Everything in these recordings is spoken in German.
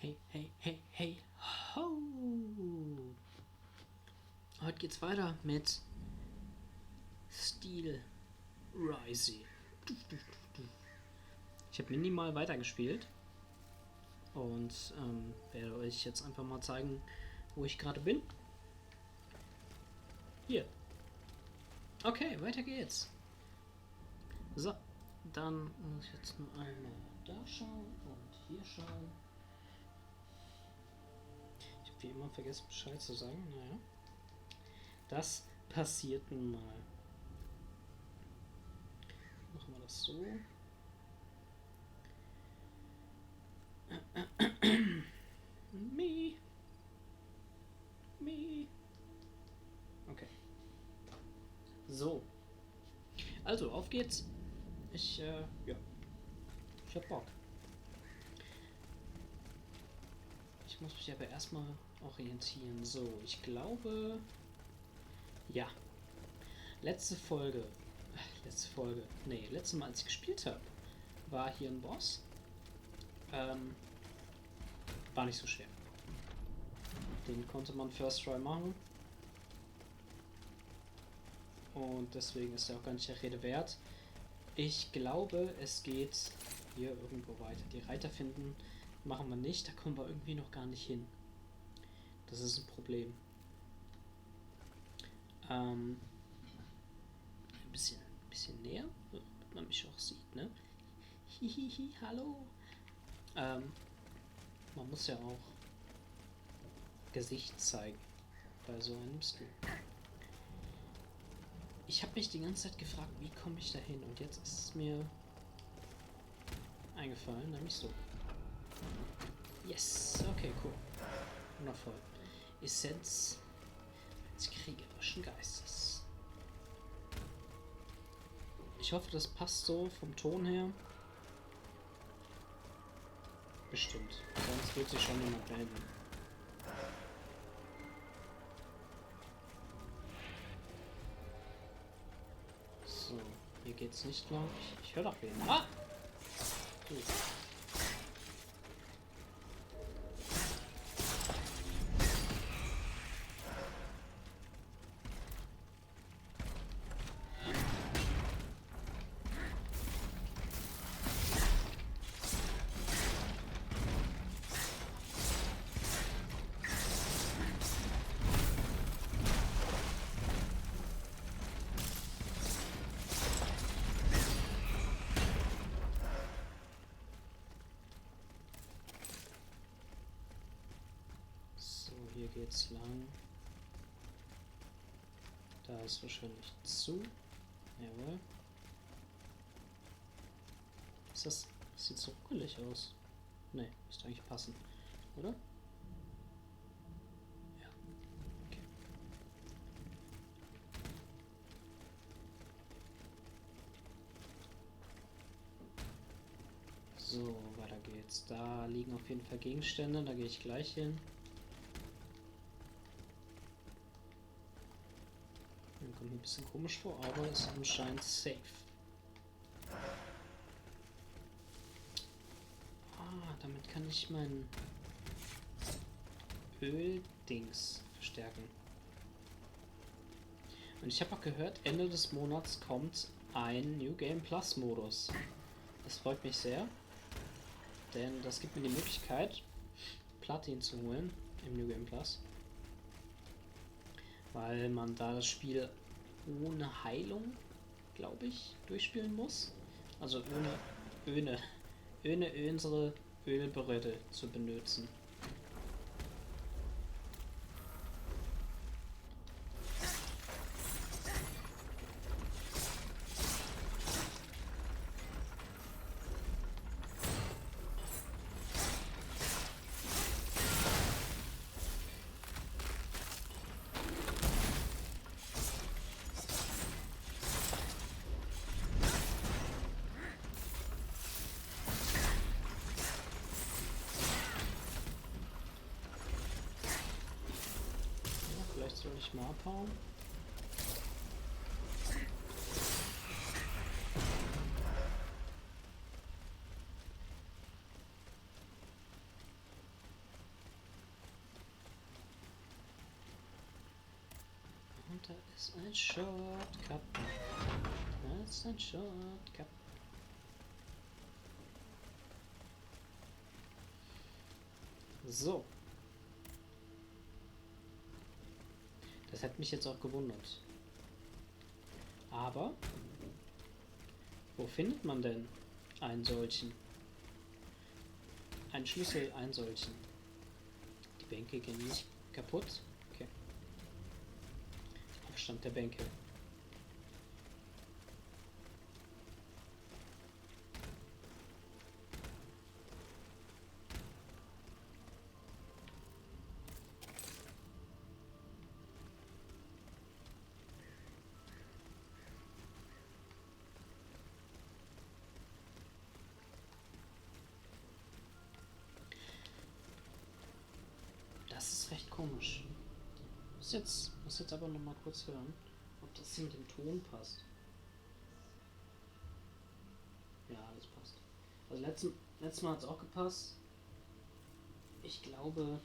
Hey, hey, hey, hey, ho! Heute geht's weiter mit Steelrising. Ich habe minimal weitergespielt und werde euch jetzt einfach mal zeigen, wo ich gerade bin. Hier. Okay, weiter geht's. So, dann muss ich jetzt nur einmal da schauen und hier schauen. Ich habe wie immer vergessen, Bescheid zu sagen. Naja. Das passiert nun mal. Machen wir das so. Me. Okay. So. Also, auf geht's. Ich hab Bock. Ich muss mich aber erstmal orientieren. So, ich glaube... Ja. Letztes Mal, als ich gespielt habe, war hier ein Boss. War nicht so schwer. Den konnte man First Try machen. Und deswegen ist er auch gar nicht der Rede wert. Ich glaube, es geht hier irgendwo weiter. Die Reiter finden machen wir nicht. Da kommen wir irgendwie noch gar nicht hin. Das ist ein Problem. Ein bisschen näher, damit man mich auch sieht, ne? Hihihi, hallo. Man muss ja auch Gesicht zeigen bei so einem Stream. Ich habe mich die ganze Zeit gefragt, wie komme ich da hin? Und jetzt ist es mir eingefallen, nämlich so. Yes, okay, cool. Wundervoll. Essenz eines kriegerischen Geistes. Ich hoffe, das passt so vom Ton her. Bestimmt. Sonst wird sich schon jemand melden. So, hier geht's nicht, glaube ich. Ich höre doch wen. Ah! Okay. Hier geht's lang. Da ist wahrscheinlich zu. Jawohl. Ist das sieht so ruckelig aus. Ne, müsste eigentlich passen, oder? Ja. Okay. So, weiter geht's. Da liegen auf jeden Fall Gegenstände, da gehe ich gleich hin. Kommt mir ein bisschen komisch vor, aber ist anscheinend safe. Damit kann ich mein Öldings verstärken. Und ich habe auch gehört, Ende des Monats kommt ein New Game Plus Modus. Das freut mich sehr, denn das gibt mir die Möglichkeit, Platin zu holen im New Game Plus. Weil man da das Spiel ohne Heilung, glaube ich, durchspielen muss. Also ohne unsere Ölbrille zu benutzen. Vielleicht soll ich mal abhauen. Da ist ein Shortcut. Da ist ein Shortcut. So. Das hätte mich jetzt auch gewundert. Aber wo findet man denn einen solchen? Einen Schlüssel, einen solchen. Die Bänke gehen nicht kaputt. Okay. Abstand der Bänke. Das ist recht komisch. Muss jetzt aber noch mal kurz hören, ob das hier mit dem Ton passt. Ja, das passt. Also letztes Mal hat es auch gepasst. Ich glaube,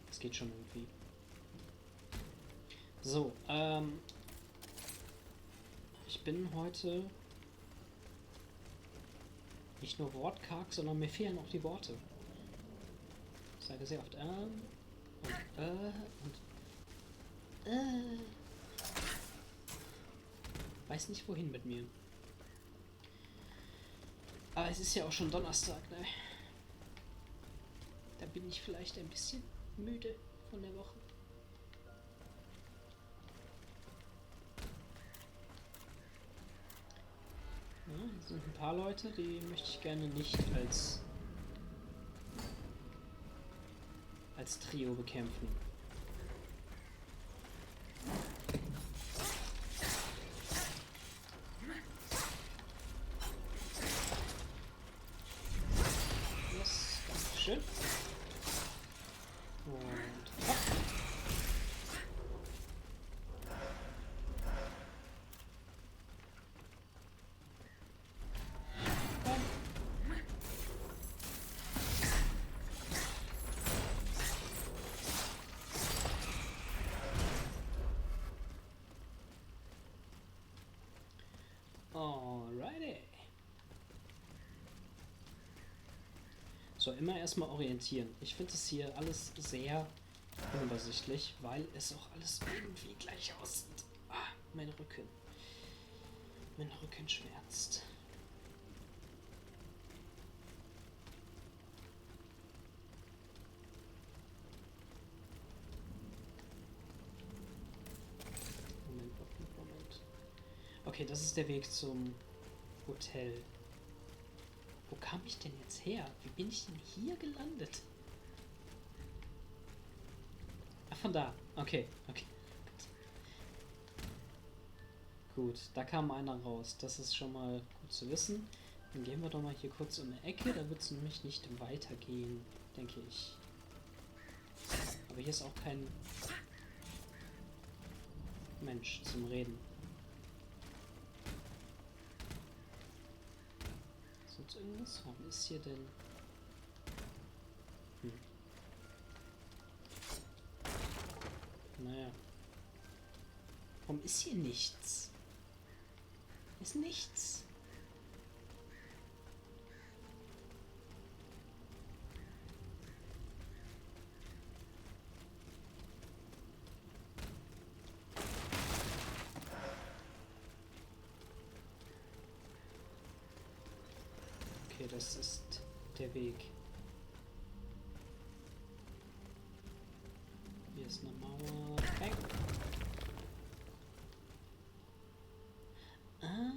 es geht schon irgendwie. So, ich bin heute nicht nur wortkarg, sondern mir fehlen auch die Worte. Ich sage sehr oft und weiß nicht wohin mit mir. Aber es ist ja auch schon Donnerstag, ne? Da bin ich vielleicht ein bisschen müde von der Woche. Ja, es sind ein paar Leute, die möchte ich gerne nicht als Trio bekämpfen. Yes, Dankeschön. Und hopp. Alrighty. So, immer erstmal orientieren. Ich finde das hier alles sehr unübersichtlich, weil es auch alles irgendwie gleich aussieht. Ah, mein Rücken. Mein Rücken schmerzt. Moment. Okay, das ist der Weg zum Hotel. Wo kam ich denn jetzt her? Wie bin ich denn hier gelandet? Ach, von da. Okay. Gut, da kam einer raus. Das ist schon mal gut zu wissen. Dann gehen wir doch mal hier kurz um die Ecke. Da wird es nämlich nicht weitergehen, denke ich. Aber hier ist auch kein Mensch zum Reden. Sonst irgendwas? Warum ist hier denn... Naja. Warum ist hier nichts? Ist nichts. Okay, das ist der Weg. Hier ist eine Mauer. Bang. Ah.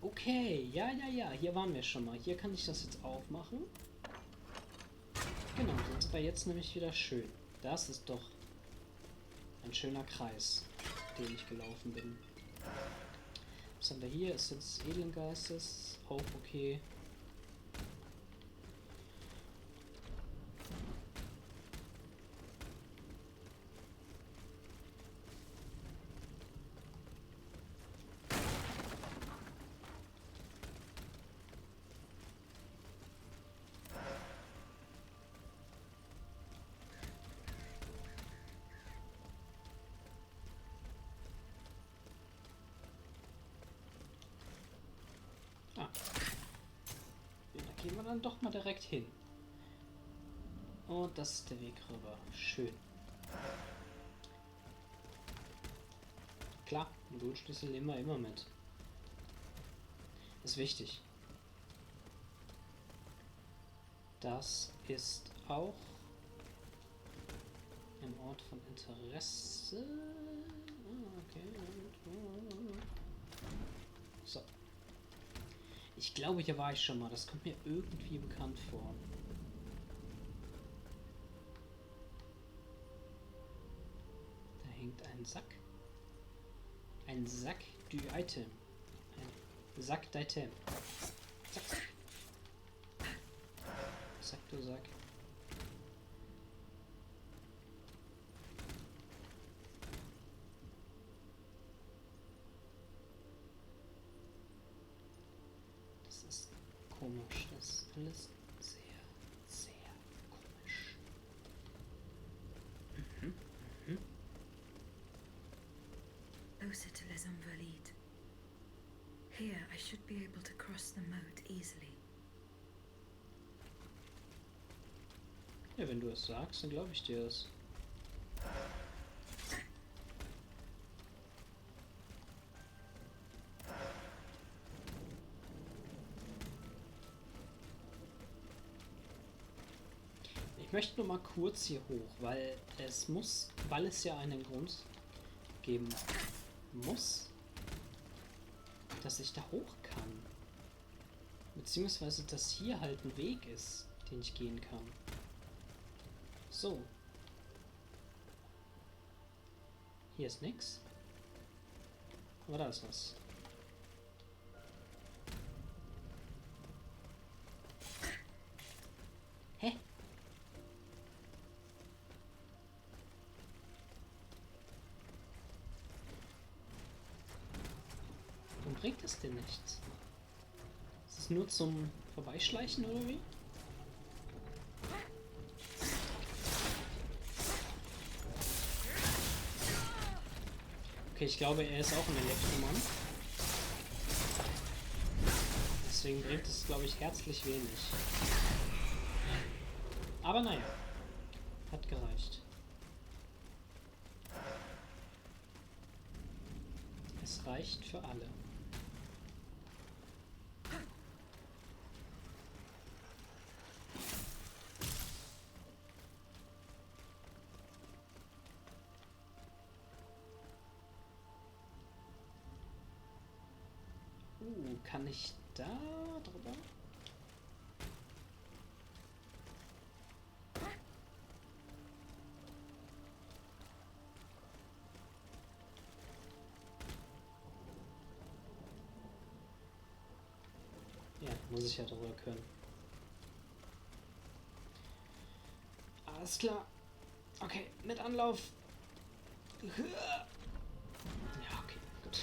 Okay, ja, hier waren wir schon mal. Hier kann ich das jetzt aufmachen. Genau, dann ist aber jetzt nämlich wieder schön. Das ist doch ein schöner Kreis, den ich gelaufen bin. Was haben wir hier? Ist jetzt Edelgeistes. Auch okay. dann doch mal direkt hin. Und das ist der Weg rüber. Schön. Klar, Modulschlüssel immer mit. Ist wichtig. Das ist auch ein Ort von Interesse. Okay. So. Ich glaube, hier war ich schon mal. Das kommt mir irgendwie bekannt vor. Da hängt ein Sack. Ein Sack du Item. Ein Sack d'Item. Zack. Sack du Sack. Das ist komisch. Das ist alles sehr, sehr komisch. Closer to Les Invalides. Here, I should be able to cross the moat easily. Ja, wenn du es sagst, dann glaube ich dir das. Ich möchte nur mal kurz hier hoch, weil es ja einen Grund geben muss, dass ich da hoch kann. Beziehungsweise, dass hier halt ein Weg ist, den ich gehen kann. So. Hier ist nix. Aber da ist was. Hä? Warum bringt das denn nichts? Ist es nur zum Vorbeischleichen oder wie? Okay, ich glaube, er ist auch ein Elektromann. Deswegen bringt es, glaube ich, herzlich wenig. Aber naja, hat gereicht. Es reicht für alle. Kann ich da drüber? Ja, muss ich ja drüber können. Alles klar. Okay, mit Anlauf. Ja, okay, gut.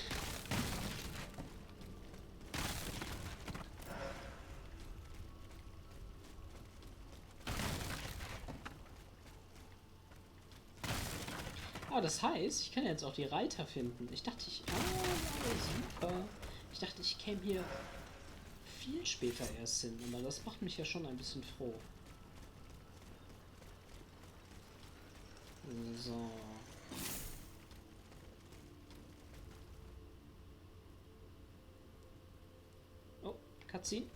Ah, das heißt, ich kann jetzt auch die Reiter finden. Ich dachte, super. Ich dachte, ich käme hier viel später erst hin, aber das macht mich ja schon ein bisschen froh. So. Oh, Cutscene.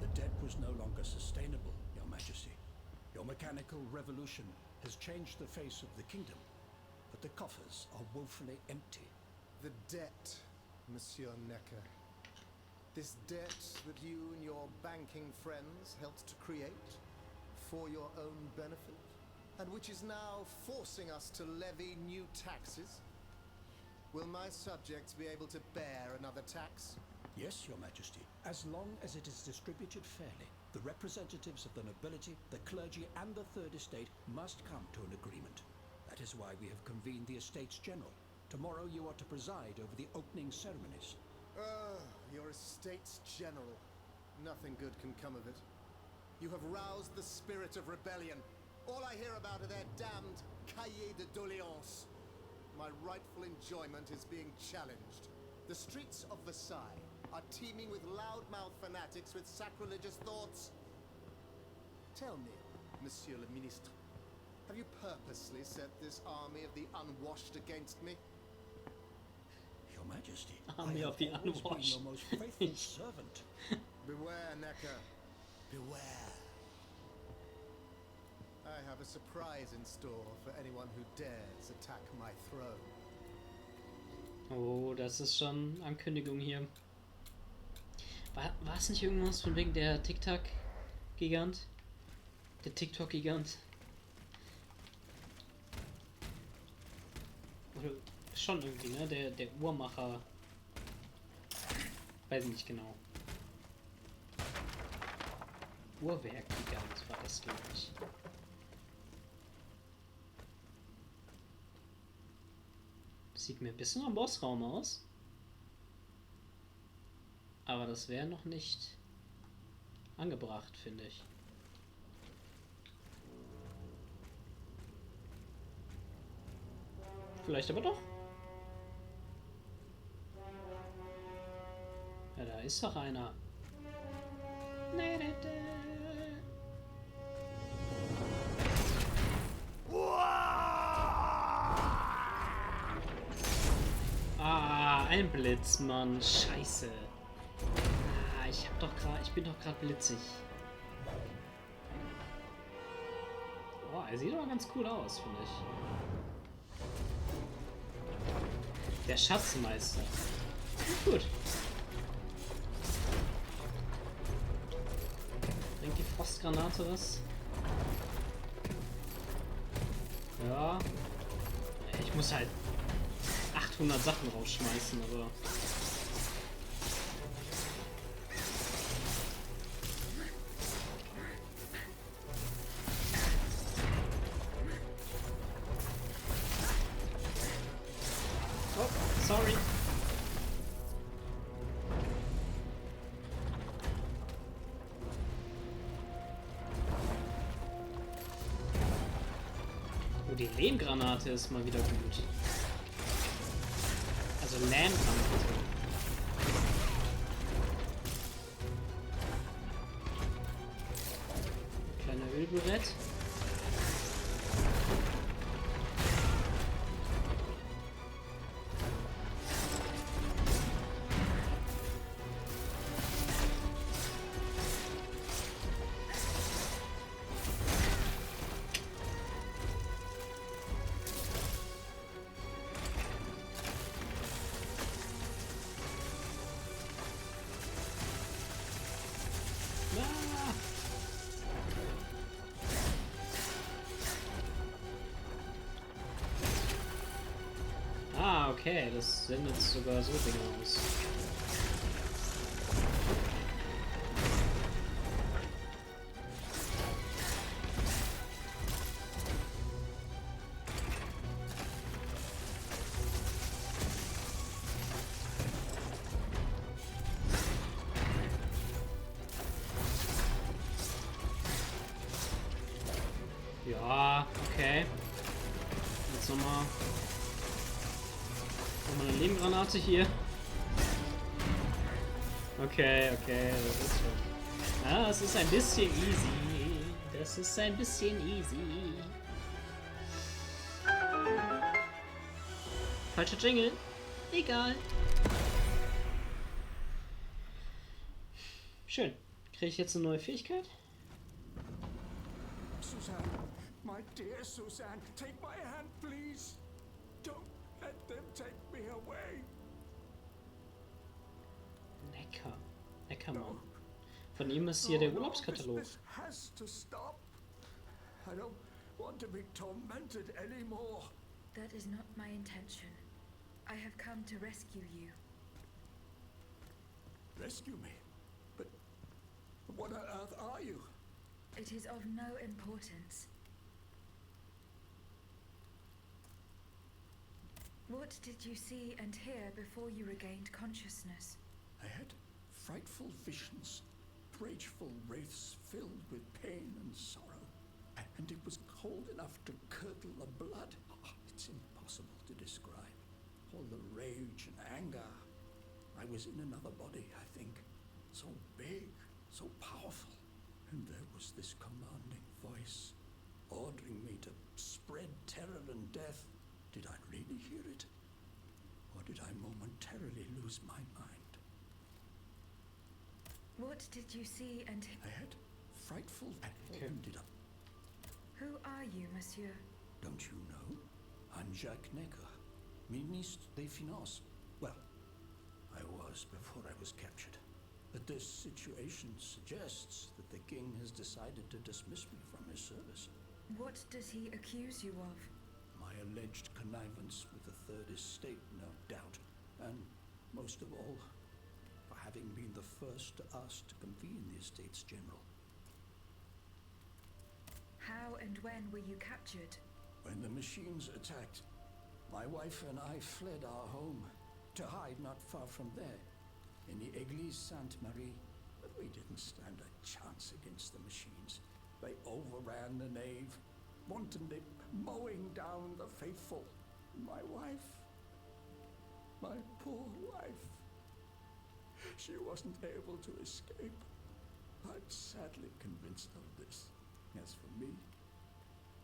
The debt was no longer sustainable, Your Majesty. Your mechanical revolution has changed the face of the kingdom, but the coffers are woefully empty. The debt, Monsieur Necker. This debt that you and your banking friends helped to create for your own benefit, and which is now forcing us to levy new taxes. Will my subjects be able to bear another tax? Yes, Your Majesty, as long as it is distributed fairly. The representatives of the nobility, the clergy, and the Third Estate must come to an agreement. That is why we have convened the Estates General. Tomorrow you are to preside over the opening ceremonies. Your Estates General. Nothing good can come of it. You have roused the spirit of rebellion. All I hear about are their damned cahiers de doléances. My rightful enjoyment is being challenged. The streets of Versailles are teeming with loudmouth fanatics with sacrilegious thoughts. Tell me, Monsieur le Ministre, have you purposely set this army of the unwashed against me? Your Majesty, Army I of have the always been unwashed. your most faithful servant. Beware, Necker. Beware. I have a surprise in store for anyone who dares attack my throne. Oh, das ist schon Ankündigung hier. War es nicht irgendwas von wegen der TikTok-Gigant? Der TikTok-Gigant? Oder schon irgendwie, ne? Der Uhrmacher. Weiß nicht genau. Uhrwerk-Gigant war das, glaube ich. Sieht mir ein bisschen am Bossraum aus. Aber das wäre noch nicht angebracht, finde ich. Vielleicht aber doch. Ja, da ist doch einer. Ah, ein Blitz, Mann. Scheiße. Ah, ich bin doch gerade blitzig. Oh, er sieht aber ganz cool aus, finde ich. Der Schatzmeister. Gut. Bringt die Frostgranate was? Ja. Ich muss halt 800 Sachen rausschmeißen, aber... Oh, sorry. Oh, die Lehmgranate ist mal wieder gut. Also Lehmgranate. Kleiner Ölbrett. Ah, okay, das sendet sogar so Dinge aus. Ja, okay. Jetzt nochmal eine Lehmgranate hier. Okay, das ist schon... Ah, es ist ein bisschen easy. Das ist ein bisschen easy. Falscher Jingle. Egal. Schön. Kriege ich jetzt eine neue Fähigkeit? Suzanne, my dear Suzanne, take my hand, please. Don't let them take me away. Neckermann. Von ihm ist hier der Urlaubskatalog. This has to stop. I don't want to be tormented anymore. That is not my intention. I have come to rescue you. Rescue me? But what on earth are you? It is of no importance. What did you see and hear before you regained consciousness? I had frightful visions, rageful wraiths filled with pain and sorrow. And it was cold enough to curdle the blood. It's impossible to describe. All the rage and anger. I was in another body, I think. So big, so powerful. And there was this commanding voice, ordering me to spread terror and death. Did I really hear it? Or did I momentarily lose my mind? What did you see and I had frightful Okay. ended up. who are you, monsieur? Don't you know? I'm Jacques Necker, Ministre des Finances. Well, I was before I was captured. But this situation suggests that the king has decided to dismiss me from his service. What does he accuse you of? My alleged connivance with the Third Estate, no doubt. And most of all, for having been the first to ask to convene the Estates General. How and when were you captured? When the machines attacked, my wife and I fled our home to hide not far from there, in the Église Sainte-Marie. But we didn't stand a chance against the machines. They overran the nave, wantonly mowing down the faithful. My wife, my poor wife, she wasn't able to escape. I'm sadly convinced of this. As for me,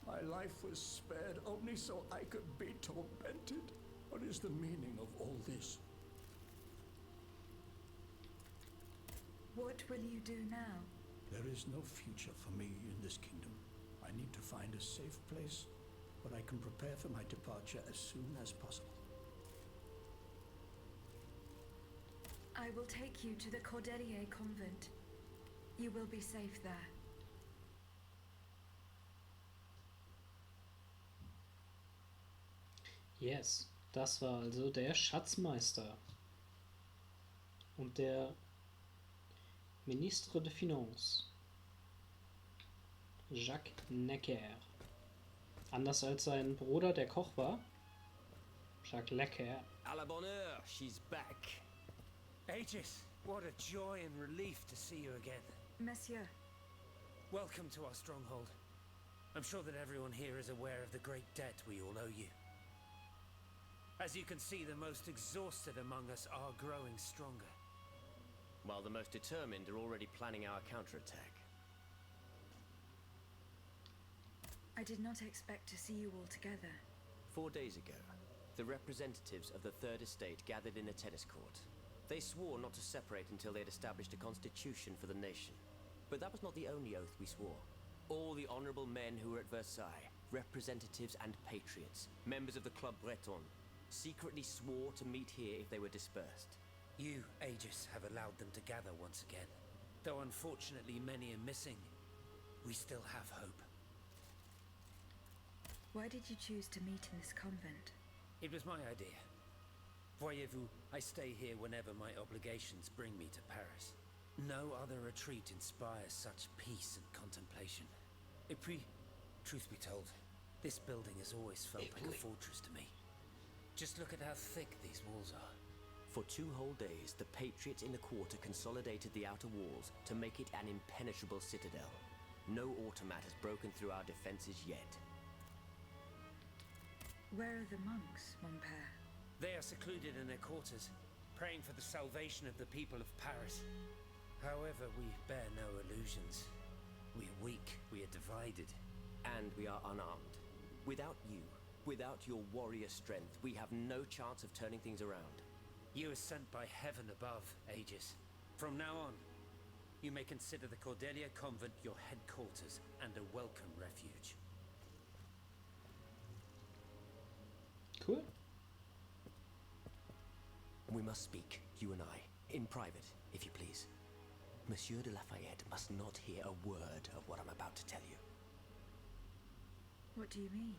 my life was spared only so I could be tormented. What is the meaning of all this? What will you do now? There is no future for me in this kingdom. I need to find a safe place where I can prepare for my departure as soon as possible. I will take you to the Cordelier convent. You will be safe there. Yes, das war also der Schatzmeister und der Ministre de Finances, Jacques Necker. Anders als sein Bruder, der Koch war, Jacques Lecker. À la bonne heure, she's back. Aegis, what a joy and relief to see you again. Monsieur, Welcome to our stronghold. I'm sure that everyone here is aware of the great debt we all owe you. As you can see, the most exhausted among us are growing stronger. While the most determined are already planning our counterattack. I did not expect to see you all together. 4 days ago, the representatives of the Third Estate gathered in a tennis court. They swore not to separate until they had established a constitution for the nation. But that was not the only oath we swore. All the honorable men who were at Versailles, representatives and patriots, members of the Club Breton, secretly swore to meet here if they were dispersed. You, Aegis, have allowed them to gather once again. Though unfortunately many are missing, we still have hope. Why did you choose to meet in this convent? It was my idea. Voyez-vous, I stay here whenever my obligations bring me to Paris. No other retreat inspires such peace and contemplation. Et puis, truth be told, this building has always felt like a fortress to me. Just look at how thick these walls are. For 2 whole days, the patriots in the quarter consolidated the outer walls to make it an impenetrable citadel. No automat has broken through our defenses yet. Where are the monks, mon père? They are secluded in their quarters, praying for the salvation of the people of Paris. However, we bear no illusions. We are weak, we are divided. And we are unarmed. Without you, without your warrior strength, we have no chance of turning things around. You are sent by heaven above, Aegis. From now on, you may consider the Cordelia Convent your headquarters and a welcome refuge. Cool. We must speak, you and I, in private, if you please. Monsieur de Lafayette must not hear a word of what I'm about to tell you. What do you mean?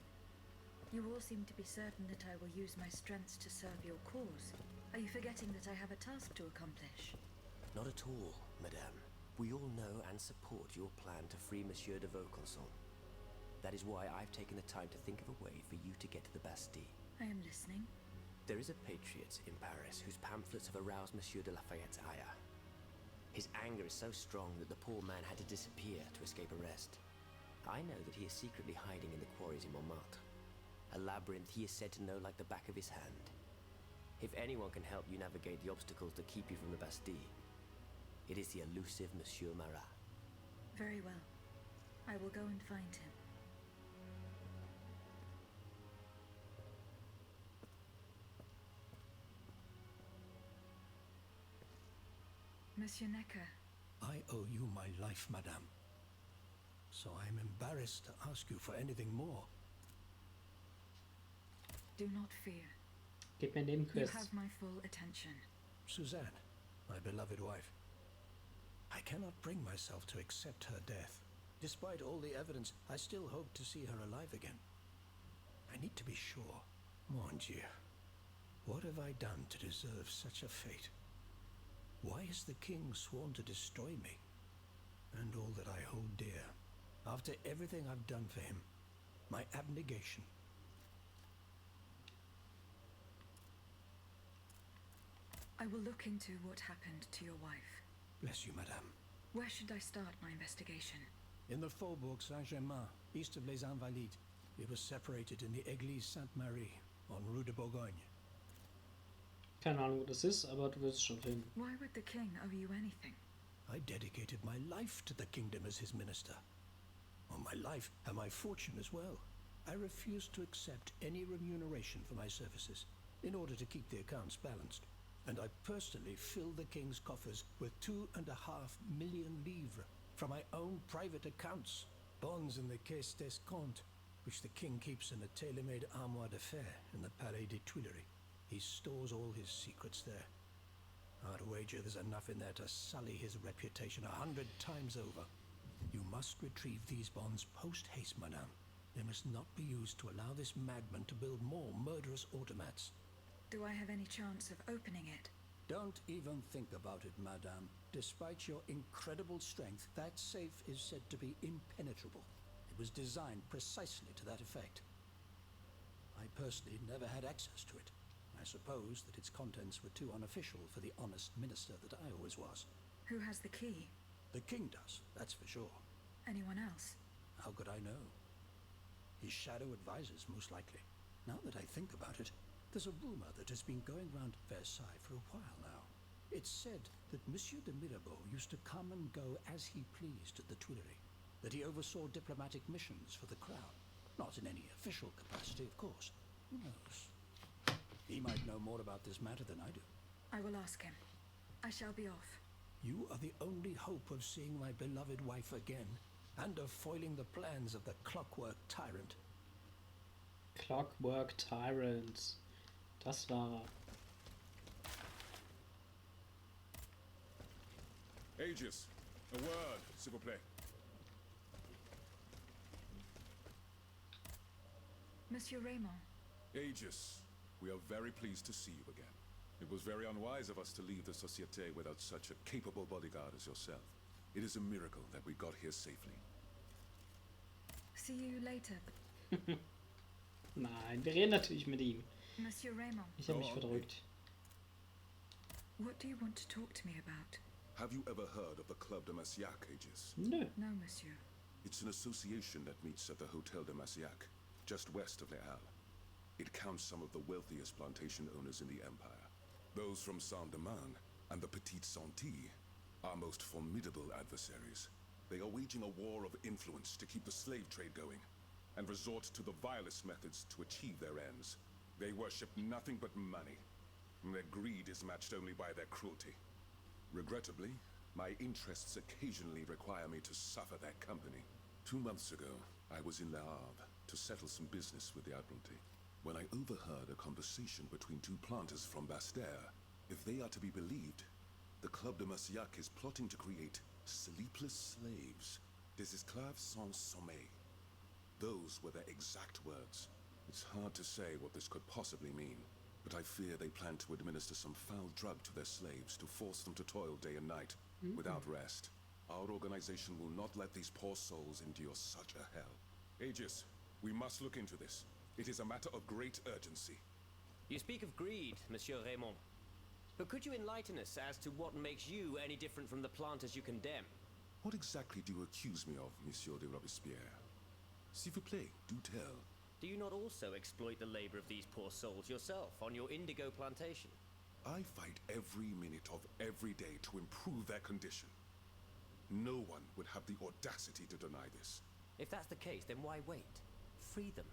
You all seem to be certain that I will use my strengths to serve your cause. Are you forgetting that I have a task to accomplish? Not at all, madame. We all know and support your plan to free Monsieur de Vaucanson. That is why I've taken the time to think of a way for you to get to the Bastille. I am listening. There is a patriot in Paris whose pamphlets have aroused Monsieur de Lafayette's ire. His anger is so strong that the poor man had to disappear to escape arrest. I know that he is secretly hiding in the quarries in Montmartre, a labyrinth he is said to know like the back of his hand. If anyone can help you navigate the obstacles that keep you from the Bastille, it is the elusive Monsieur Marat. Very well. I will go and find him. Monsieur Necker. I owe you my life, madame. So I am embarrassed to ask you for anything more. Do not fear. Gib mir You Nebenquests. have my full attention. Suzanne, my beloved wife. I cannot bring myself to accept her death. Despite all the evidence, I still hope to see her alive again. I need to be sure. Mon Dieu, what have I done to deserve such a fate? Why has the king sworn to destroy me? And all that I hold dear, after everything I've done for him, my abnegation. I will look into what happened to your wife. Bless you, madame. Where should I start my investigation? In the Faubourg Saint-Germain, east of Les Invalides. It was separated in the Église Sainte-Marie, on Rue de Bourgogne. Keine Ahnung, wo das ist, aber du wirst es schon finden. Why would the king owe you anything? I dedicated my life to the kingdom as his minister. Well, my life and my fortune as well. I refused to accept any remuneration for my services in order to keep the accounts balanced. And I personally filled the king's coffers with 2.5 million livres from my own private accounts, bonds in the Caisse d'Escompte, which the king keeps in a tailor-made armoire de fer in the Palais des Tuileries. He stores all his secrets there. I'd wager there's enough in there to sully his reputation 100 times over. You must retrieve these bonds post-haste, madame. They must not be used to allow this madman to build more murderous automats. Do I have any chance of opening it? Don't even think about it, madame. Despite your incredible strength, that safe is said to be impenetrable. It was designed precisely to that effect. I personally never had access to it. I suppose that its contents were too unofficial for the honest minister that I always was. Who has the key? The king does, that's for sure. Anyone else? How could I know? His shadow advisors, most likely. Now that I think about it, there's a rumor that has been going round Versailles for a while now. It's said that Monsieur de Mirabeau used to come and go as he pleased at the Tuileries, that he oversaw diplomatic missions for the crown. Not in any official capacity, of course. Who knows? He might know more about this matter than I do. I will ask him. I shall be off. You are the only hope of seeing my beloved wife again, and of foiling the plans of the clockwork tyrant. Clockwork Tyrant. Das war er. Aegis, a word, s'il vous plaît. Monsieur Raymond. Aegis, we are very pleased to see you again. It was very unwise of us to leave the Société without such a capable bodyguard as yourself. It is a miracle that we got here safely. See you later. Nein, wir reden natürlich mit ihm. Monsieur Raymond, Ich habe mich Go on. verdrückt. what do you want to talk to me about? Have you ever heard of the Club de Massiac, Aegis? Nö. No, monsieur. It's an association that meets at the Hotel de Massiac, just west of Les Halles. It counts some of the wealthiest plantation owners in the empire. Those from Saint-Domingue and the Petite Santé are most formidable adversaries. They are waging a war of influence to keep the slave trade going, and resort to the vilest methods to achieve their ends. They worship nothing but money, and their greed is matched only by their cruelty. Regrettably, my interests occasionally require me to suffer their company. 2 months ago, I was in Le Havre to settle some business with the Admiralty, when I overheard a conversation between two planters from Bastère. If they are to be believed, the Club de Massiac is plotting to create sleepless slaves, des esclaves sans sommeil. Those were their exact words. It's hard to say what this could possibly mean, but I fear they plan to administer some foul drug to their slaves to force them to toil day and night, without rest. Our organization will not let these poor souls endure such a hell. Aegis, we must look into this. It is a matter of great urgency. You speak of greed, Monsieur Raymond. But could you enlighten us as to what makes you any different from the planters you condemn? What exactly do you accuse me of, Monsieur de Robespierre? S'il vous plaît, do tell. Do you not also exploit the labor of these poor souls yourself on your indigo plantation? I fight every minute of every day to improve their condition. No one would have the audacity to deny this. If that's the case, then why wait? Free them.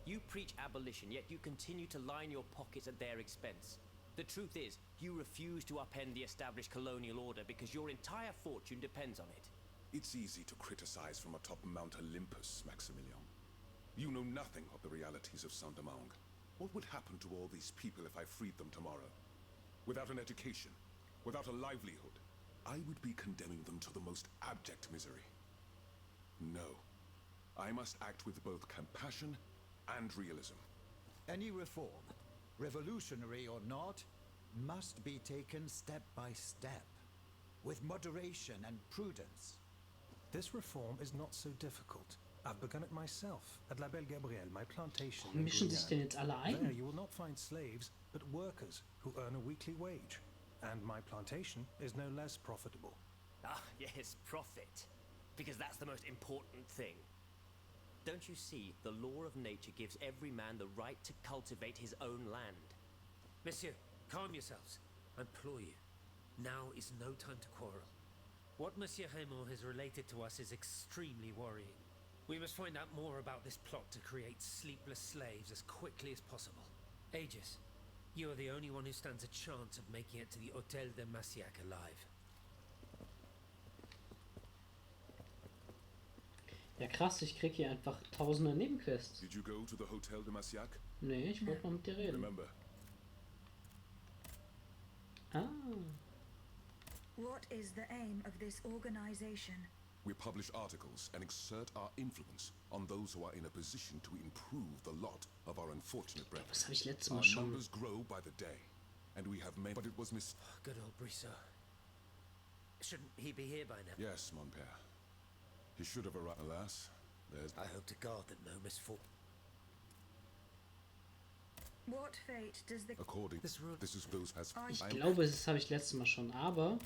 You preach abolition, yet you continue to line your pockets at their expense. The truth is, you refuse to upend the established colonial order because your entire fortune depends on it. It's easy to criticize from atop Mount Olympus, Maximilian. You know nothing of the realities of Saint-Domingue. What would happen to all these people if I freed them tomorrow? Without an education, without a livelihood, I would be condemning them to the most abject misery. No. I must act with both compassion and realism. Any reform, revolutionary or not, must be taken step by step, with moderation and prudence. This reform is not so difficult. I've begun it myself at La Belle Gabrielle, my plantation. Warum mischen sich denn jetzt alle There ein? you will not find slaves, but workers who earn a weekly wage. And my plantation is no less profitable. Ah, yes, profit. Because that's the most important thing. Don't you see, the law of nature gives every man the right to cultivate his own land. Monsieur, calm yourselves. I implore you. Now is no time to quarrel. What Monsieur Raymond has related to us is extremely worrying. We must find out more about this plot to create sleepless slaves as quickly as possible. Aegis, you are the only one who stands a chance of making it to the Hôtel de Massiac alive. Ja krass, ich krieg hier einfach tausende Nebenquests. Did you go to the Hotel de Massiac? Nee, ich wollte mal mit dir reden. Remember, Ah, What is the aim of this organization? we publish articles and exert our influence on those who are in a position to improve the lot of our unfortunate brethren. was habe ich letztes Our Mal schon... numbers grow by the day, and we have many, but it was Good old Brissot. Shouldn't he be here by now? Yes, mon père. He should have arrived. Alas, there's... I hope to God that no misfortune. What fate does the According... This room- This is those as... Ich glaube, das habe ich letztes Mal schon, aber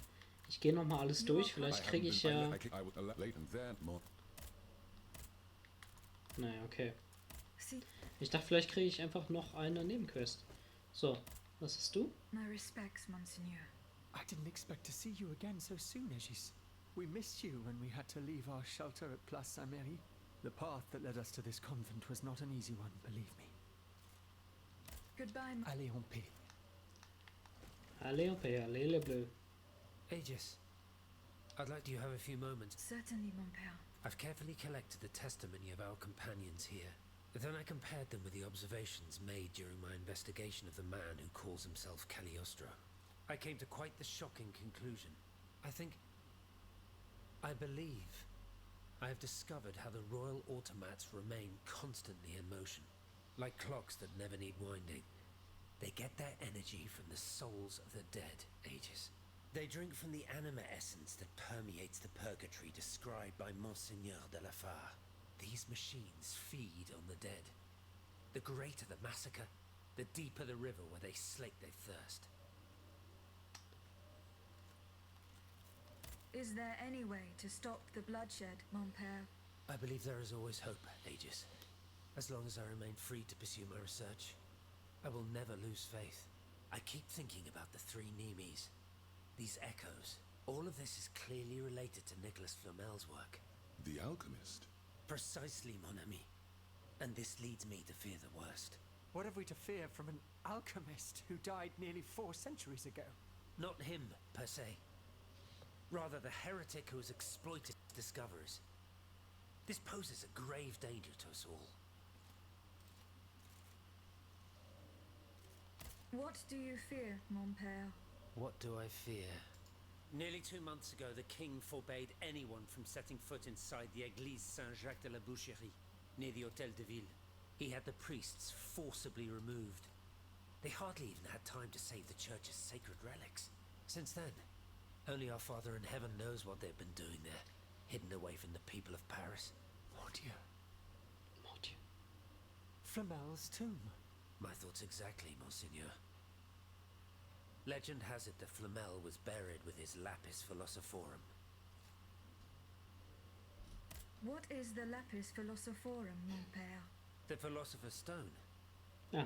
ich gehe nochmal alles durch. Vielleicht kriege ich ja... I would late and then more. Naja, okay. See, Ich dachte, vielleicht kriege ich einfach noch eine Nebenquest. So, was hast du? my respects, Monseigneur. I didn't expect to see you again so soon, Aegis. We missed you when we had to leave our shelter at Place Saint-Merry. The path that led us to this convent was not an easy one, believe me. Goodbye, Allez en paix. Allez, allez, le bleu. Aegis, I'd like to have a few moments. Certainly, mon père. I've carefully collected the testimony of our companions here. Then I compared them with the observations made during my investigation of the man who calls himself Cagliostro. I came to quite the shocking conclusion. I believe I have discovered how the royal automats remain constantly in motion. Like clocks that never need winding. They get their energy from the souls of the dead, Aegis. They drink from the anima essence that permeates the purgatory described by Monseigneur de la Fare. These machines feed on the dead. The greater the massacre, the deeper the river where they slake their thirst. Is there any way to stop the bloodshed, mon père? I believe there is always hope, Aegis. As long as I remain free to pursue my research, I will never lose faith. I keep thinking about the three Nemes. These echoes. All of this is clearly related to Nicholas Flamel's work. The alchemist? Precisely, mon ami. And this leads me to fear the worst. What have we to fear from an alchemist who died nearly 4 centuries ago? Not him, per se. Rather, the heretic who has exploited his discoveries. This poses a grave danger to us all. What do you fear, mon père? What do I fear? Nearly 2 months ago, the king forbade anyone from setting foot inside the Église Saint-Jacques de la Boucherie, near the Hôtel de Ville. He had the priests forcibly removed. They hardly even had time to save the church's sacred relics. Since then, only our Father in heaven knows what they've been doing there, hidden away from the people of Paris. Mon Dieu. Mon Dieu. Flamel's tomb. My thoughts exactly, Monseigneur. Legend has it that Flamel was buried with his lapis philosophorum. What is the lapis philosophorum, mon père? The Philosopher's Stone. Ja,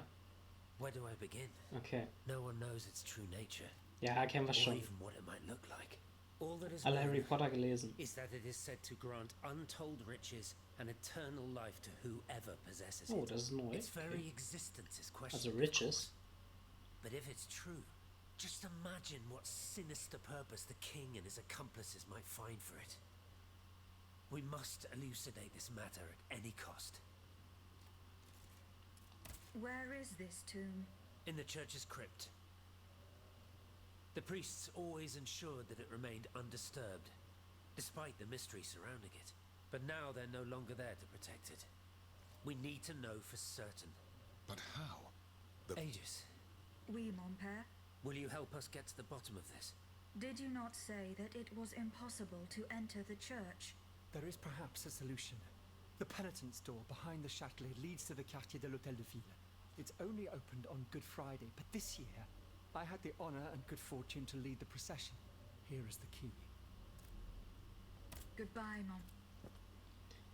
Where do I begin? okay. No one knows its true nature, Ja, kennen wir or schon. even what it might look like. All that is Alle Harry known Potter gelesen. is that it is said to grant untold riches and eternal life to whoever possesses Oh, it. das ist neu. Its very Okay. existence is Also questioned, of Riches. course. But if it's true, just imagine what sinister purpose the king and his accomplices might find for it. We must elucidate this matter at any cost. Where is this tomb? In the church's crypt. The priests always ensured that it remained undisturbed, despite the mystery surrounding it. But now they're no longer there to protect it. We need to know for certain. But how? Aegis, Oui, mon père. will you help us get to the bottom of this? Did you not say that it was impossible to enter the church? There is perhaps a solution. The penitent's door behind the Châtelet leads to the Quartier de l'Hôtel de Ville. It's only opened on Good Friday, but this year I had the honor and good fortune to lead the procession. Here is the key. Goodbye, mon.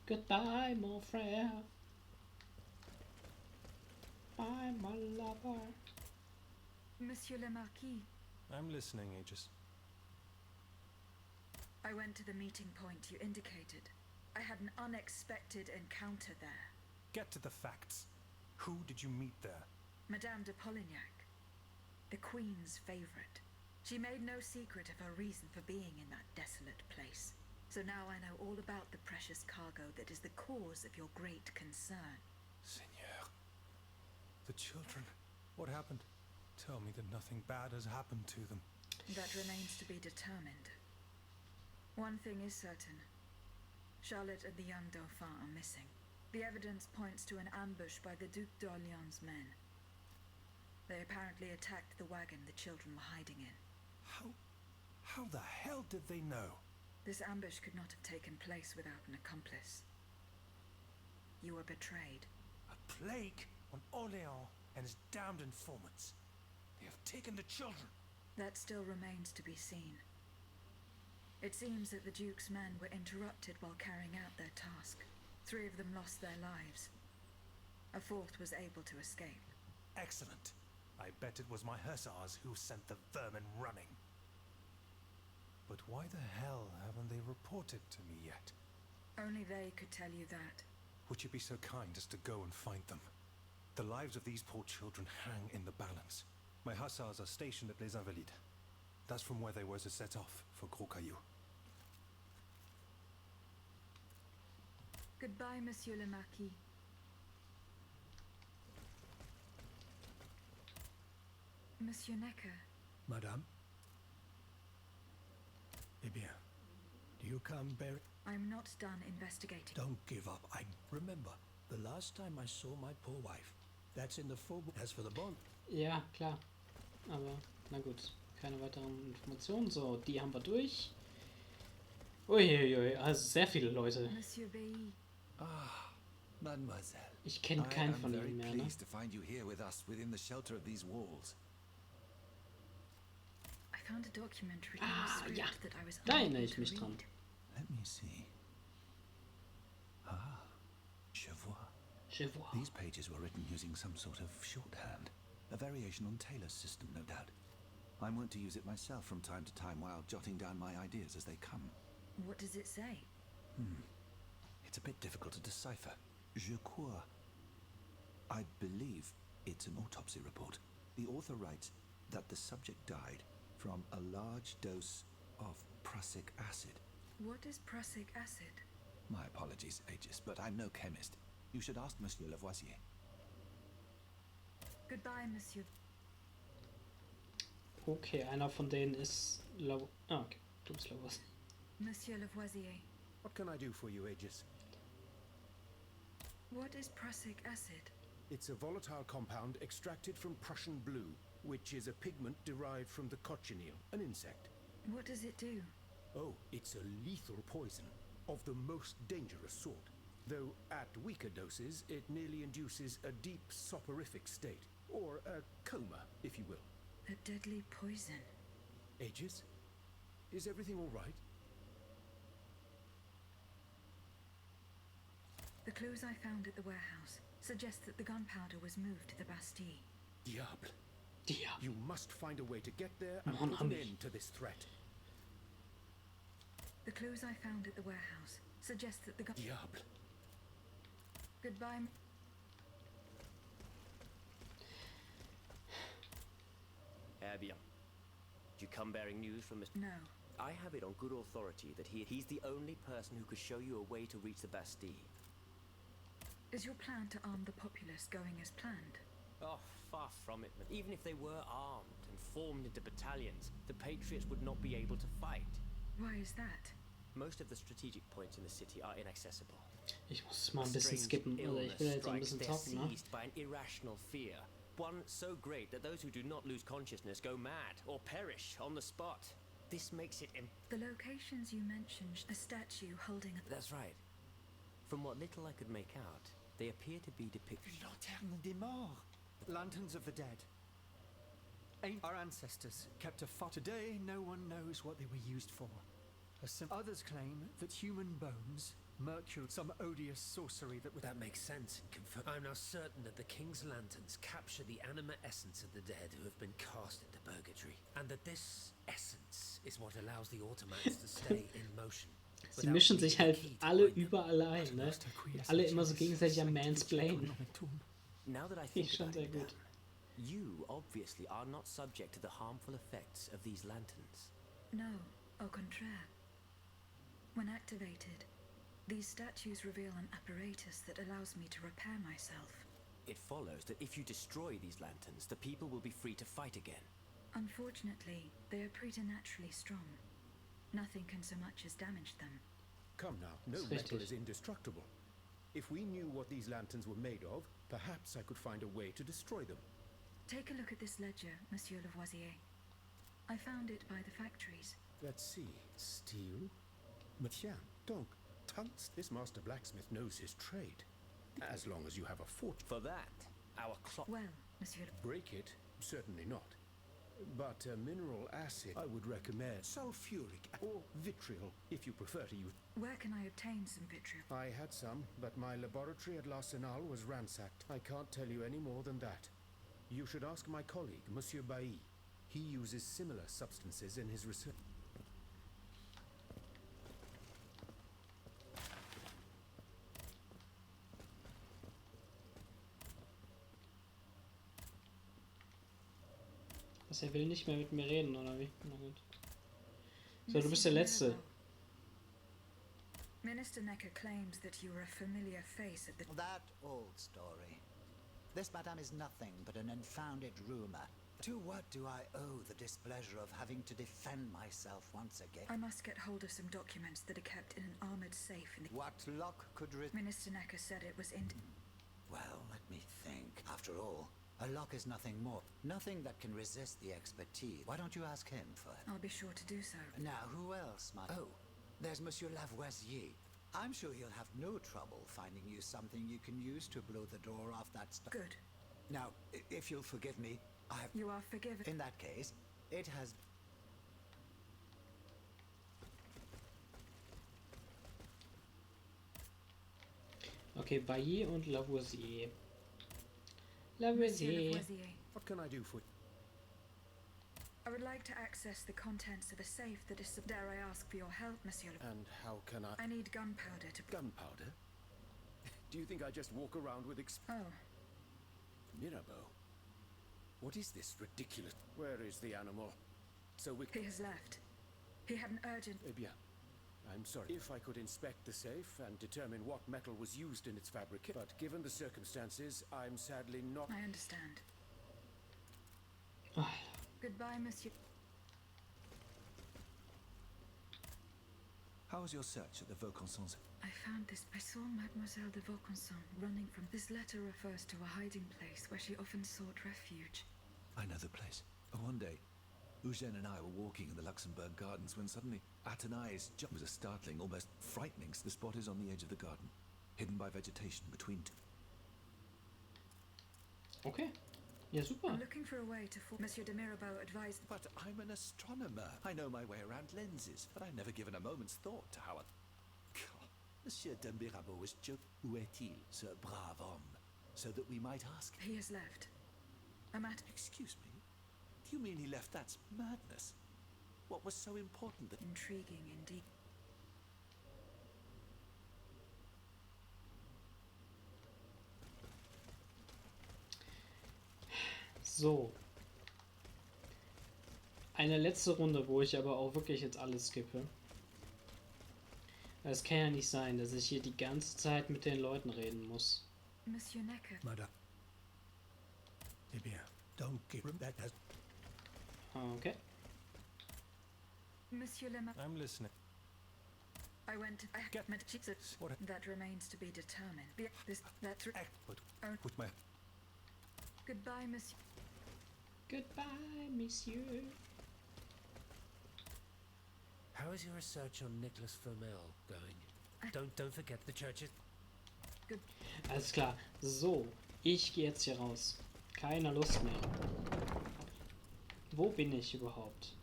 Goodbye, mon frère. Bye, my lover. Monsieur le Marquis, I'm listening, Aegis. I went to the meeting point you indicated. I had an unexpected encounter there. Get to the facts. Who did you meet there? Madame de Polignac, the Queen's favorite. She made no secret of her reason for being in that desolate place. So now I know all about the precious cargo that is the cause of your great concern. Seigneur. The children. What happened? Tell me that nothing bad has happened to them. That remains to be determined. One thing is certain. Charlotte and the young Dauphin are missing. The evidence points to an ambush by the Duc d'Orléans' men. They apparently attacked the wagon the children were hiding in. How the hell did they know? This ambush could not have taken place without an accomplice. You were betrayed. A plague on Orléans and his damned informants. They have taken the children. That still remains to be seen. It seems that the Duke's men were interrupted while carrying out their task. 3 of them lost their lives. A 4th was able to escape. Excellent. I bet it was my hussars who sent the vermin running. But why the hell haven't they reported to me yet? Only they could tell you that. Would you be so kind as to go and find them? The lives of these poor children hang in the balance. My hussars are stationed at Les Invalides. That's from where they were to set off for Gros Caillou. Goodbye, Monsieur le Marquis. Monsieur Necker, Madame? Eh bien, do you come, Barry? I'm not done investigating. Don't give up. I remember the last time I saw my poor wife. That's in the Faubourg. As for the bond, Ja, klar. Aber, na gut. Keine weiteren Informationen. So, die haben wir durch. Uiuiui, also sehr viele Leute. Monsieur Bailly, Mademoiselle. Ich kenne keinen von ihnen mehr, ne? Pleased to find you here with us within the shelter of these walls. I found a document written in a script ja. that I was Da erinnere unable ich to mich dran. read. Let me see. Ah, je vois. Je vois. These pages were written using some sort of shorthand. A variation on Taylor's system, no doubt. I'm wont to use it myself from time to time while jotting down my ideas as they come. What does it say? It's a bit difficult to decipher. Je crois. I believe it's an autopsy report. The author writes that the subject died from a large dose of prussic acid. What is prussic acid? My apologies, Aegis, but I'm no chemist. You should ask Monsieur Lavoisier. Goodbye, Monsieur. Okay, einer von denen ist okay, du bist Lavoisier. Monsieur Lavoisier. what can I do for you, Aegis? What is prussic acid? It's a volatile compound extracted from Prussian blue, which is a pigment derived from the cochineal, an insect. What does it do? Oh, it's a lethal poison of the most dangerous sort. Though at weaker doses, it nearly induces a deep soporific state, or a coma, if you will. A deadly poison. Aegis, is everything all right? The clues I found at the warehouse suggest that the gunpowder was moved to the Bastille. Diable. Ja. You must find a way to get there and Mann, put an Ami. end to this threat. The clues I found at the warehouse suggest that the gun... Diable. Goodbye. Eh bien. Did you come bearing news from Mr. No. I have it on good authority that he's the only person who could show you a way to reach the Bastille. Is your plan to arm the populace going as planned? Oh, far from it. Even if they were armed and formed into battalions, the Patriots would not be able to fight. Why is that? Most of the strategic points in the city are inaccessible. Ich muss es mal ein bisschen Strange skippen, also ich will jetzt ein illness bisschen strikes. zocken, They're ne? seized by an irrational fear. One so great that those who do not lose consciousness go mad or perish on the spot. This makes it The locations you mentioned, a statue holding a... That's right. From what little I could make out, they appear to be depicted. Lanterne des morts. Lanterns of the dead. Our ancestors kept a fire. Today, no one knows what they were used for. Others claim that human bones, mercury, some odious sorcery that would... That makes sense and confirm. I'm now certain that the King's lanterns capture the anima essence of the dead who have been cast into purgatory, and that this essence is what allows the Ottomans to stay in motion. Sie mischen sich halt alle überall ein, ne? Alle immer so gegenseitig am Mansplainen. Now that I Finde think ich schon about sehr it, gut. you obviously are not subject to the harmful effects of these lanterns. No, au contraire. When activated, these statues reveal an apparatus that allows me to repair myself. It follows that if you destroy these lanterns, the people will be free to fight again. Unfortunately, they are preternaturally strong. Nothing can so much as damage them. Come now, no That's metal richtig. is indestructible. If we knew what these lanterns were made of, perhaps I could find a way to destroy them. Take a look at this ledger, Monsieur Lavoisier. I found it by the factories. Let's see. Steel? Tiens, donc, Tunst, this master blacksmith knows his trade. As long as you have a fortune. For that, our clock... Well, Monsieur... Break it? Certainly not. But mineral acid, I would recommend sulfuric or vitriol, if you prefer to use. Where can I obtain some vitriol? I had some, but my laboratory at L'Arsenal was ransacked. I can't tell you any more than that. You should ask my colleague, Monsieur Bailly. He uses similar substances in his research. Was, er will nicht mehr mit mir reden, oder wie? Na gut. So, du bist der Letzte. Minister Necker claims that you are a familiar face at the... That old story. This, madame, is nothing but an unfounded rumor. To what do I owe the displeasure of having to defend myself once again? I must get hold of some documents that are kept in an armored safe in the... What lock could Minister Necker said it was in... Well, let me think. After all, a lock is nothing more. Nothing that can resist the expertise. Why don't you ask him for it? I'll be sure to do so. Now, who else might... Oh, there's Monsieur Lavoisier. I'm sure he'll have no trouble finding you something you can use to blow the door off that stuff. Good. Now, if you'll forgive me, You are forgiven. In that case, it has... Okay, Bailly und Lavoisier. Monsieur Lavoisier. Lavoisier, What can I do for... I would like to access the contents of a safe that is... Dare I ask for your help, Monsieur Lavoisier? And how can I... I need gunpowder to... Gunpowder? Do you think I just walk around with Oh, Mirabeau? What is this ridiculous... Where is the animal? So we... he has left. He had an urgent... Eh bien, I'm sorry. If I could inspect the safe and determine what metal was used in its fabrication, but given the circumstances, I'm sadly not... I understand. Ah, Goodbye, Monsieur... How was your search at the Vaucansons? I found this. I saw Mademoiselle de Vaucanson running from... This letter refers to a hiding place where she often sought refuge. I know the place. One day, Eugène and I were walking in the Luxembourg Gardens when suddenly, at an eye's jump, was a startling, almost frightening. The spot is on the edge of the garden, hidden by vegetation between two. okay. Ja, super. I'm looking for a way to... Monsieur de Mirabeau advised... But I'm an astronomer. I know my way around lenses, but I've never given a moment's thought to how a... God, Monsieur d'Embirabo was joking. Où est-il, ce brave homme? So that we might ask him. He has left. I'm at Excuse me? Do you mean he left? That's madness. What was so important that... intriguing indeed. So. Eine letzte Runde, wo ich aber auch wirklich jetzt alles skippe. Es kann ja nicht sein, dass ich hier die ganze Zeit mit den Leuten reden muss. Monsieur Necker. Madame. Eh bien, don't give him that as... Okay. Monsieur le Ma... I'm listening. I went. I Get- met Jesus. What That remains to be determined. That's But Oh. with my... Goodbye, Monsieur. Goodbye, Monsieur. How is your research on Nicholas Flamel going? Don't forget the churches. Alles klar. So, ich gehe jetzt hier raus. Keine Lust mehr. Wo bin ich überhaupt?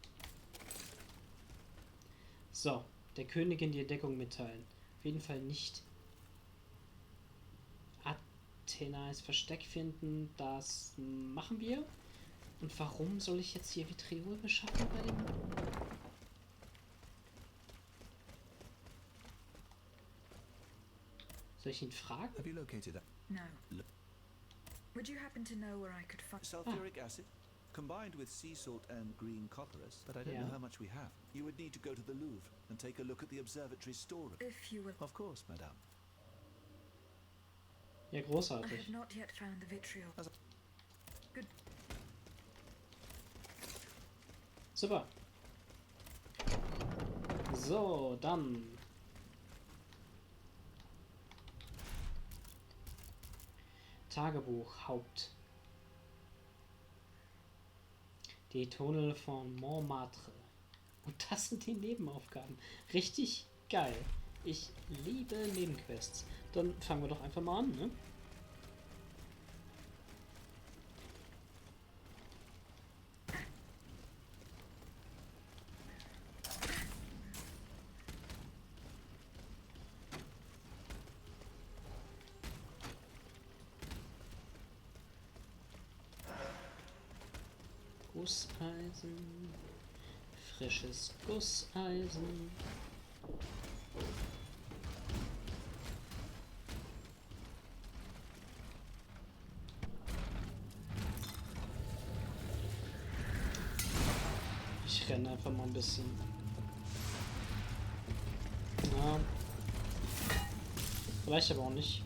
So, der Königin die Entdeckung mitteilen. Auf jeden Fall nicht Athenas Versteck finden. Das machen wir. Und warum soll ich jetzt hier Vitriol beschaffen bei dem... Soll ich ihn fragen? Have you located that? No. Look. Would you happen to know where I could find? Sulfuric acid? Combined with sea salt and green copperas, but I don't know Yeah. how much we have. You would need to go to the Louvre and take a look at the observatory storeroom. If you will. Of course, madame. Ja, I großartig. have not yet found the vitriol. Good. Super. So, dann. Tagebuch, Haupt. Die Tunnel von Montmartre. Und das sind die Nebenaufgaben. Richtig geil. Ich liebe Nebenquests. Dann fangen wir doch einfach mal an, ne? Gusseisen. Frisches Gusseisen. Ich renne einfach mal ein bisschen. Ja. Vielleicht aber auch nicht.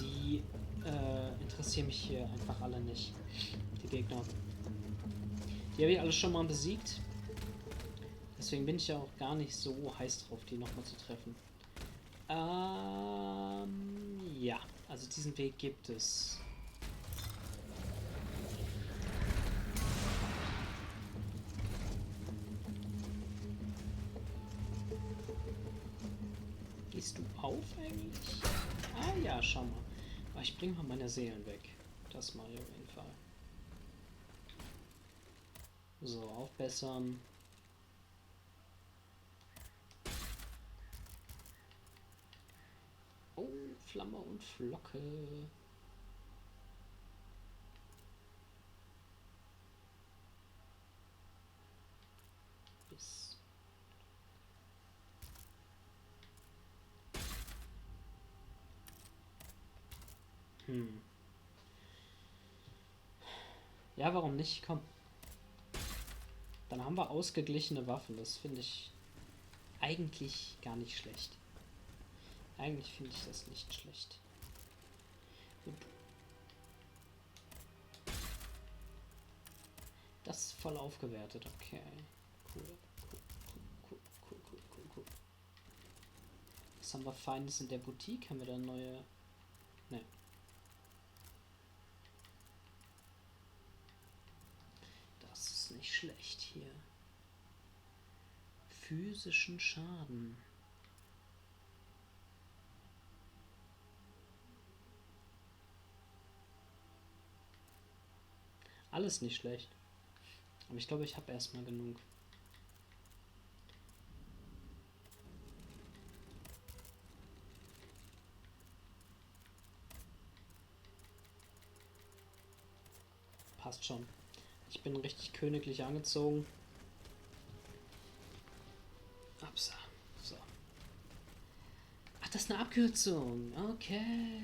Die interessieren mich hier einfach alle nicht. Die Gegner. Die habe ich alle schon mal besiegt. Deswegen bin ich ja auch gar nicht so heiß drauf, die nochmal zu treffen. Ja, also diesen Weg gibt es. Gehst du auf eigentlich? Ah ja, schau mal. Aber ich bringe mal meine Seelen weg. Das mache ich auf jeden Fall. So, aufbessern. Oh, Flamme und Flocke. Bis. Ja, warum nicht? Komm. Dann haben wir ausgeglichene Waffen. Das finde ich eigentlich gar nicht schlecht. Eigentlich finde ich das nicht schlecht. Gut. Das ist voll aufgewertet, okay. Cool. Cool. Was haben wir Feines in der Boutique? Haben wir da neue... Ne. Das ist nicht schlecht hier. Physischen Schaden. Alles nicht schlecht. Aber ich glaube, ich habe erstmal genug. Passt schon. Ich bin richtig königlich angezogen. Upsa. So. Ach, das ist eine Abkürzung. Okay.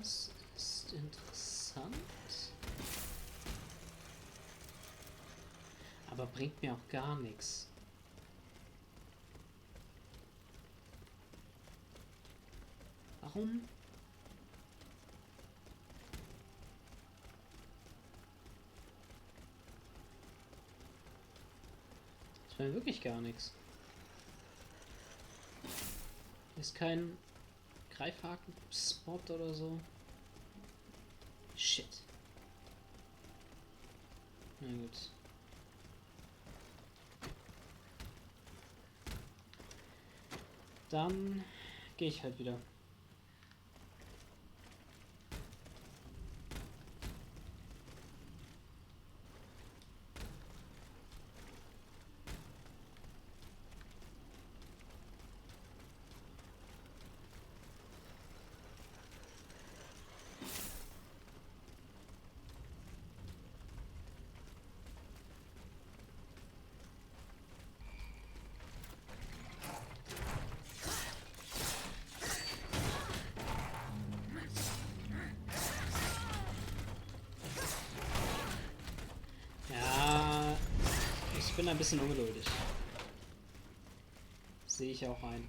Das ist interessant. Aber bringt mir auch gar nichts. Warum? Das bringt wirklich gar nichts. Ist kein Greifhaken-Spot oder so. Shit. Na gut. Dann gehe ich halt wieder. Ich bin ein bisschen ungeduldig. Sehe ich auch ein.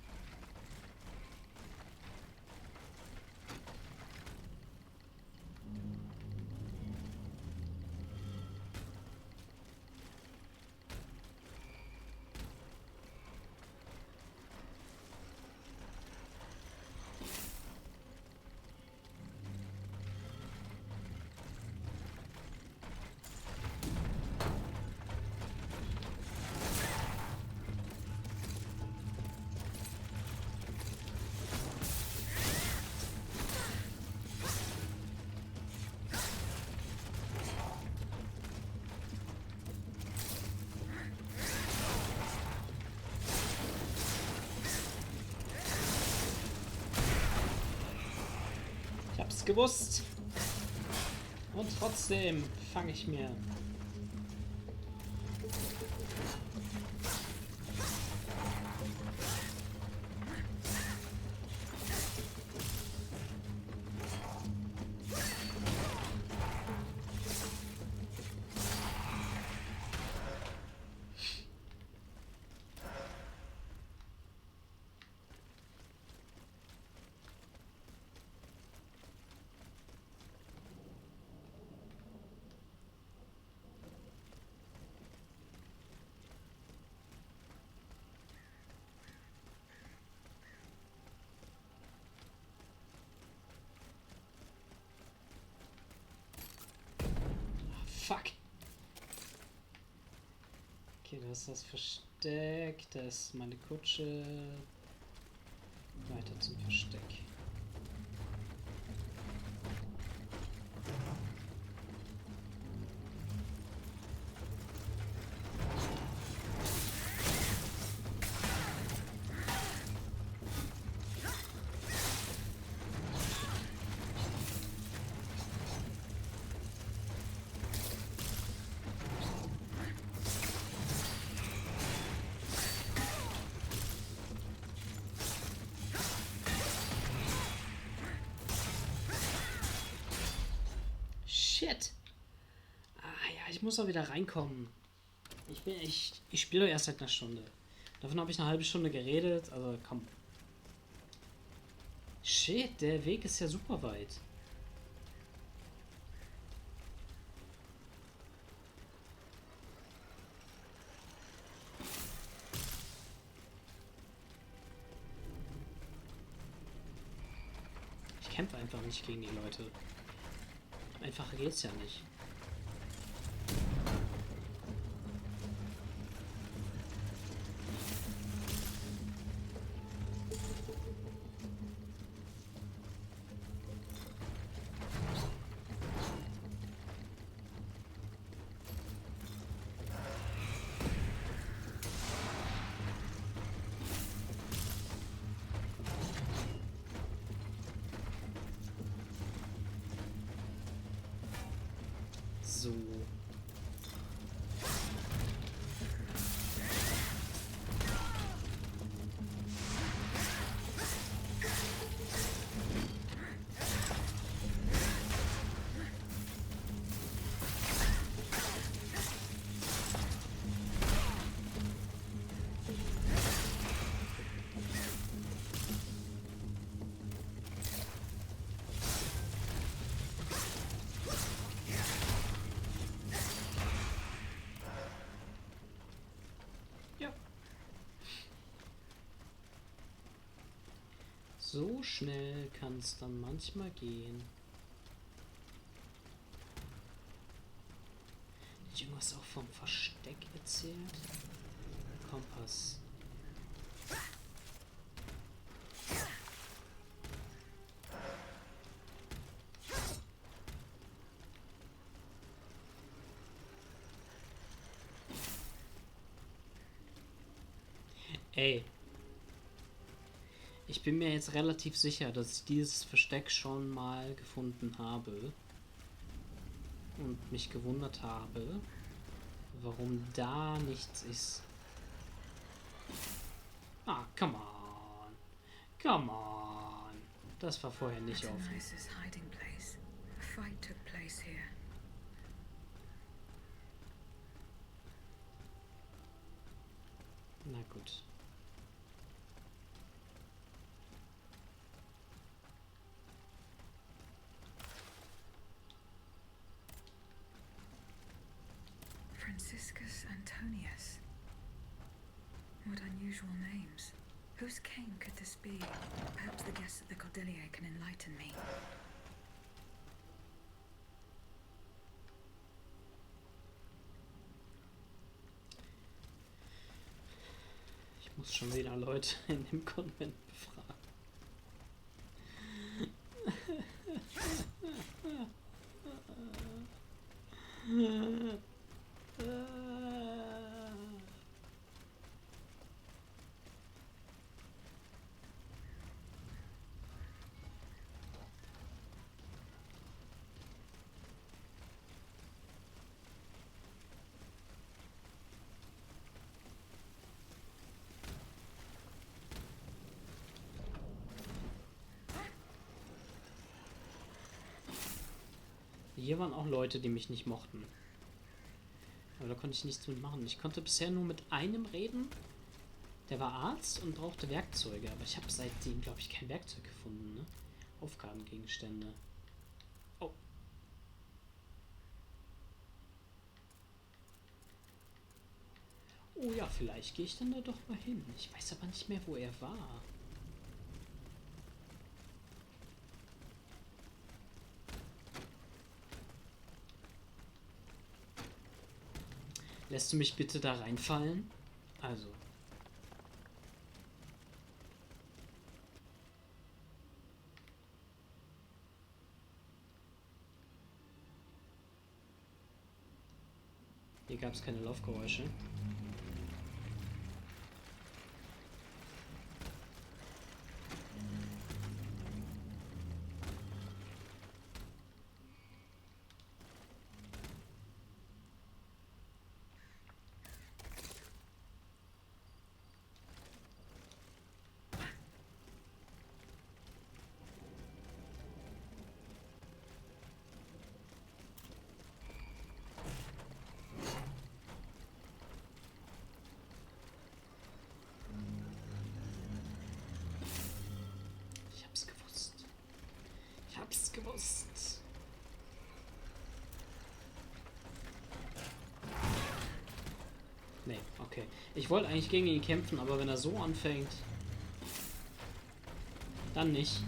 Ich hab's gewusst. Und trotzdem fange ich mir. Fuck. Okay, das ist das Versteck. Das ist meine Kutsche. Weiter zum Versteck. Shit. Ah ja, ich muss auch wieder reinkommen. Ich spiele doch erst seit einer Stunde. Davon habe ich eine halbe Stunde geredet, also komm. Shit, der Weg ist ja super weit. Ich kämpfe einfach nicht gegen die Leute. Einfacher geht's ja nicht. So. So schnell kann es dann manchmal gehen. Hat irgendwas auch vom Versteck erzählt? Kompass. Ey. Ich bin mir jetzt relativ sicher, dass ich dieses Versteck schon mal gefunden habe. Und mich gewundert habe, warum da nichts ist. Ah, come on. Come on. Das war vorher nicht offen. Na gut. Franciscus Antonius. What unusual names. Whose king could this be? Perhaps the guests at the Cordelier can enlighten me. Ich muss schon wieder Leute in dem Konvent befragen. Hier waren auch Leute, die mich nicht mochten. Aber da konnte ich nichts mit machen. Ich konnte bisher nur mit einem reden. Der war Arzt und brauchte Werkzeuge. Aber ich habe seitdem, glaube ich, kein Werkzeug gefunden. Ne? Aufgabengegenstände. Oh. Oh ja, vielleicht gehe ich dann da doch mal hin. Ich weiß aber nicht mehr, wo er war. Lässt du mich bitte da reinfallen? Also. Hier gab es keine Laufgeräusche. Okay. Ich wollte eigentlich gegen ihn kämpfen, aber wenn er so anfängt, dann nicht.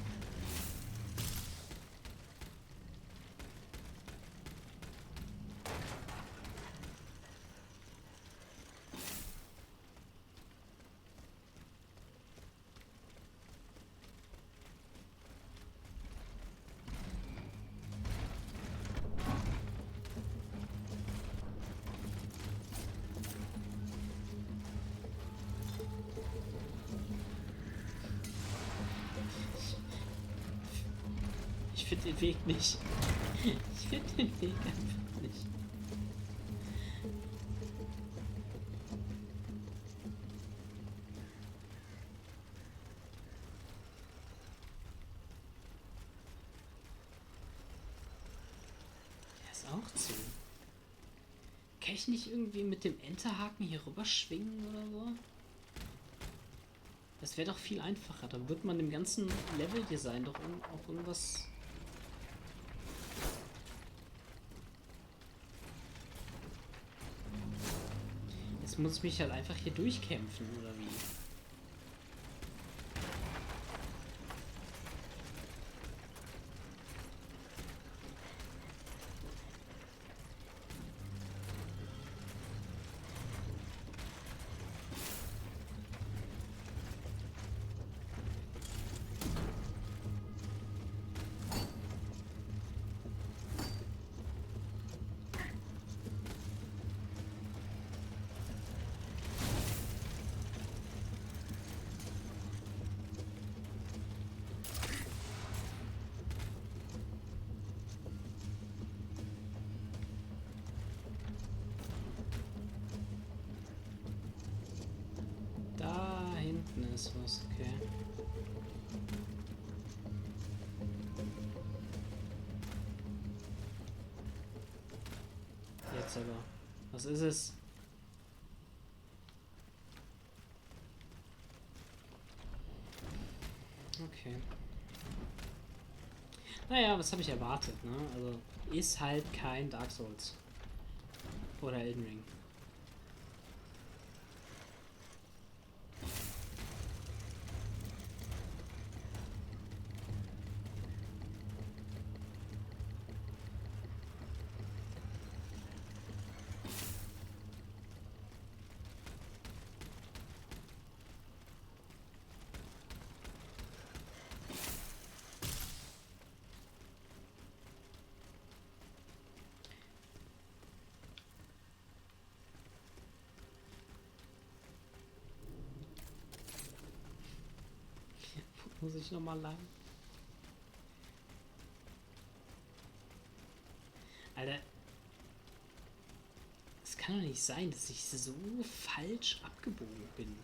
Ich finde den Weg nicht. Ich finde den Weg einfach nicht. Der ist auch zu. Kann ich nicht irgendwie mit dem Enterhaken hier rüber schwingen oder so? Das wäre doch viel einfacher. Dann wird man dem ganzen Leveldesign doch auch irgendwas... Jetzt muss ich mich halt einfach hier durchkämpfen, oder wie? Ist was, okay. Jetzt aber. Was ist es? Okay. Naja, was habe ich erwartet, ne? Also, ist halt kein Dark Souls. Oder Elden Ring. Muss ich nochmal lang? Alter. Es kann doch nicht sein, dass ich so falsch abgebogen bin.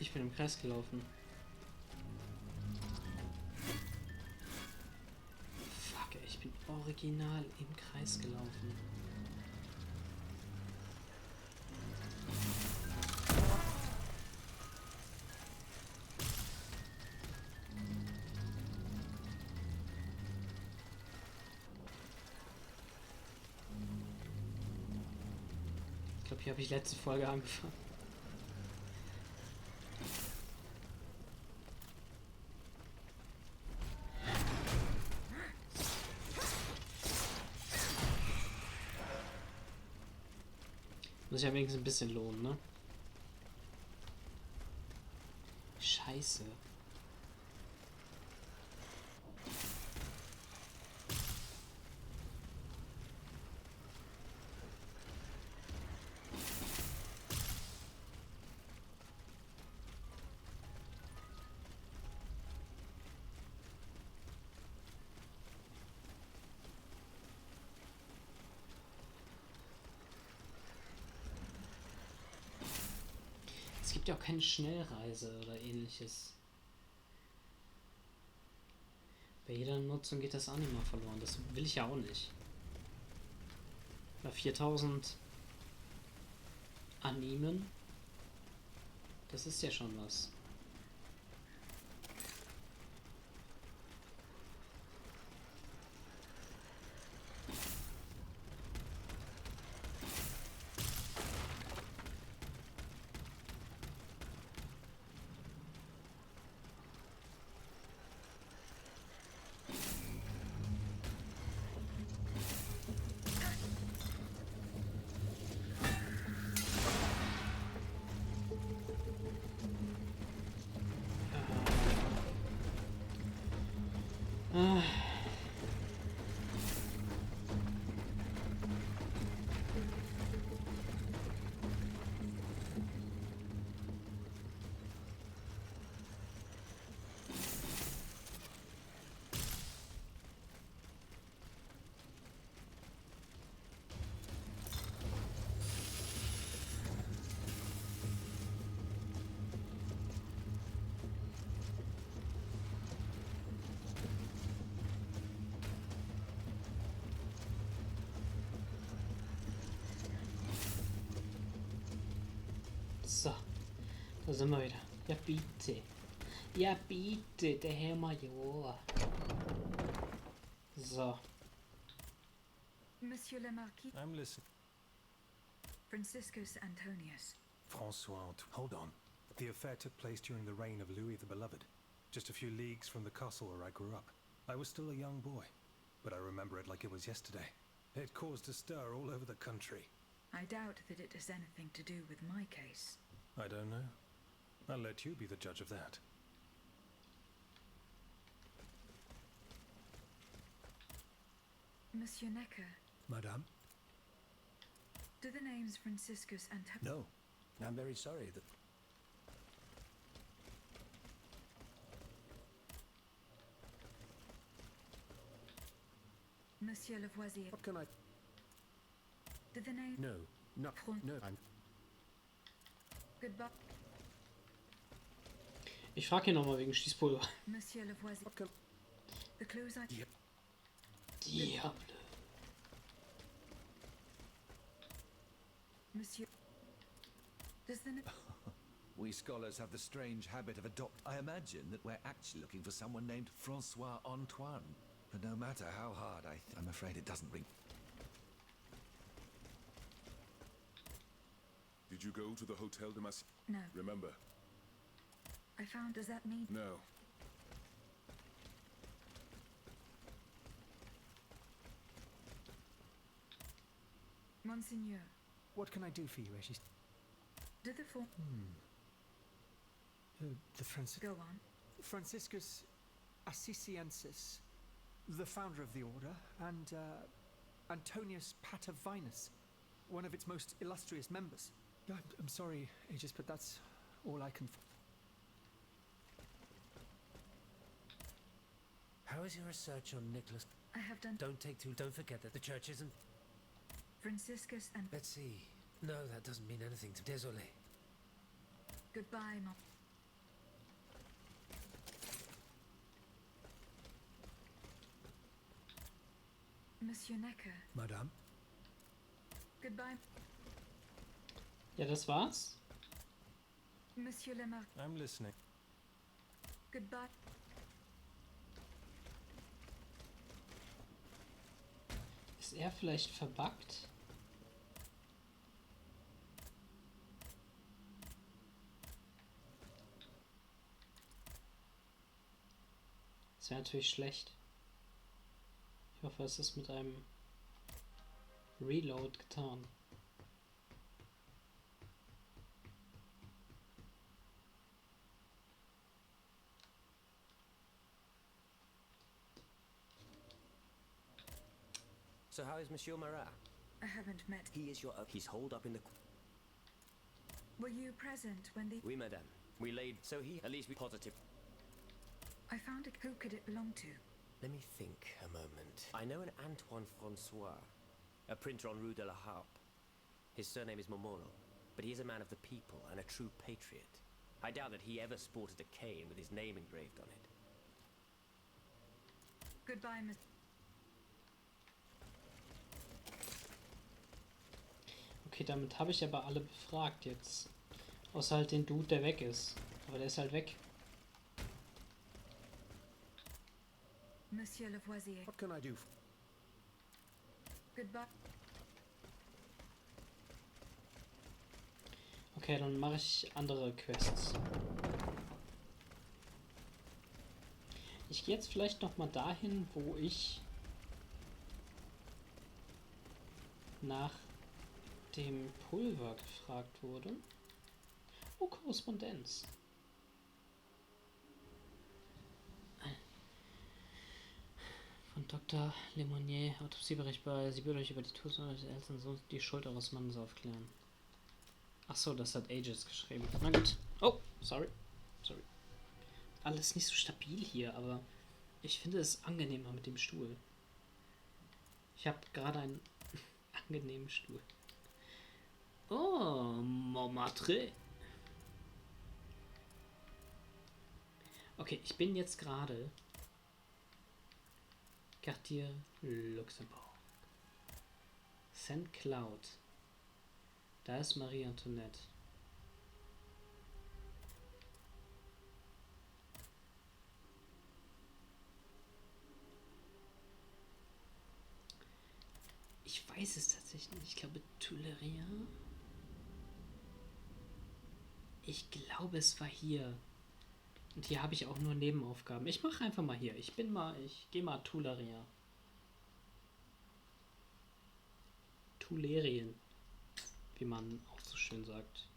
Ich bin im Kreis gelaufen. Fuck, ey, ich bin original im Kreis gelaufen. Ich glaube, hier habe ich letzte Folge angefangen. Muss ja wenigstens ein bisschen lohnen, ne? Scheiße. Es gibt ja auch keine Schnellreise oder ähnliches. Bei jeder Nutzung geht das Anima verloren. Das will ich ja auch nicht. Bei 4000 annehmen. Das ist ja schon was. So, da sind wir wieder. Ja, bitte. Ja, bitte, der Herr Major. So. Monsieur le Marquis. I'm listening. Franciscus Antonius. Francois, hold on. The affair took place during the reign of Louis the Beloved, just a few leagues from the castle where I grew up. I was still a young boy, but I remember it like it was yesterday. It caused a stir all over the country. I doubt that it has anything to do with my case. I don't know. I'll let you be the judge of that. Monsieur Necker, Madame? do the names Franciscus Antonius... No. I'm very sorry that... Monsieur Lavoisier, What can I... do the name... No. Not... No, I'm... Goodbye. Ich frage ihn nochmal wegen Schießpulver. Monsieur Lavoisier, What can... the clues I... Yep. Diable. Monsieur... Does the... We scholars have the strange habit of I imagine that we're actually looking for someone named Francois Antoine. But no matter how hard I'm afraid it doesn't ring. Did you go to the Hotel de Massiac? No. Remember? I found... Does that mean... No. Monseigneur, What can I do for you, Regis? do the form... The Francis... Go on. Franciscus Assisiensis, the founder of the order, and Antonius Patavinus, one of its most illustrious members. I'm sorry, Aegis, but that's all I can... How is your research on Nicholas? I have done... Don't forget that the church isn't... Franciscus and... Let's see. No, that doesn't mean anything to... Désolé. Goodbye, Mon... Monsieur Necker, Madame? goodbye. Ja, das war's. Monsieur le Marquis, I'm listening. goodbye. Ist er vielleicht verbuggt? Das wäre natürlich schlecht. Ich hoffe, es ist mit einem Reload getan. So how is Monsieur Marat? I haven't met... He is your... He's holed up in the... Were you present when the... Oui, madame. We laid... So he... At least we positive... I found it... Who could it belong to? Let me think a moment. I know an Antoine Francois, a printer on Rue de la Harpe. His surname is Momoro, but he is a man of the people and a true patriot. I doubt that he ever sported a cane with his name engraved on it. Goodbye, Miss... Okay, damit habe ich aber alle befragt jetzt. Außer halt den Dude, der weg ist. Aber der ist halt weg. Monsieur Lavoisier. What can I do? Goodbye. Okay, dann mache ich andere Quests. Ich gehe jetzt vielleicht noch mal dahin, wo ich nach dem Pulver gefragt wurde. Oh, Korrespondenz. Von Dr. Lemonnier, Autopsiebericht bei. Sie würde euch über die Todsünde des ältesten Sohns die Schuld eures Mannes aufklären. Achso, das hat Aegis geschrieben. Na gut. Oh, sorry. Sorry. Alles nicht so stabil hier, aber ich finde es angenehmer mit dem Stuhl. Ich habe gerade einen angenehmen Stuhl. Oh, Montmartre. Okay, ich bin jetzt gerade Quartier Luxembourg. St. Cloud. Da ist Marie Antoinette. Ich weiß es tatsächlich nicht. Ich glaube Tuileries. Ich glaube, es war hier. Und hier habe ich auch nur Nebenaufgaben. Ich mache einfach mal hier. Ich gehe mal Tuileries. Tuilerien, wie man auch so schön sagt.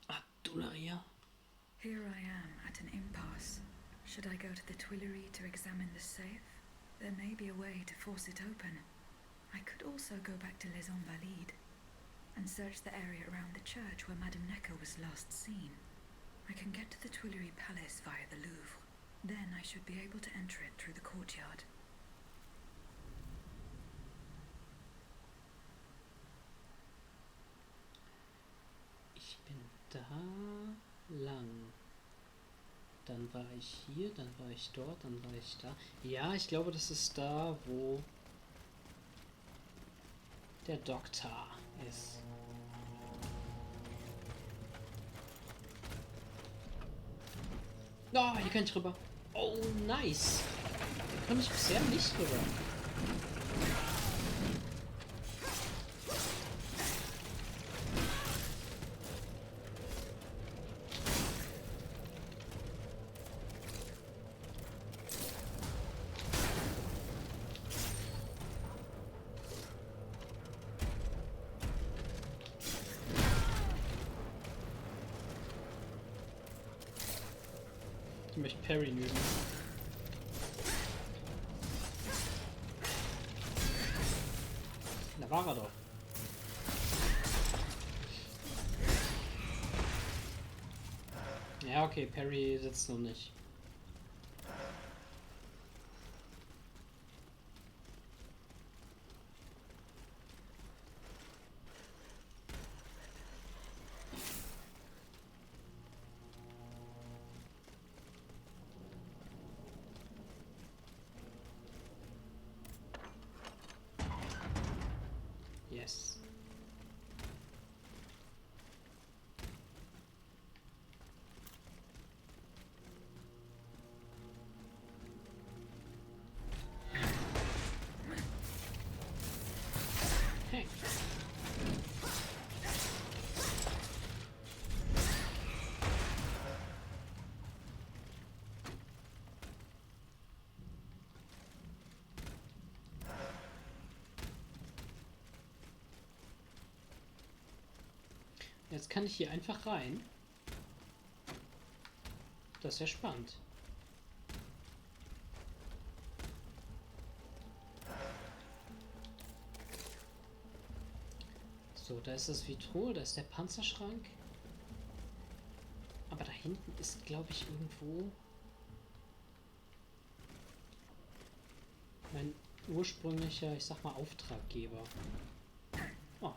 Ah, Tuileries. Here I am at an impasse. Should I go to the Tuileries to examine the safe? There may be a way to force it open. I could also go back to Les Invalides and search the area around the church where Madame Necker was last seen. I can get to the Tuileries Palace via the Louvre. Then I should be able to enter it through the courtyard. Ich bin da lang. Dann war ich hier, dann war ich dort, dann war ich da. Ja, ich glaube, das ist da, wo der Doktor ist. Oh, hier kann ich rüber. Oh, nice. Da kann ich bisher nicht rüber. Ich möchte Parry üben. Da war er doch. Ja, okay, Parry sitzt noch nicht. Yes. Hey. Jetzt kann ich hier einfach rein. Das ist ja spannend. So, da ist das Vitro, da ist der Panzerschrank. Aber da hinten ist, glaube ich, irgendwo mein ursprünglicher, ich sag mal, Auftraggeber. Oh.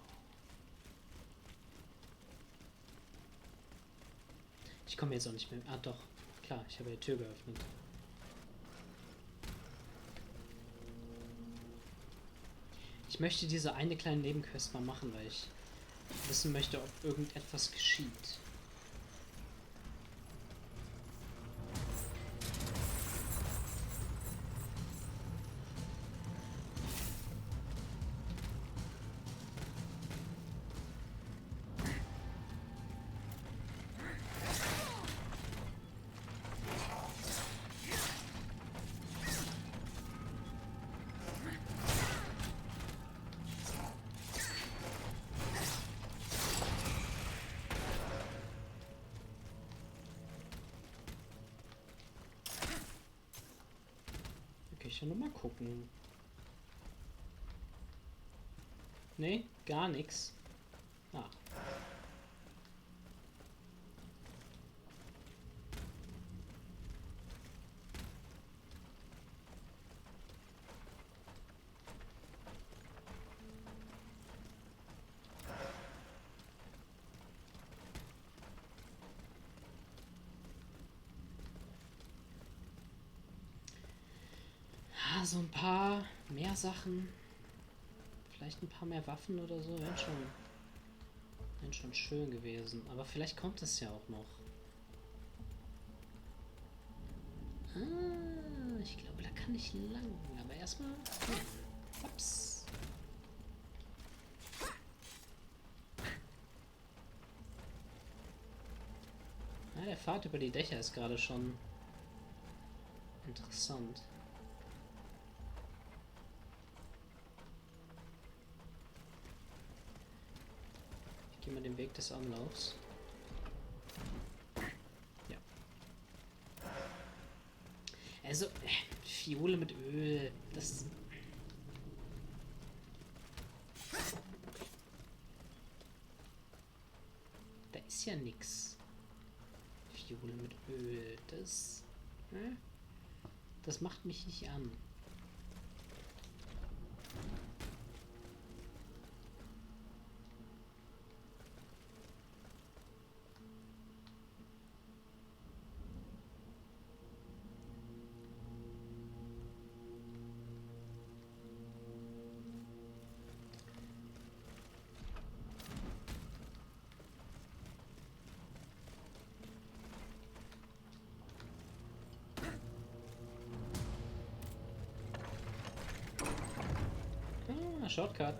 Ich komme jetzt auch nicht mehr. Ah, doch. Klar, ich habe die Tür geöffnet. Ich möchte diese eine kleine Nebenquest mal machen, weil ich wissen möchte, ob irgendetwas geschieht. Ich will nur mal gucken. Nee, gar nichts. Ah. So ein paar mehr Sachen, vielleicht ein paar mehr Waffen oder so, wären schon schön gewesen. Aber vielleicht kommt es ja auch noch. Ah, ich glaube, da kann ich lang. Aber erstmal. Ups. Ja, der Pfad über die Dächer ist gerade schon interessant. Gehen wir den Weg des Anlaufs. Ja. Also, Fiole mit Öl, das... Da ist ja nix. Fiole mit Öl, das... Das macht mich nicht an. Shortcut.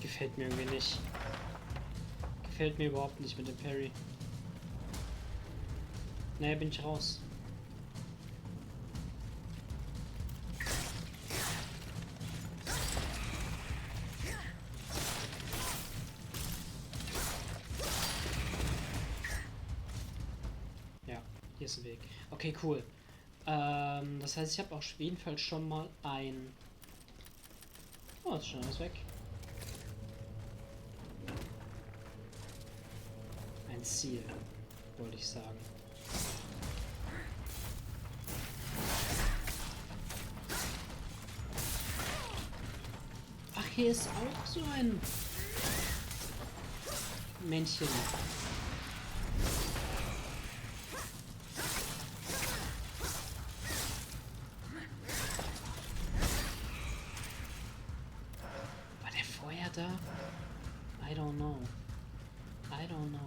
Gefällt mir irgendwie nicht. Gefällt mir überhaupt nicht mit dem Parry. Naja, bin ich raus. Ja, hier ist der Weg. Okay, cool. Das heißt, ich habe auf jeden Fall schon mal ein... Oh, ist schon alles weg. Ein Ziel, wollte ich sagen. Ach, hier ist auch so ein Männchen. War der vorher da? I don't know. I don't know.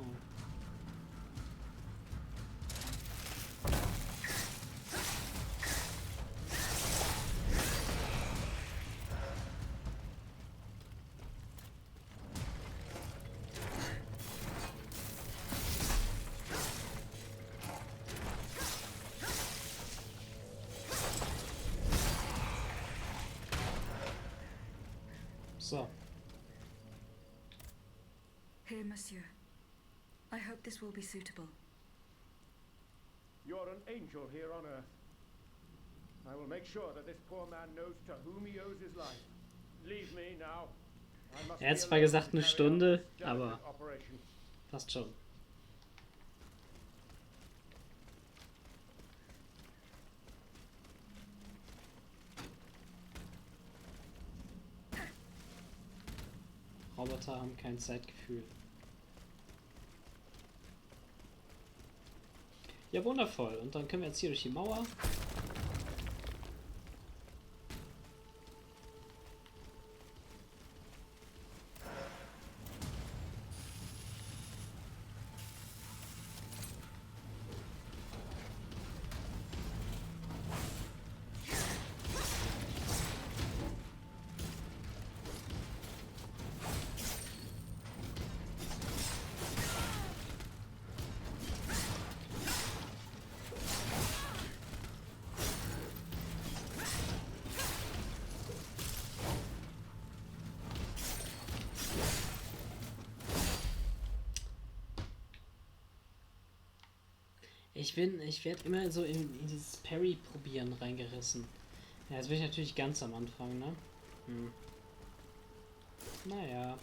So. Here, monsieur. I hope this will be suitable. You're an angel here on Earth. I will make sure that this poor man knows to whom he owes his life. Leave me now. I must Er hat be zwar alone gesagt to eine carry out Stunde, this delicate aber operation. passt schon. Roboter haben kein Zeitgefühl. Ja, wundervoll. Und dann können wir jetzt hier durch die Mauer. Ich werde immer so in dieses Parry-Probieren reingerissen. Ja, jetzt bin ich natürlich ganz am Anfang, ne? Naja.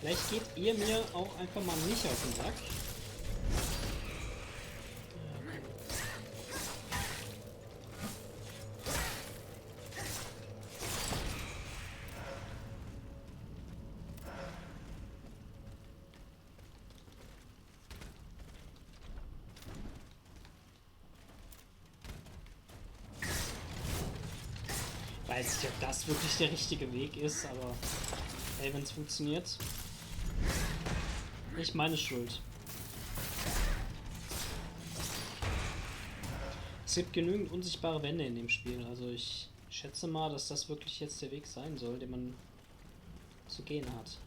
Vielleicht geht ihr mir auch einfach mal nicht auf den Sack. Weiß nicht, ob das wirklich der richtige Weg ist, aber ey, wenn es funktioniert. Nicht meine Schuld. Es gibt genügend unsichtbare Wände in dem Spiel, also ich schätze mal, dass das wirklich jetzt der Weg sein soll, den man zu gehen hat.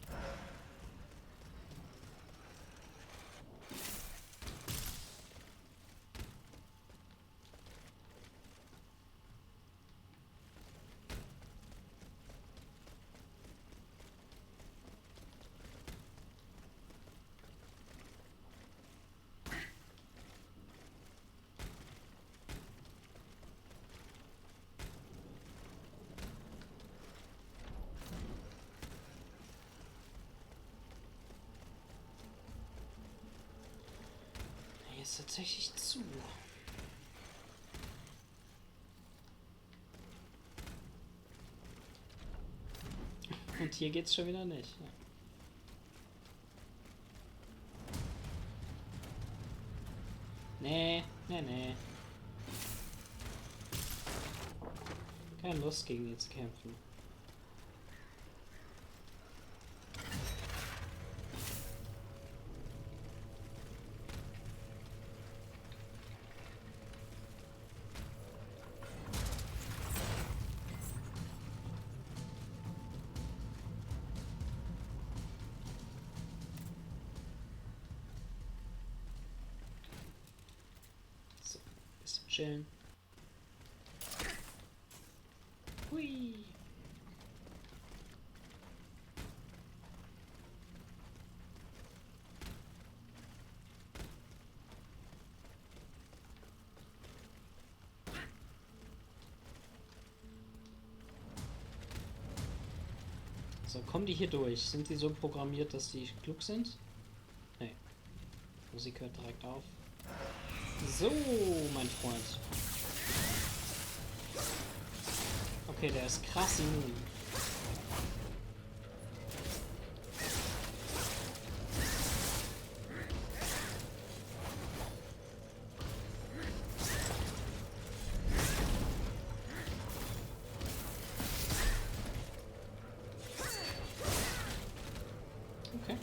Ist tatsächlich zu. Und hier geht's schon wieder nicht. Ja. Nee. Keine Lust gegen die zu kämpfen. Chillen. Hui. So, kommen die hier durch? Sind die so programmiert, dass die klug sind? Nee. Musik hört direkt auf. So, mein Freund. Okay, der ist krass immun. Okay.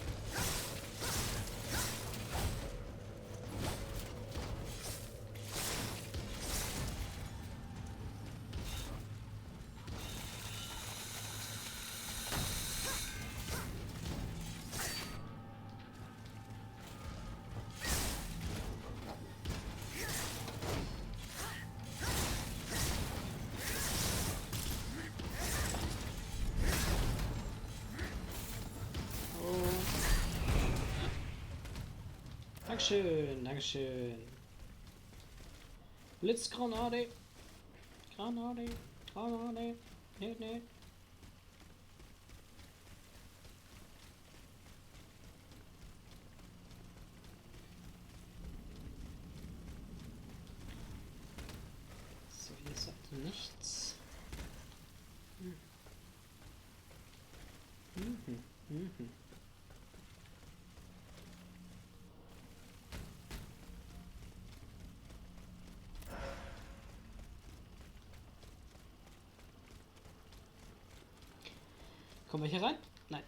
Dankeschön, Dankeschön. Blitzgranate. Granate. Granate. Nee, nee. So, hier ist halt nichts. Kommen wir hier rein? Nein.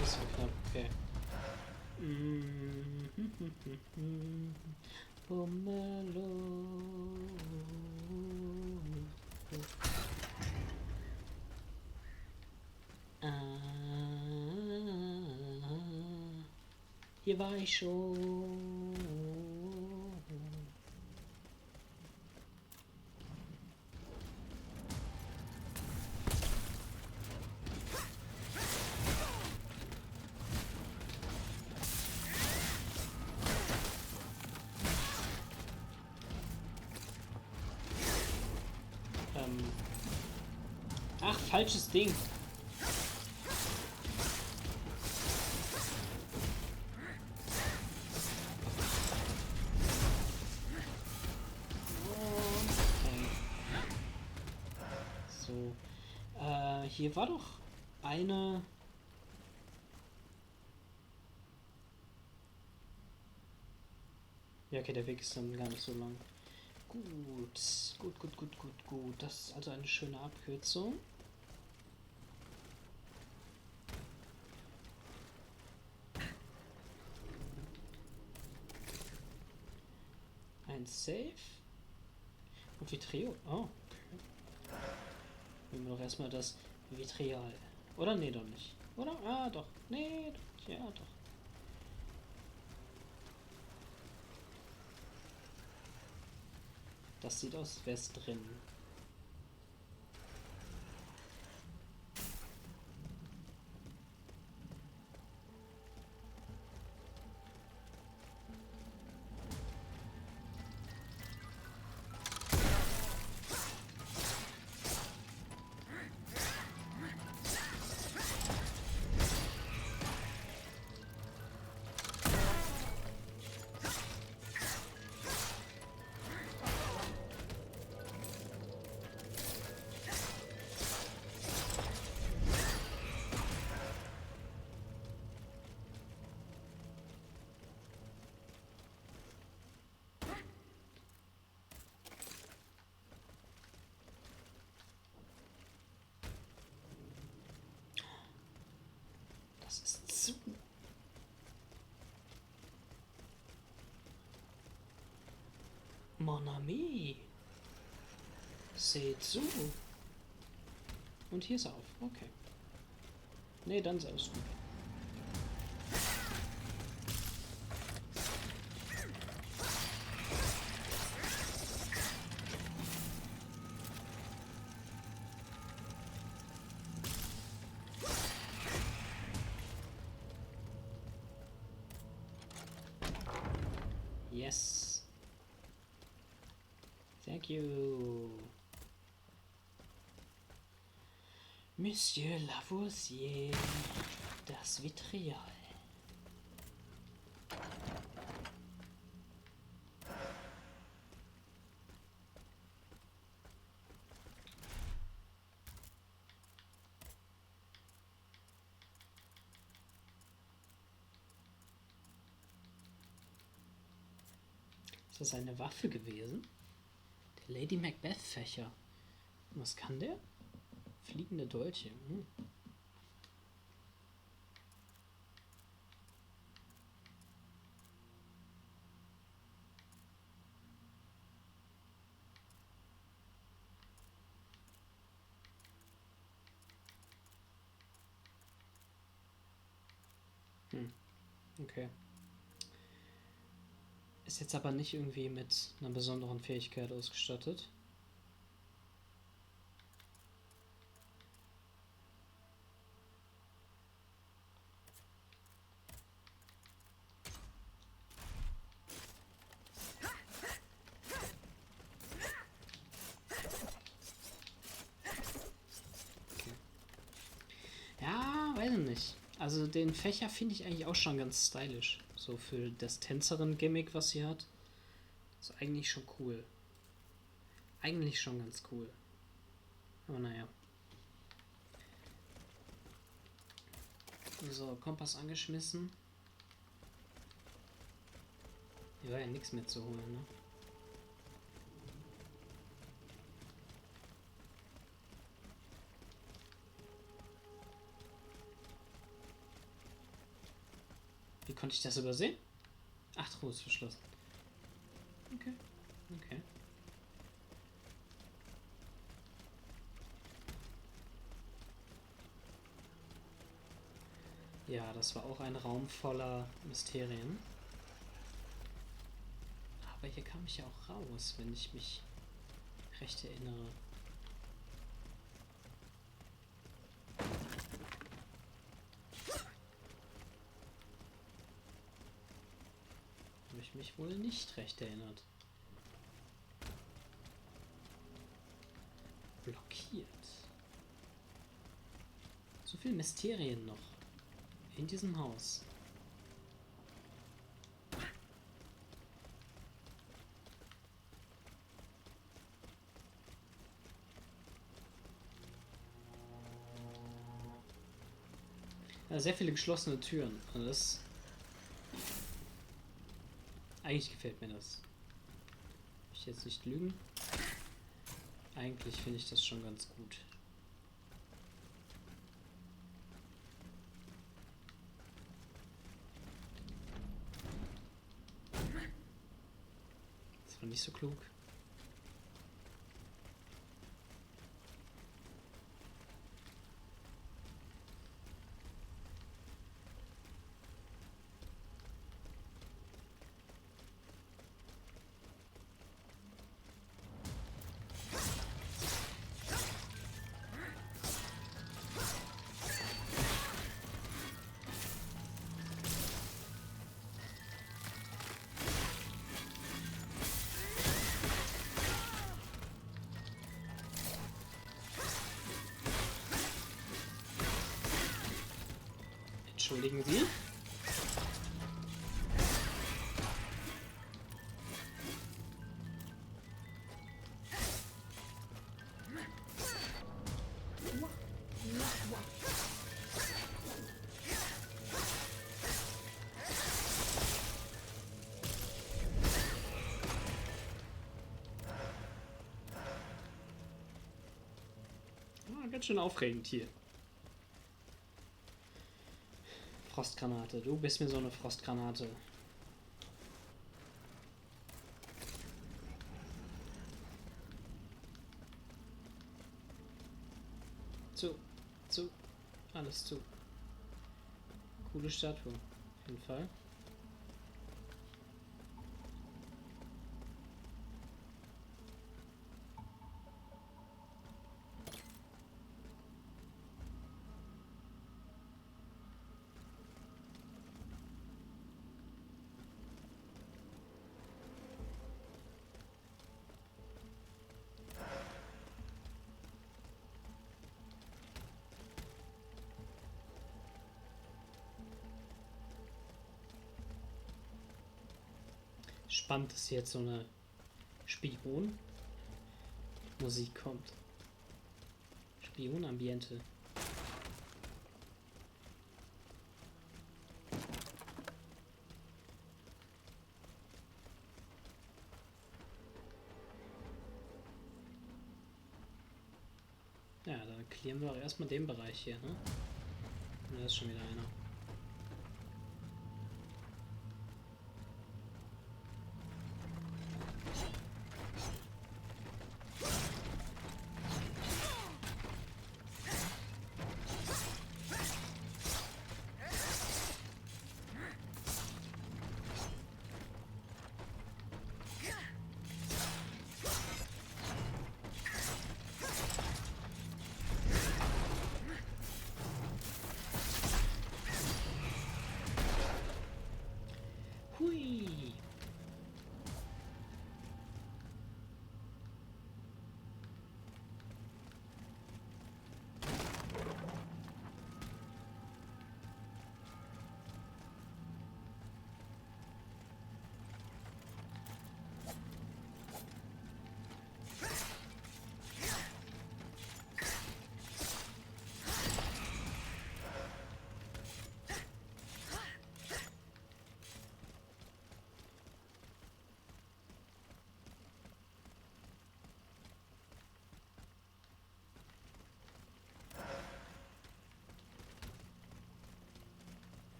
Das war knapp, okay. Pomelo. Hier war ich schon. Ach, falsches Ding. Okay. So. Hier war doch eine... Ja, okay, der Weg ist dann gar nicht so lang. Gut. Das ist also eine schöne Abkürzung. Ein Safe. Und Vitriol. Oh, okay. Nehmen wir doch erstmal das Vitriol. Oder? Nee, doch nicht. Oder? Ah, doch. Nee, doch. Ja, doch. Das sieht aus, als wäre es drin. Das ist zu. Mon ami. Seht zu. Und hier ist er auf. Okay. Nee, dann ist alles gut. Yes. Thank you. Monsieur Lavoisier. Das Vitriol. Ist das eine Waffe gewesen? Der Lady Macbeth-Fächer. Was kann der? Fliegende Dolche. Hm. Okay. Ist jetzt aber nicht irgendwie mit einer besonderen Fähigkeit ausgestattet. Ja, weiß ich nicht. Also den Fächer finde ich eigentlich auch schon ganz stylisch. So für das Tänzerin-Gimmick, was sie hat. Ist eigentlich schon cool. Eigentlich schon ganz cool. Aber naja. So, Kompass angeschmissen. Hier war ja nichts mehr zu holen, ne? Wie konnte ich das übersehen? Ach, Truhe ist verschlossen. Okay. Okay. Ja, das war auch ein Raum voller Mysterien. Aber hier kam ich ja auch raus, wenn ich mich recht erinnere. Habe ich mich wohl nicht recht erinnert. Blockiert. So viele Mysterien noch. In diesem Haus. Ja, sehr viele geschlossene Türen. Also das. Eigentlich gefällt mir das. Will ich jetzt nicht lügen. Eigentlich finde ich das schon ganz gut. Das war nicht so klug. Entschuldigen Sie? Ah, ganz schön aufregend hier. Frostgranate. Du bist mir so eine Frostgranate. Zu. Alles zu. Coole Statue. Auf jeden Fall. Spannend, dass hier jetzt so eine Spion-Musik kommt. Spion-Ambiente. Ja, dann clearen wir auch erstmal den Bereich hier, ne? Und da ist schon wieder einer. Hui.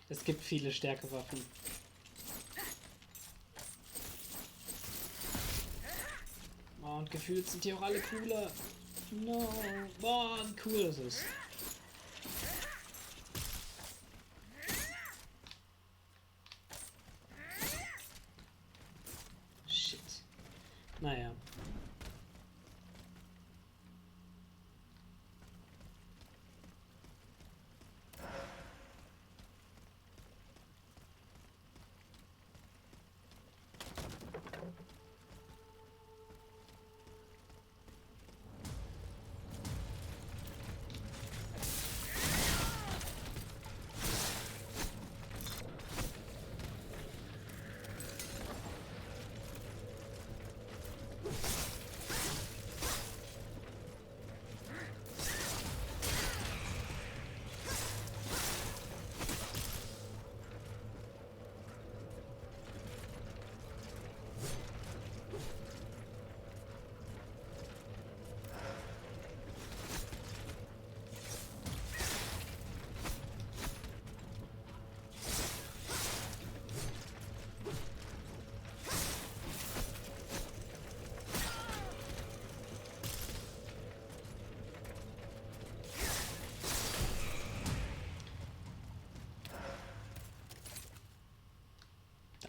Es gibt viele Stärkewaffen. Oh, und gefühlt sind die auch alle cooler. No. Boah, wie cool das ist. Shit. Naja.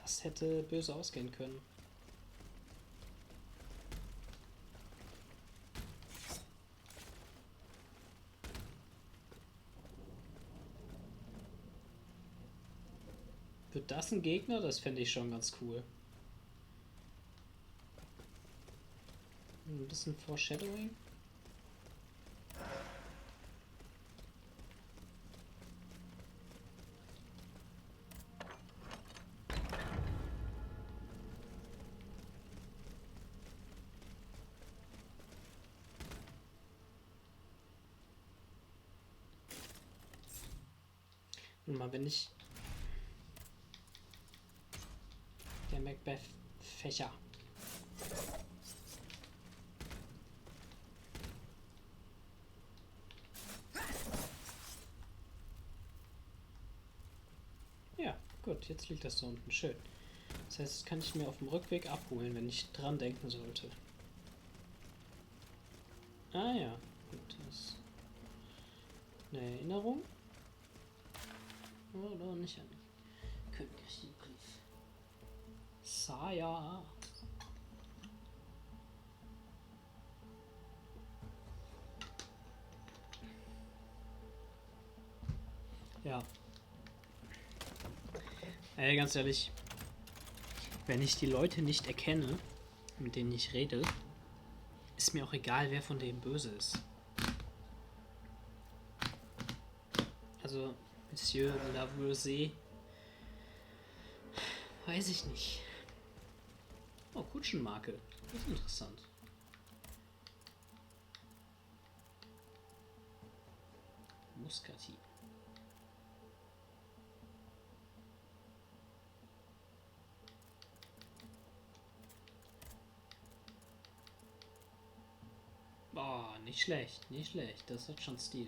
Das hätte böse ausgehen können. Wird das ein Gegner? Das fände ich schon ganz cool. Ein bisschen Foreshadowing. Und mal, wenn ich der Macbeth-Fächer. Ja, gut, jetzt liegt das da unten. Schön. Das heißt, das kann ich mir auf dem Rückweg abholen, wenn ich dran denken sollte. Ah ja, gut, das ist eine Erinnerung. Oder nicht an königlichen Brief. Saya. Ja. Ey, ganz ehrlich, wenn ich die Leute nicht erkenne, mit denen ich rede, ist mir auch egal, wer von denen böse ist. Also, Monsieur Lavoisier, weiß ich nicht. Oh, Kutschenmarke. Das ist interessant. Muscati. Boah, nicht schlecht, nicht schlecht. Das hat schon Stil.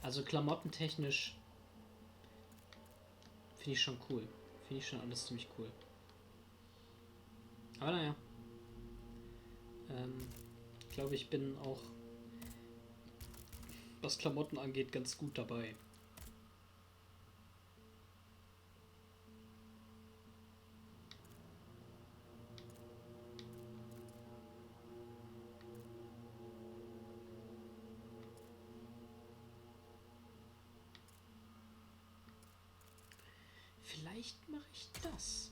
Also klamottentechnisch finde ich schon cool. Finde ich schon alles ziemlich cool. Aber naja. Ich glaube, ich bin auch, was Klamotten angeht, ganz gut dabei. Vielleicht mache ich das.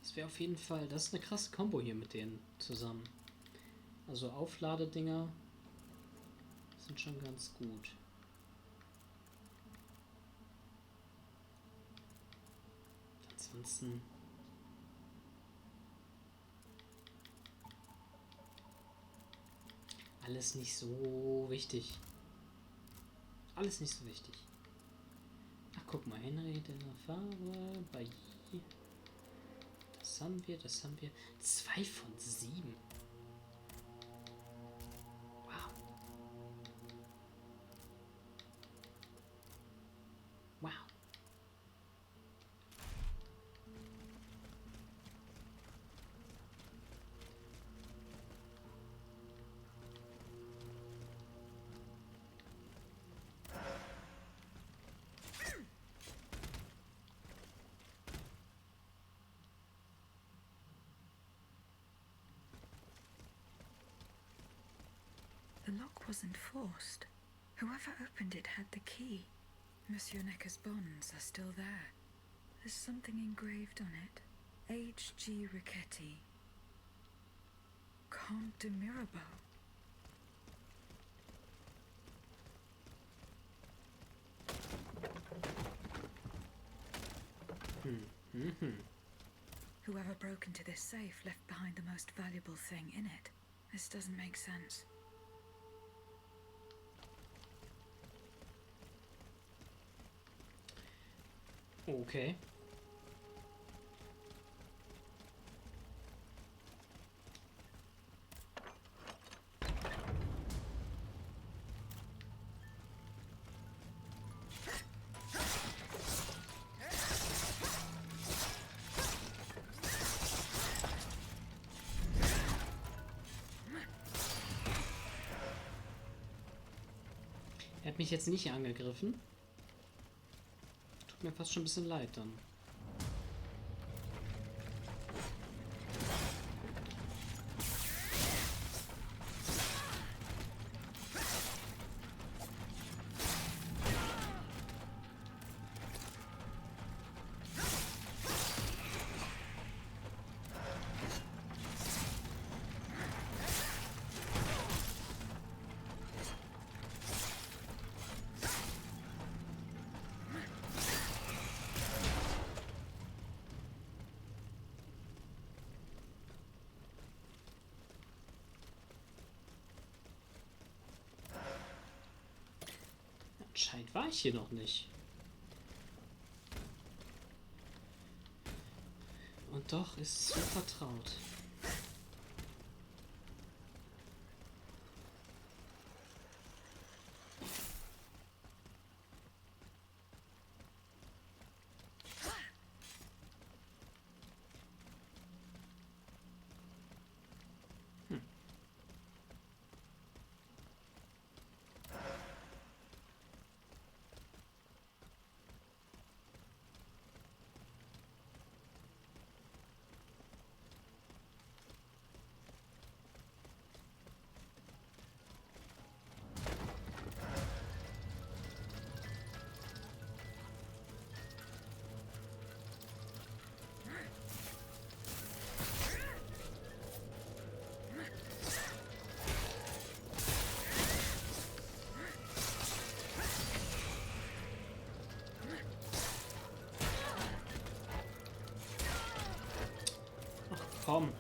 Das wäre auf jeden Fall, das ist eine krasse Kombo hier mit denen zusammen. Also Aufladedinger sind schon ganz gut. Ansonsten alles nicht so wichtig. Alles nicht so wichtig. Ach, guck mal, Henry der Farbe, bei das haben wir. 2 von 7. Wow. Wow. The lock wasn't forced. Whoever opened it had the key. Monsieur Necker's bonds are still there. There's something engraved on it. H.G. Riquetti. Comte de Mirabeau. Whoever broke into this safe left behind the most valuable thing in it. This doesn't make sense. Okay. Er hat mich jetzt nicht angegriffen. Tut mir fast schon ein bisschen leid dann. Anscheinend war ich hier noch nicht. Und doch ist es so vertraut. Komm.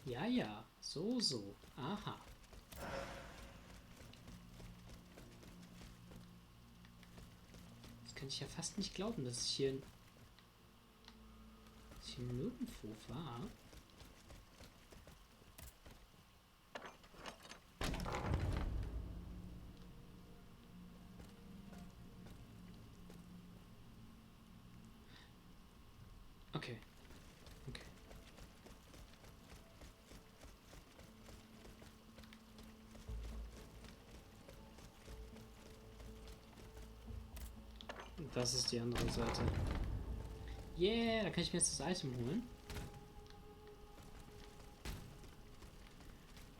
Ja, ja, so, so. Aha. Das kann ich ja fast nicht glauben, dass ich hier nirgendwo war. Okay. Okay. Das ist die andere Seite. Yeah, da kann ich mir jetzt das Item holen.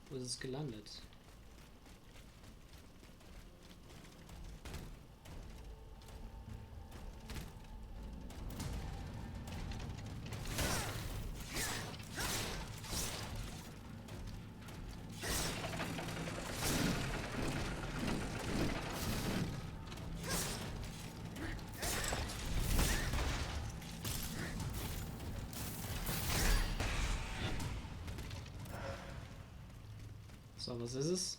Wo ist es gelandet? So, was ist es?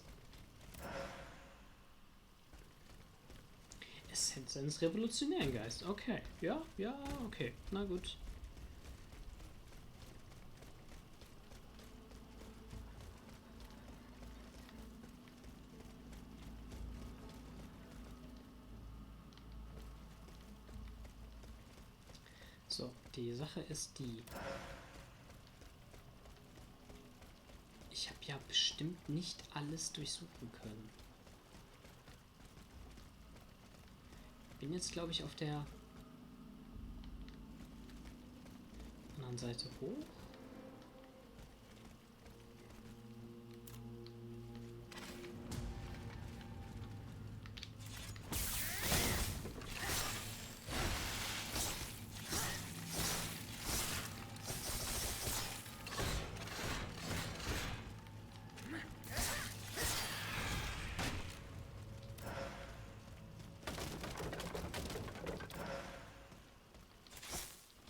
Essenz eines revolutionären Geistes. Okay. Ja, ja, okay. Na gut. So, die Sache ist die. Ich habe ja bestimmt nicht alles durchsuchen können. Bin jetzt, glaube ich, auf der anderen Seite hoch.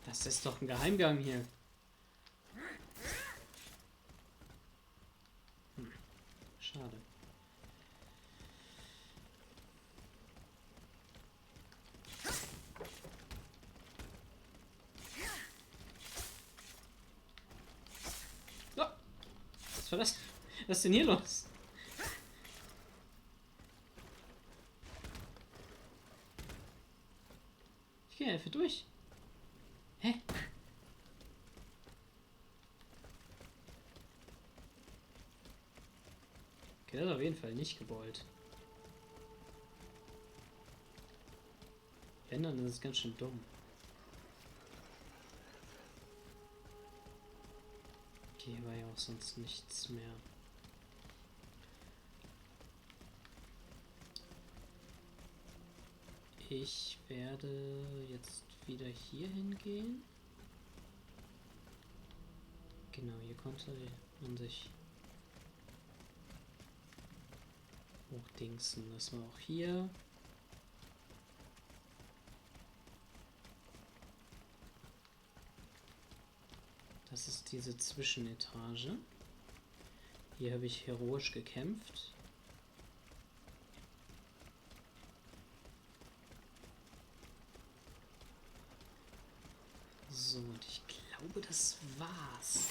Das ist doch ein Geheimgang hier. Schade. Oh, was war das? Was ist denn hier los? Ich gehe einfach durch. Hä? Okay, das ist auf jeden Fall nicht gebeult. Wenn, dann ist es ganz schön dumm. Okay, hier war ja auch sonst nichts mehr. Ich werde jetzt wieder hier hingehen. Genau, hier konnte man sich hochdingsen. Das war auch hier. Das ist diese Zwischenetage. Hier habe ich heroisch gekämpft. So, und ich glaube, das war's,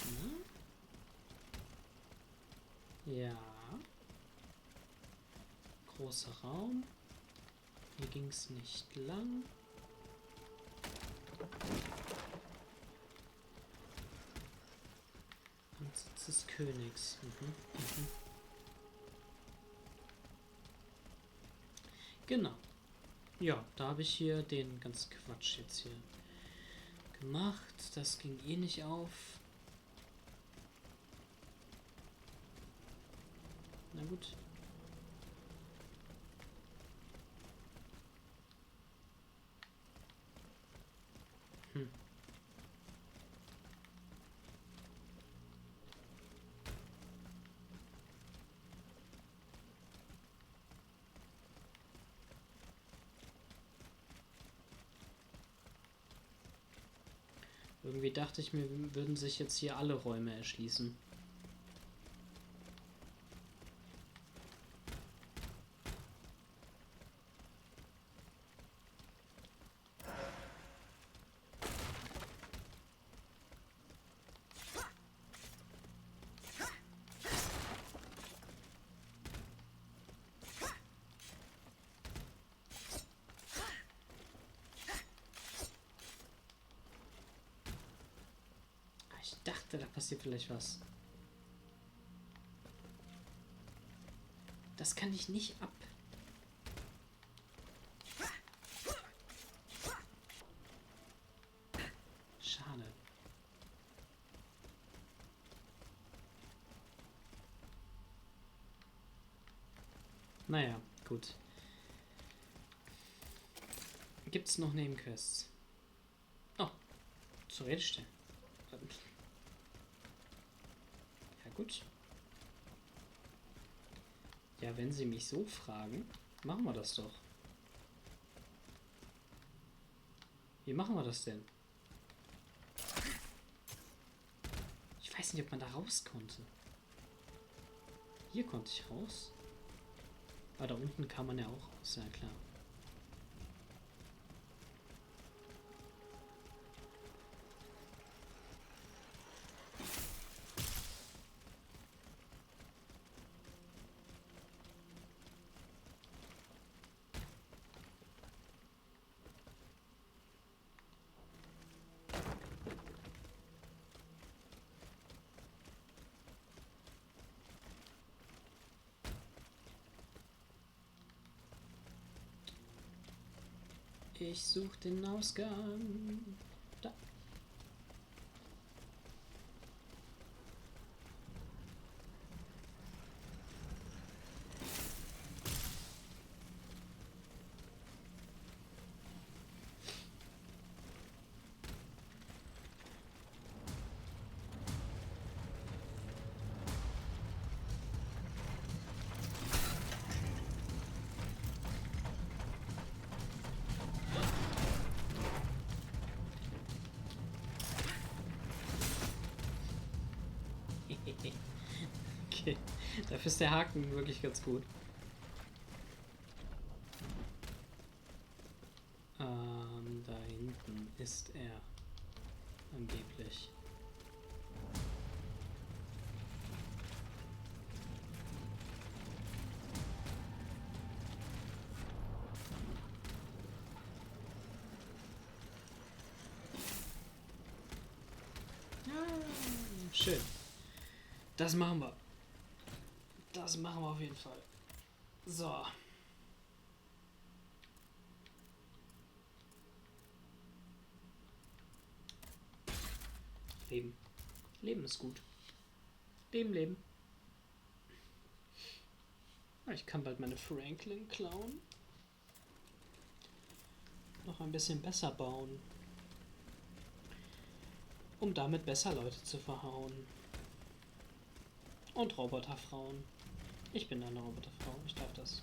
ne? Ja. Großer Raum. Hier ging es nicht lang. Sitz des Königs. Genau. Ja, da habe ich hier den ganzen Quatsch jetzt hier gemacht. Das ging eh nicht auf. Na gut. Irgendwie dachte ich mir, würden sich jetzt hier alle Räume erschließen. Ich dachte, da passiert vielleicht was. Das kann ich nicht ab. Schade. Naja, gut. Gibt's noch Nebenquests? Oh, zur Rede stellen. Ja gut. Ja, wenn Sie mich so fragen, machen wir das doch. Wie machen wir das denn? Ich weiß nicht, ob man da raus konnte. Hier konnte ich raus. Aber da unten kann man ja auch raus, ja klar. Ich suche den Ausgang. Da. Okay, dafür ist der Haken wirklich ganz gut. Da hinten ist er. Angeblich. Schön. Das machen wir. Das machen wir auf jeden Fall. So. Leben. Leben ist gut. Leben, leben. Ich kann bald meine Franklin klauen. Noch ein bisschen besser bauen. Um damit besser Leute zu verhauen. Und Roboterfrauen. Ich bin eine Roboterfrau, ich darf das.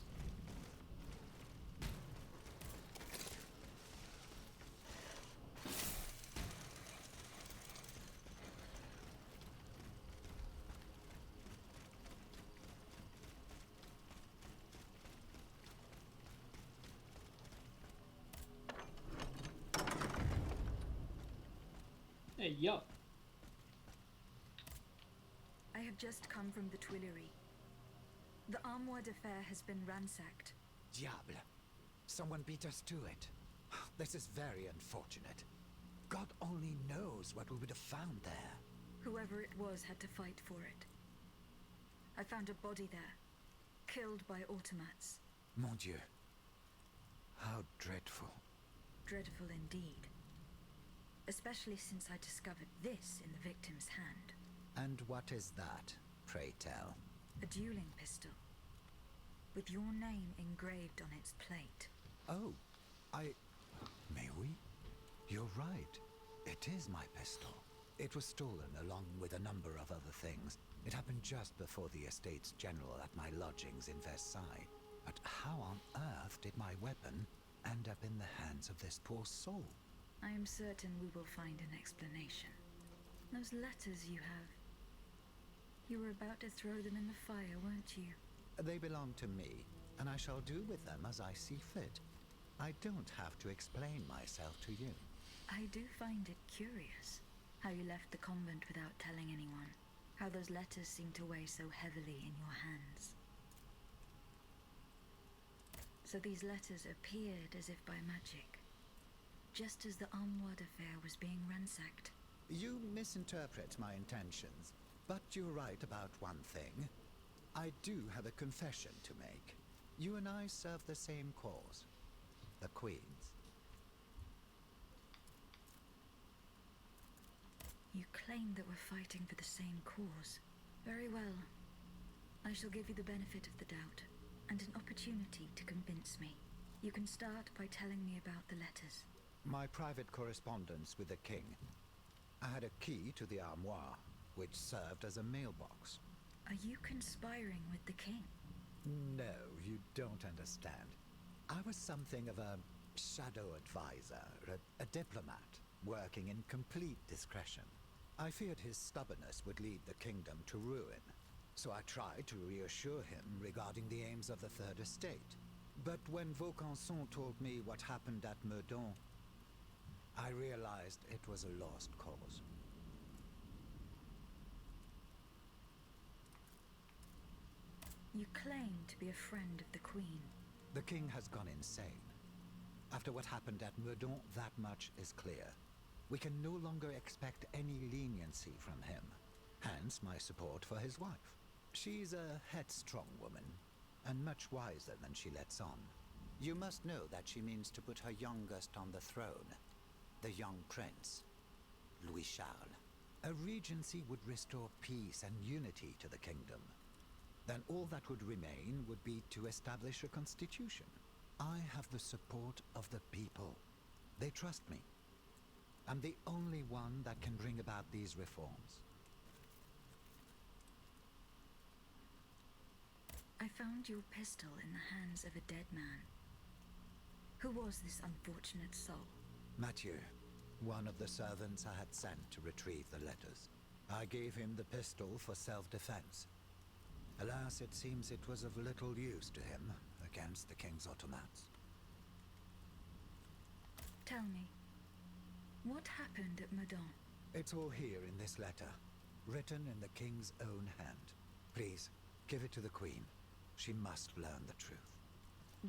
Hey, ja. I have just come from the Tuileries. The Armoire de Fer has been ransacked. Diable. Someone beat us to it. This is very unfortunate. God only knows what we would have found there. Whoever it was had to fight for it. I found a body there, killed by automats. Mon Dieu. How dreadful. Dreadful indeed. Especially since I discovered this in the victim's hand. And what is that, pray tell? A dueling pistol, with your name engraved on its plate. Oh, May we? You're right. It is my pistol. It was stolen along with a number of other things. It happened just before the Estates General at my lodgings in Versailles. But how on earth did my weapon end up in the hands of this poor soul? I am certain we will find an explanation. Those letters you have. You were about to throw them in the fire, weren't you? They belong to me, and I shall do with them as I see fit. I don't have to explain myself to you. I do find it curious how you left the convent without telling anyone. How those letters seem to weigh so heavily in your hands. So these letters appeared as if by magic, just as the Armoire affair was being ransacked. You misinterpret my intentions, but you're right about one thing. I do have a confession to make. You and I serve the same cause. The Queen's. You claim that we're fighting for the same cause. Very well. I shall give you the benefit of the doubt, and an opportunity to convince me. You can start by telling me about the letters. My private correspondence with the King. I had a key to the armoire, which served as a mailbox. Are you conspiring with the King? No, you don't understand. I was something of a shadow advisor, a diplomat, working in complete discretion. I feared his stubbornness would lead the kingdom to ruin, so I tried to reassure him regarding the aims of the Third Estate. But when Vaucanson told me what happened at Meudon, I realized it was a lost cause. You claim to be a friend of the Queen. The King has gone insane. After what happened at Meudon, that much is clear. We can no longer expect any leniency from him. Hence my support for his wife. She's a headstrong woman, and much wiser than she lets on. You must know that she means to put her youngest on the throne, the young prince, Louis Charles. A regency would restore peace and unity to the kingdom. Then all that would remain would be to establish a constitution. I have the support of the people. They trust me. I'm the only one that can bring about these reforms. I found your pistol in the hands of a dead man. Who was this unfortunate soul? Mathieu, one of the servants I had sent to retrieve the letters. I gave him the pistol for self-defense. Alas, it seems it was of little use to him against the King's Ottomans. Tell me, what happened at Meudon? It's all here in this letter, written in the King's own hand. Please, give it to the Queen. She must learn the truth.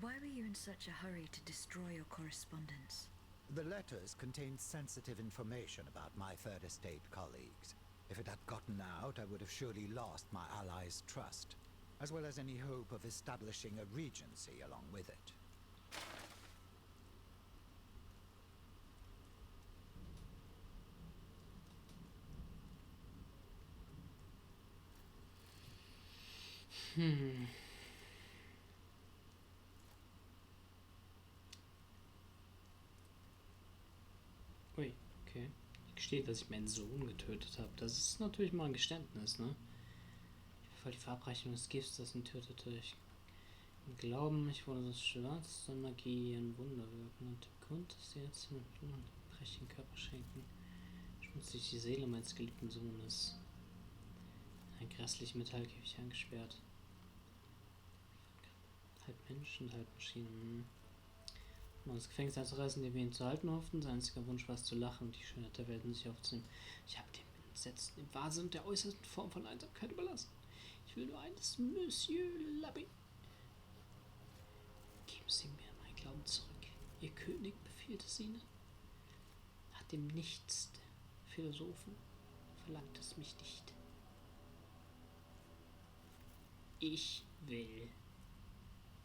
Why were you in such a hurry to destroy your correspondence? The letters contained sensitive information about my Third Estate colleagues. If it had gotten out, I would have surely lost my allies' trust, as well as any hope of establishing a regency along with it. Ui, okay. Hier steht, dass ich meinen Sohn getötet habe. Das ist natürlich mal ein Geständnis, ne? Ich befall die Verabreichung des Gifts, das ihn tötete. Ich glauben, ich wurde das schwarze Magie ein Wunder wirken und dem Grund, dass sie jetzt einen prächtigen Körper schenken, schmutzig die Seele meines geliebten Sohnes. Ein grässlich Metallkäfig eingesperrt. Halb Menschen, halb Maschinen. Um das Gefängnis einzureißen, die wir ihn zu halten hofften. Sein einziger Wunsch war es zu lachen und die Schönheit der Welt in sich aufzunehmen. Ich habe den Entsetzen im Wahnsinn und der äußersten Form von Einsamkeit überlassen. Ich will nur eines, Monsieur l'Abbé. Geben Sie mir meinen Glauben zurück. Ihr König befiehlt es Ihnen. Nach dem Nichts der Philosophen verlangt es mich nicht. Ich will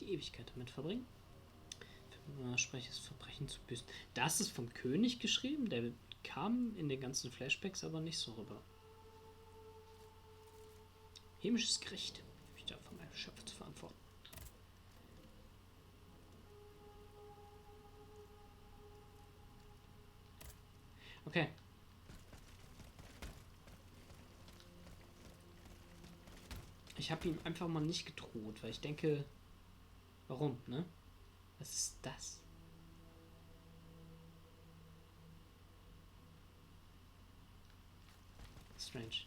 die Ewigkeit damit verbringen. Sprechendes Verbrechen zu büßen. Das ist vom König geschrieben, der kam in den ganzen Flashbacks aber nicht so rüber. Himmlisches Gericht. Ich darf von meinem Schöpfer zu verantworten. Okay. Ich habe ihm einfach mal nicht gedroht, weil ich denke, warum, ne? Was ist das? strange.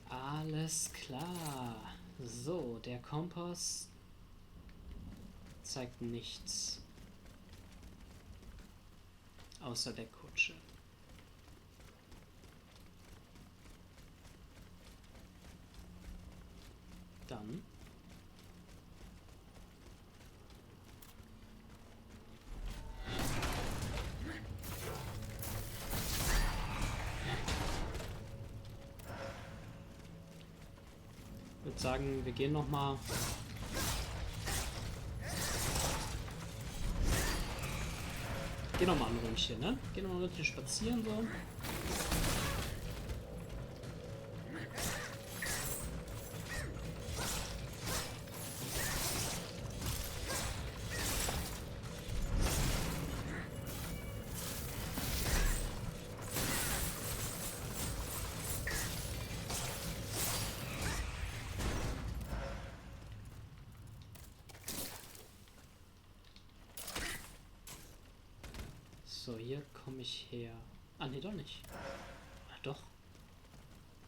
Alles klar. So, der Kompass zeigt nichts. Außer der Kutsche. Dann würde sagen, wir gehen noch mal ein Ründchen, ne? Gehen noch mal ein Ründchen spazieren so. So, hier komme ich her. Ah, nee, doch nicht. Oder doch?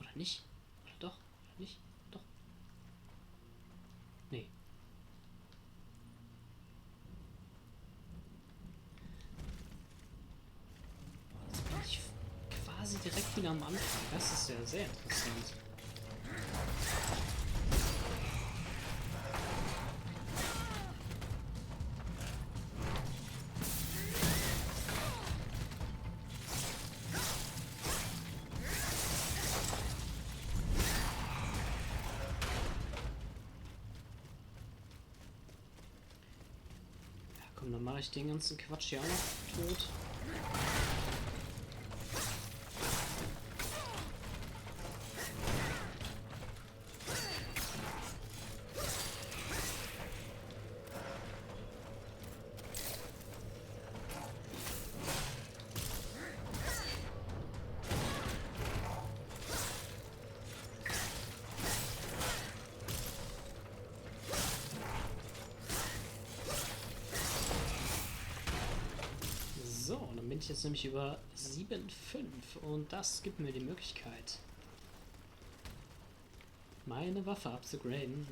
Oder nicht? Oder doch? Oder nicht? Doch. Nee. Jetzt bin ich quasi direkt wieder am Anfang. Das ist ja sehr interessant. Komm, dann mache ich den ganzen Quatsch hier auch noch tot. So, dann bin ich jetzt nämlich über 7,5 und das gibt mir die Möglichkeit, meine Waffe abzugraden.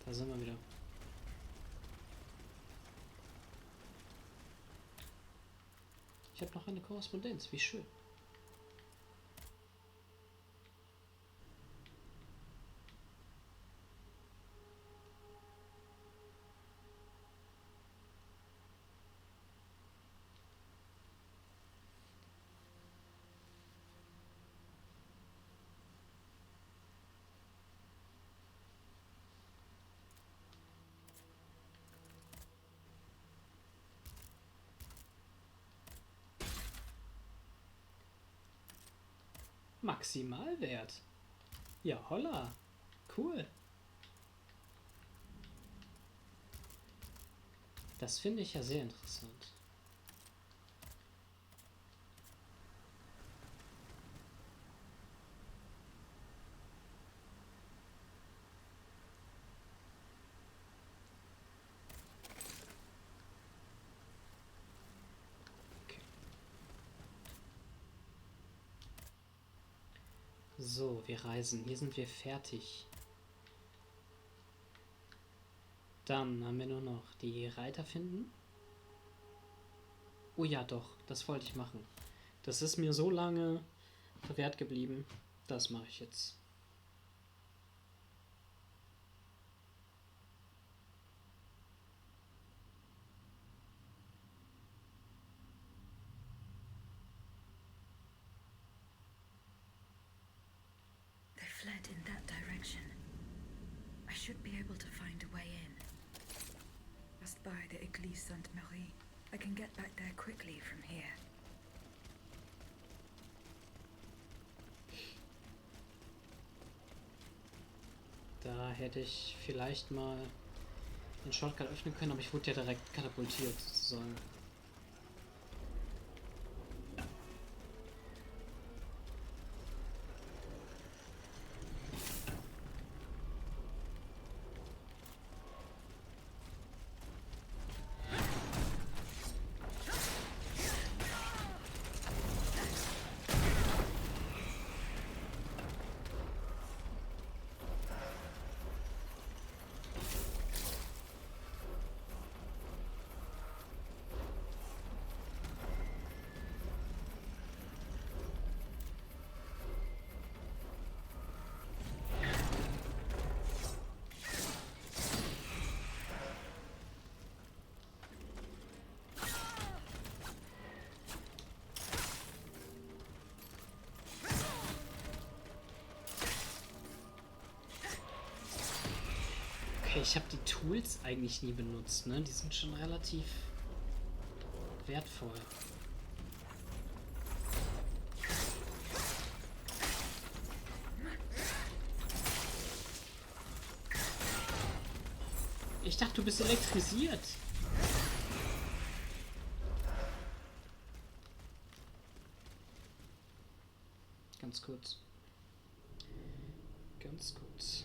Da sind wir wieder. Ich habe noch eine Korrespondenz, wie schön. Maximalwert. Ja, holla. Cool. Das finde ich ja sehr interessant. So, wir reisen. Hier sind wir fertig. Dann haben wir nur noch die Reiter finden. Oh ja, doch, das wollte ich machen. Das ist mir so lange verwehrt geblieben. Das mache ich jetzt. They fled in that direction. I should be able to find a way in. Just by the Église Sainte-Marie. I can get back there quickly from here. Da hätte ich vielleicht mal den Shortcut öffnen können, aber ich wurde ja direkt katapultiert, sozusagen. Okay, ich habe die Tools eigentlich nie benutzt, ne? Die sind schon relativ wertvoll. Ich dachte, du bist elektrisiert. Ganz kurz. Ganz kurz.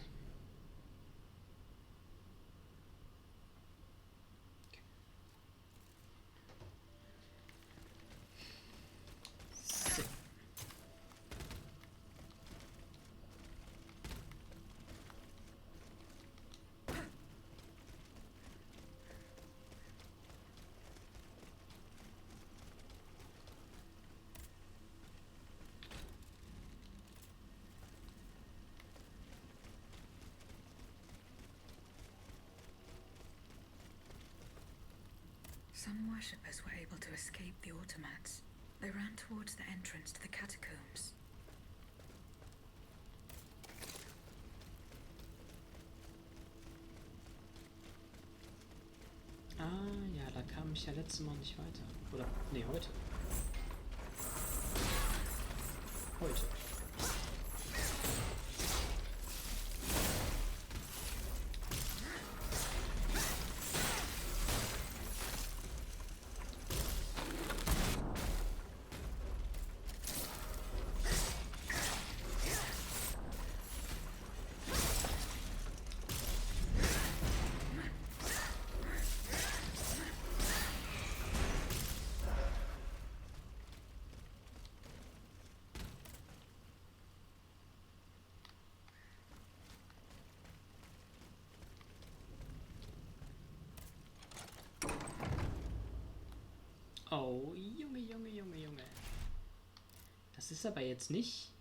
Some worshippers were able to escape the automats. They ran towards the entrance to the catacombs. Ah, ja, da kam ich ja letztes Mal nicht weiter. Oder, nee, heute. Heute. Oh, Junge, Junge, Junge, Junge. Das ist aber jetzt nicht...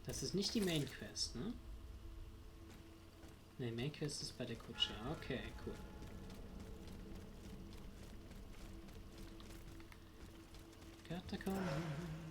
Das ist nicht die Main Quest, ne? Ne, Main Quest ist bei der Kutsche. Okay, cool. Katakomben.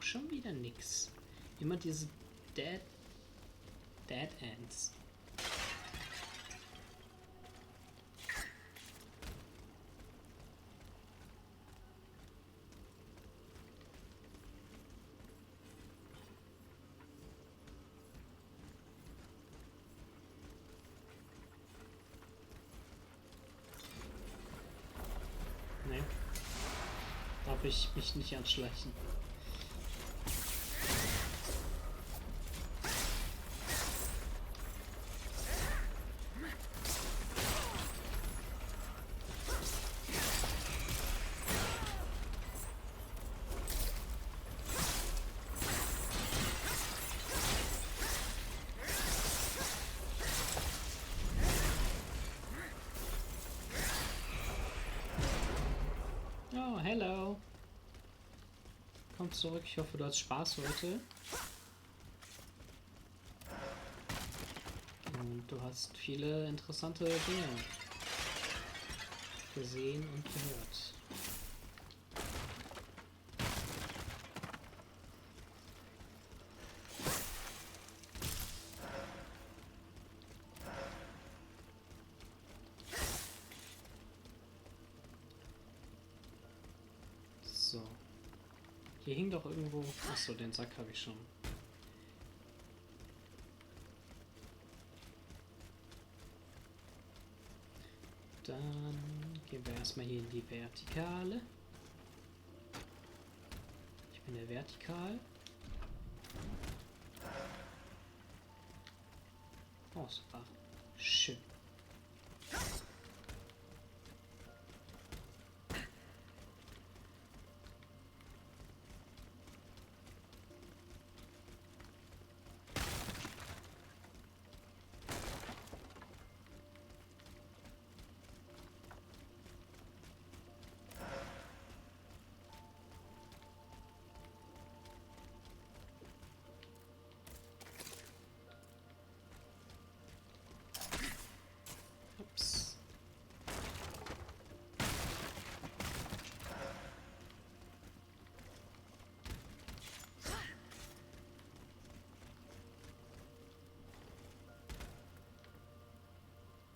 Schon wieder nix. Immer diese Dead Ends. Ne. Darf ich mich nicht anschleichen. Oh, hello. Komm zurück, ich hoffe, du hast Spaß heute. Und du hast viele interessante Dinge gesehen und gehört. So. Hier hing doch irgendwo... Achso, den Sack habe ich schon. Dann gehen wir erstmal hier in die Vertikale. Ich bin ja vertikal. Oh, super. Schön. Ups.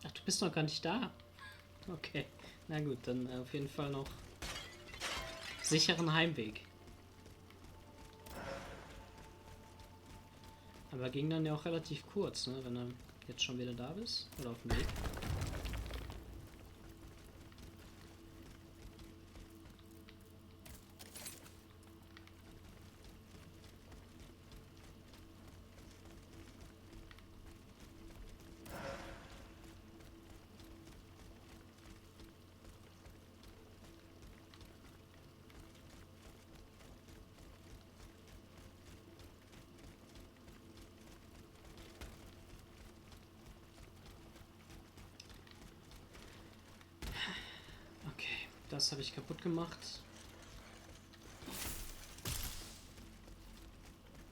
Ach, du bist noch gar nicht da. Okay. Na gut, dann auf jeden Fall noch sicheren Heimweg. Aber ging dann ja auch relativ kurz, ne? Wenn du jetzt schon wieder da bist. Oder auf dem Weg. Okay, das habe ich kaputt gemacht.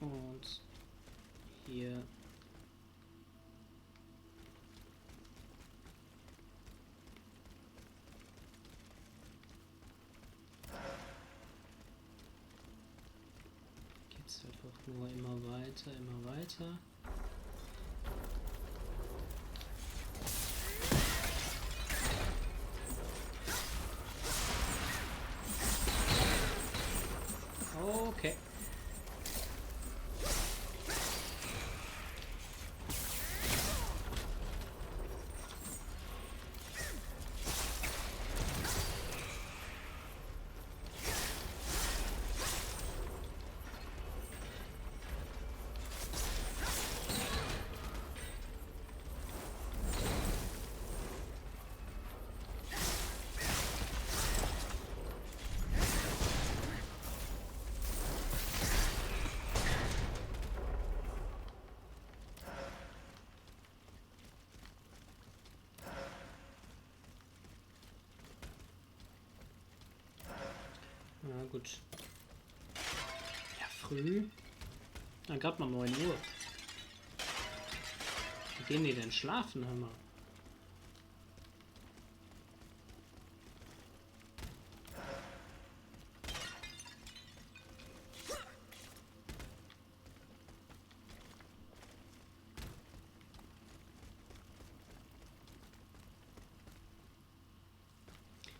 Und hier geht's einfach nur immer weiter, immer weiter. Okay. Na gut. Ja, früh. Na, gerade mal 9 Uhr. Wie gehen die denn schlafen, hör mal?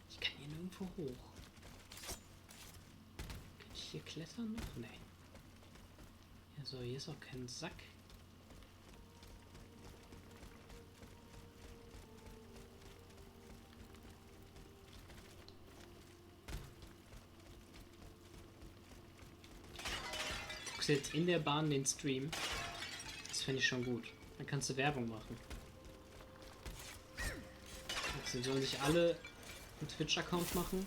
Ich kann hier nirgendwo hoch. Hier klettern noch? Nee. Also hier ist auch kein Sack. machst jetzt in der Bahn den Stream. Das finde ich schon gut. Dann kannst du Werbung machen. Jetzt sollen sich alle einen Twitch-Account machen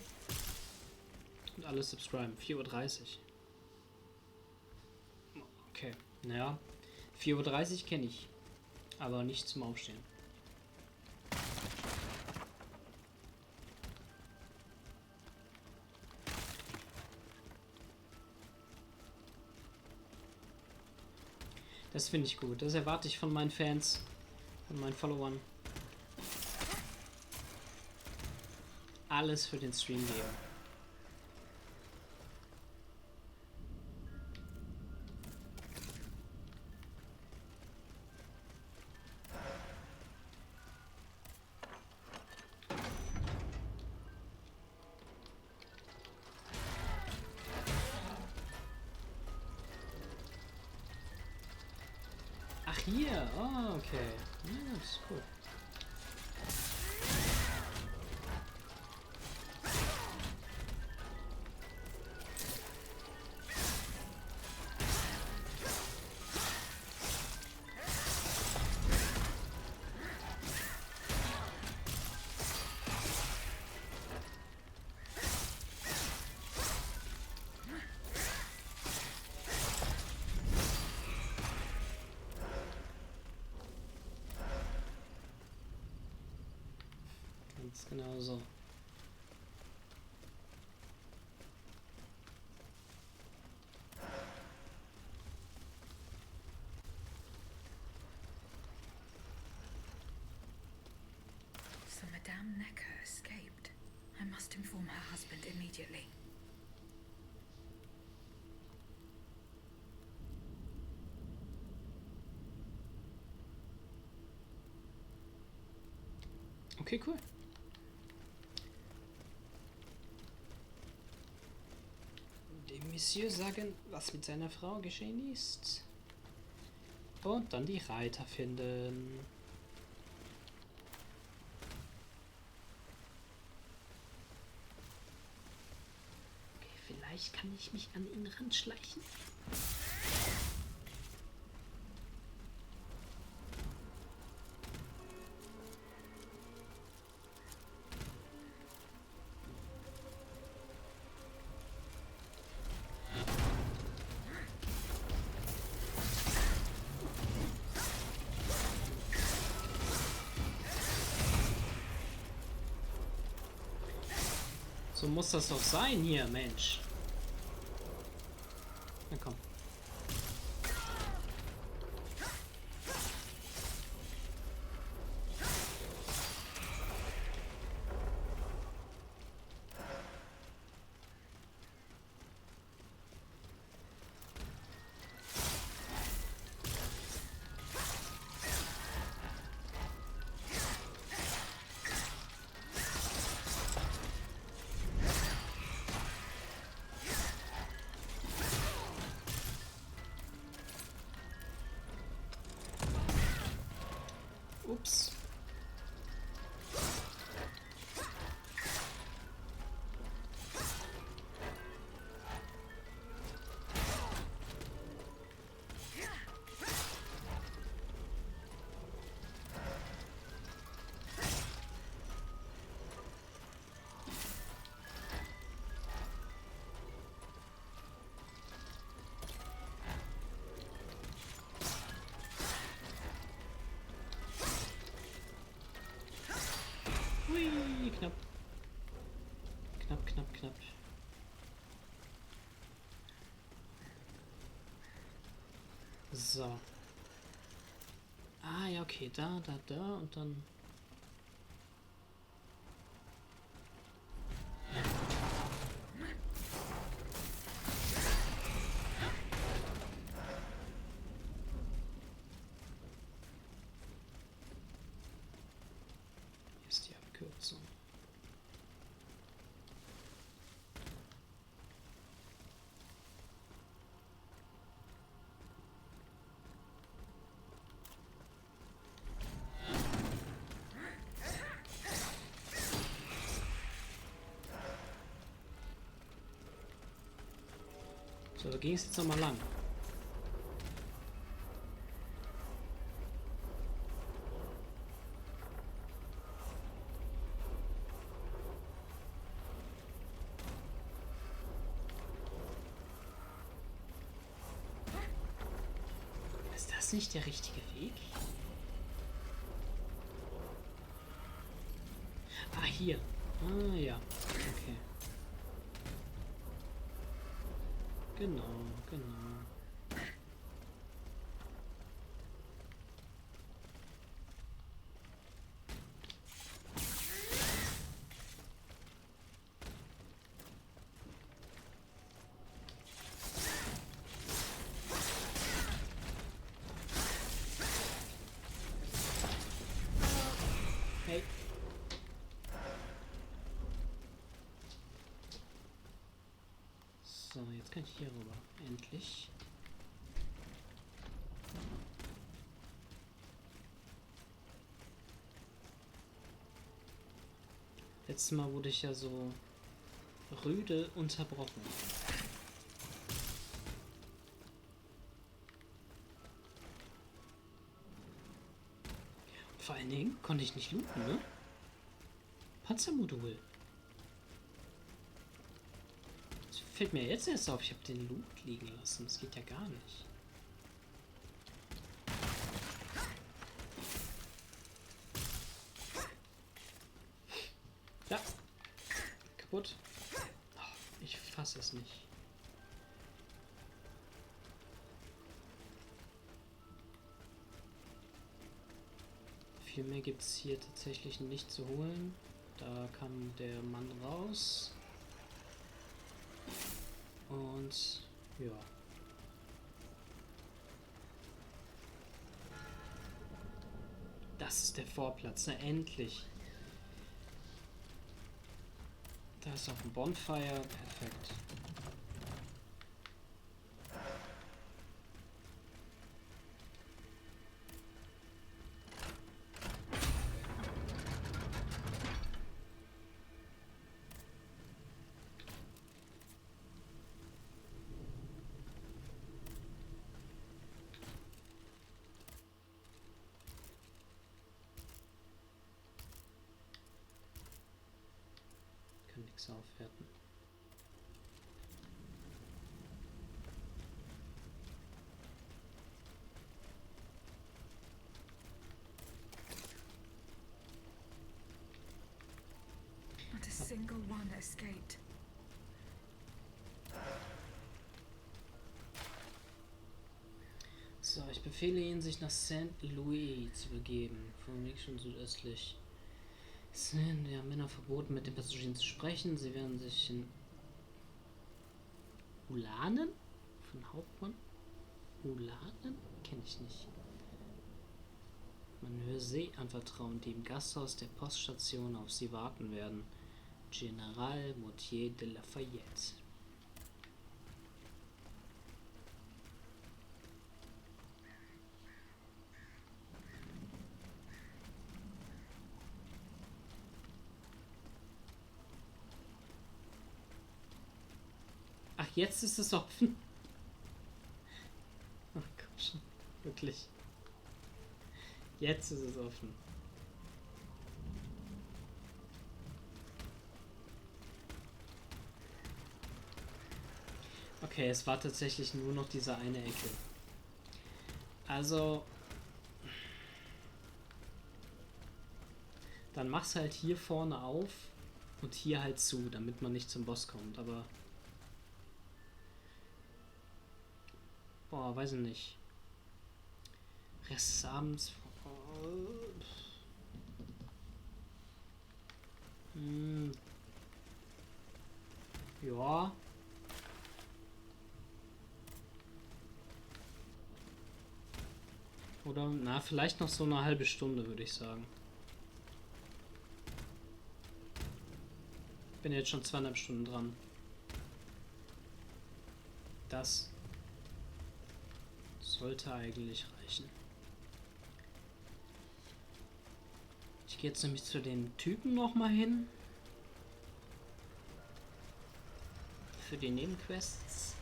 und alle subscriben. 4:30 Uhr. Okay, naja. 4:30 Uhr kenne ich. Aber nicht zum Aufstehen. Das finde ich gut. Das erwarte ich von meinen Fans, von meinen Followern. Alles für den Stream geben. Ach hier, oh, okay. Ja, das ist cool. Ganz genau so. So Madame Necker escaped. I must inform her husband immediately. Okay, cool. Dem Monsieur sagen, was mit seiner Frau geschehen ist. Und dann die Reiter finden. Okay, vielleicht kann ich mich an ihn ranschleichen. So muss das doch sein hier, Mensch. Na komm. Ups. Hui, knapp. Knapp, knapp, knapp. So. Ah, ja, okay. Da und dann... Hier ist die Abkürzung. So, da ging es jetzt nochmal lang. das nicht der richtige Weg? Ah, hier. Ah, ja. Okay. Genau, genau. Hey. So, jetzt kann ich hier rüber. Endlich. Letztes Mal wurde ich ja so rüde unterbrochen. Vor allen Dingen konnte ich nicht looten, ne? Panzermodul. Das fällt mir jetzt erst auf. Ich habe den Loot liegen lassen. Das geht ja gar nicht. Ja. Kaputt. Oh, ich fasse es nicht. Viel mehr gibt es hier tatsächlich nicht zu holen. Da kam der Mann raus. Und ja. Das ist der Vorplatz, na endlich. Da ist auch ein Bonfire, perfekt. Nichts aufwerten. Not a single one escaped. So, ich befehle Ihnen, sich nach St. Louis zu begeben, vom Weg schon südöstlich. Es sind ja Männer verboten, mit den Passagieren zu sprechen. Sie werden sich in Ulanen von Hauptmann? Ulanen? Kenne ich nicht. Man höre See anvertrauen, die im Gasthaus der Poststation auf sie warten werden. General Moutier de Lafayette. Ach, jetzt ist es offen. Ach komm schon. Wirklich. Jetzt ist es offen. Okay, es war tatsächlich nur noch diese eine Ecke. Also... Dann mach's halt hier vorne auf und hier halt zu, damit man nicht zum Boss kommt, aber... Boah, weiß ich nicht. Rest des Abends. Ja. Oder, na, vielleicht noch so eine halbe Stunde, würde ich sagen. Bin jetzt schon 2,5 Stunden dran. Das sollte eigentlich reichen. Ich gehe jetzt nämlich zu den Typen nochmal hin. Für die Nebenquests.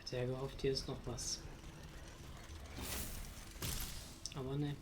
Sehr gehofft, hier ist noch was. Aber ne.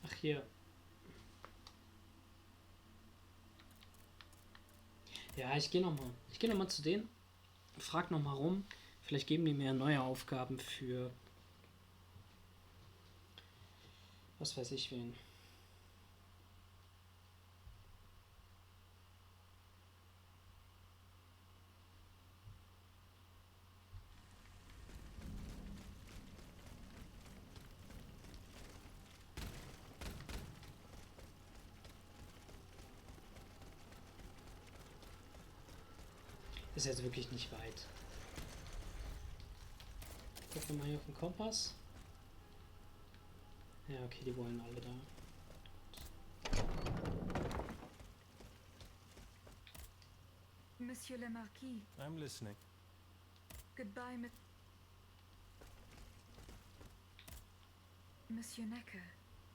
Ach, hier. Ja, ich gehe nochmal. Ich gehe nochmal zu denen. Frag nochmal rum. Vielleicht geben die mir neue Aufgaben für. Was weiß ich wen. Ist jetzt wirklich nicht weit. Gucken wir mal hier auf den Kompass. Ja, okay, die wollen alle da. Monsieur le Marquis. I'm listening. Goodbye, Monsieur Necker.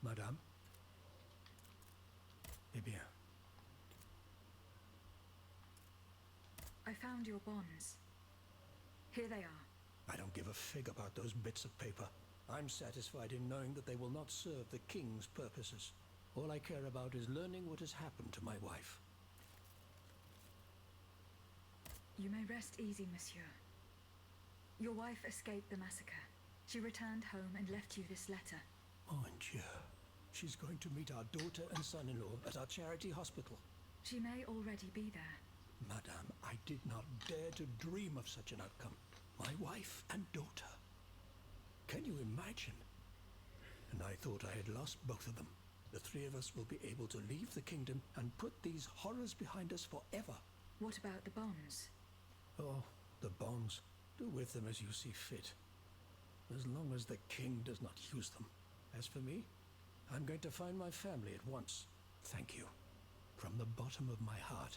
Madame? Eh bien, I found your bonds. Here they are. I don't give a fig about those bits of paper. I'm satisfied in knowing that they will not serve the king's purposes. All I care about is learning what has happened to my wife. You may rest easy, monsieur. Your wife escaped the massacre. She returned home and left you this letter. Mon Dieu. She's going to meet our daughter and son-in-law at our charity hospital. She may already be there. Madame, I did not dare to dream of such an outcome. My wife and daughter. Can you imagine? And I thought I had lost both of them. The three of us will be able to leave the kingdom and put these horrors behind us forever. What about the bonds? Oh, the bonds. Do with them as you see fit. As long as the king does not use them. As for me, I'm going to find my family at once. Thank you. From the bottom of my heart.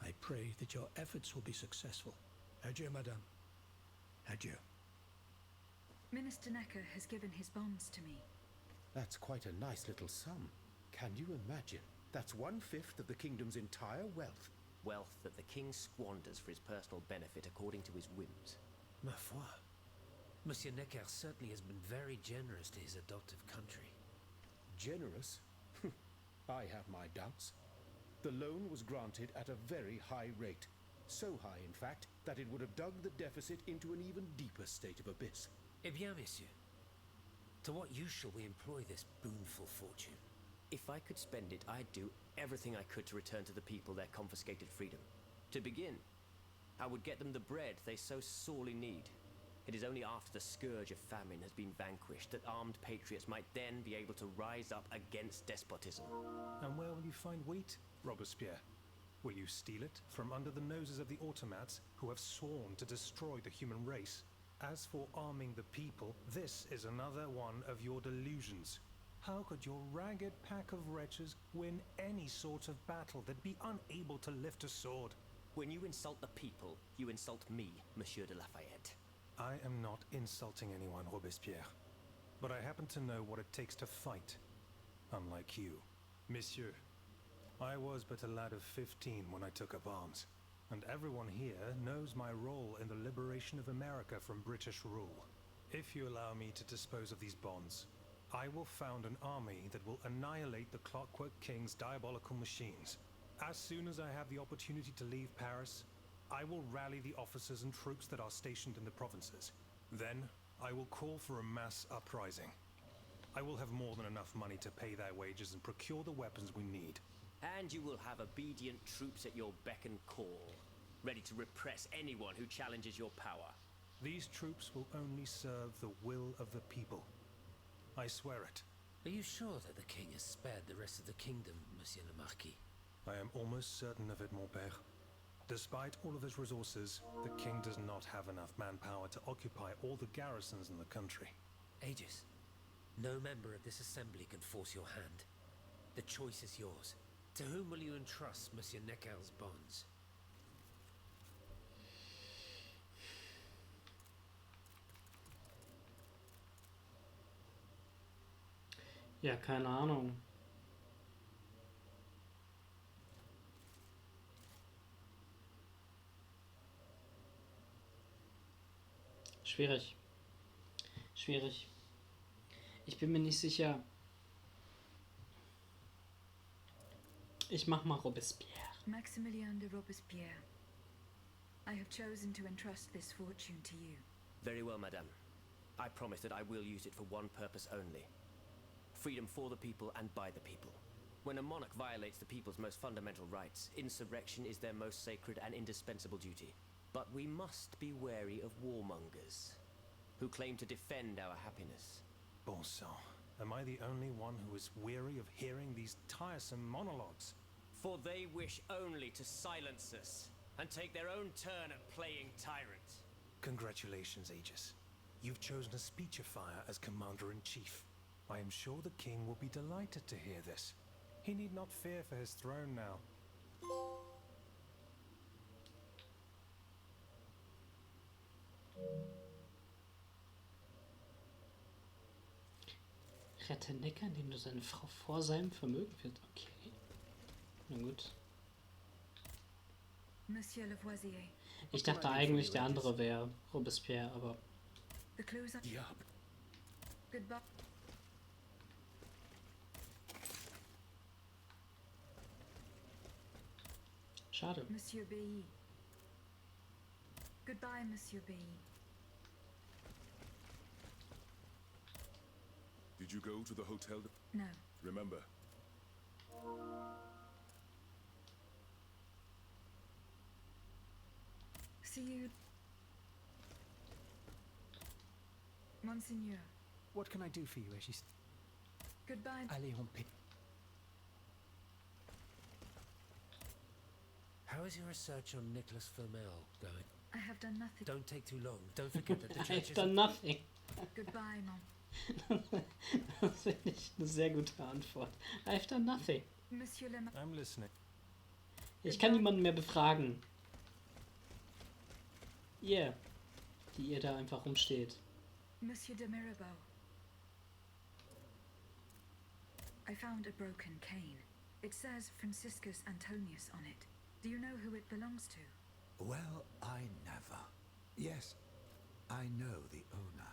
I pray that your efforts will be successful. Adieu, madame. Adieu. Minister Necker has given his bonds to me. That's quite a nice little sum. Can you imagine? That's 1/5 of the kingdom's entire wealth. Wealth that the king squanders for his personal benefit according to his whims. Ma foi. Monsieur Necker certainly has been very generous to his adoptive country. Generous? I have my doubts. The loan was granted at a very high rate. So high, in fact, that it would have dug the deficit into an even deeper state of abyss. Eh bien, messieurs, to what use shall we employ this boonful fortune? If I could spend it, I'd do everything I could to return to the people their confiscated freedom. To begin, I would get them the bread they so sorely need. It is only after the scourge of famine has been vanquished that armed patriots might then be able to rise up against despotism. And where will you find wheat, Robespierre? Will you steal it from under the noses of the automats who have sworn to destroy the human race? As for arming the people, this is another one of your delusions. How could your ragged pack of wretches win any sort of battle that'd be unable to lift a sword? When you insult the people, you insult me, Monsieur de Lafayette. I am not insulting anyone, Robespierre. But I happen to know what it takes to fight. Unlike you. Messieurs, I was but a lad of 15 when I took up arms, and everyone here knows my role in the liberation of America from British rule. If you allow me to dispose of these bonds, I will found an army that will annihilate the Clockwork King's diabolical machines. As soon as I have the opportunity to leave Paris, I will rally the officers and troops that are stationed in the provinces. Then, I will call for a mass uprising. I will have more than enough money to pay their wages and procure the weapons we need. And you will have obedient troops at your beck and call, ready to repress anyone who challenges your power. These troops will only serve the will of the people. I swear it. Are you sure that the king has spared the rest of the kingdom, Monsieur le Marquis? I am almost certain of it, mon père. Despite all of his resources, the king does not have enough manpower to occupy all the garrisons in the country. Aegis, no member of this assembly can force your hand. The choice is yours. To whom will you entrust Monsieur Necker's bonds? Ja, keine Ahnung. Schwierig. Schwierig. Ich bin mir nicht sicher. Ich mach mal Robespierre. Maximilien de Robespierre, I have chosen to entrust this fortune to you. Very well, madame. I promise that I will use it for one purpose only. Freedom for the people and by the people. When a monarch violates the people's most fundamental rights, insurrection is their most sacred and indispensable duty. But we must be wary of warmongers, who claim to defend our happiness. Bon sang, am I the only one who is weary of hearing these tiresome monologues? For they wish only to silence us, and take their own turn at playing tyrant. Congratulations, Aegis. You've chosen a speechifier as Commander-in-Chief. I am sure the king will be delighted to hear this. He need not fear for his throne now. Rette Necker, indem du seine Frau vor seinem Vermögen findest. Okay. Na gut. Monsieur Lavoisier. Ich dachte eigentlich, der andere wäre Robespierre, aber... The clues are... Ja. Goodbye. Schade. Monsieur B. Goodbye, Monsieur B. Did you go to the hotel? No. Remember, See you. Monseigneur. What can I do for you, Aegis? Goodbye. Allez, on paie. How is your research on Nicholas Flamel going? I have done nothing. Don't take too long. Don't forget that the church I've is... done nothing. Goodbye, Mom. Das finde ich eine sehr gute Antwort. I've done nothing. Monsieur le I'm listening. Ich kann niemanden mehr befragen. Ihr, die ihr da einfach rumsteht. Monsieur de Mirabeau. I found a broken cane. It says Franciscus Antonius on it. Do you know who it belongs to? Well, I never. Yes, I know the owner.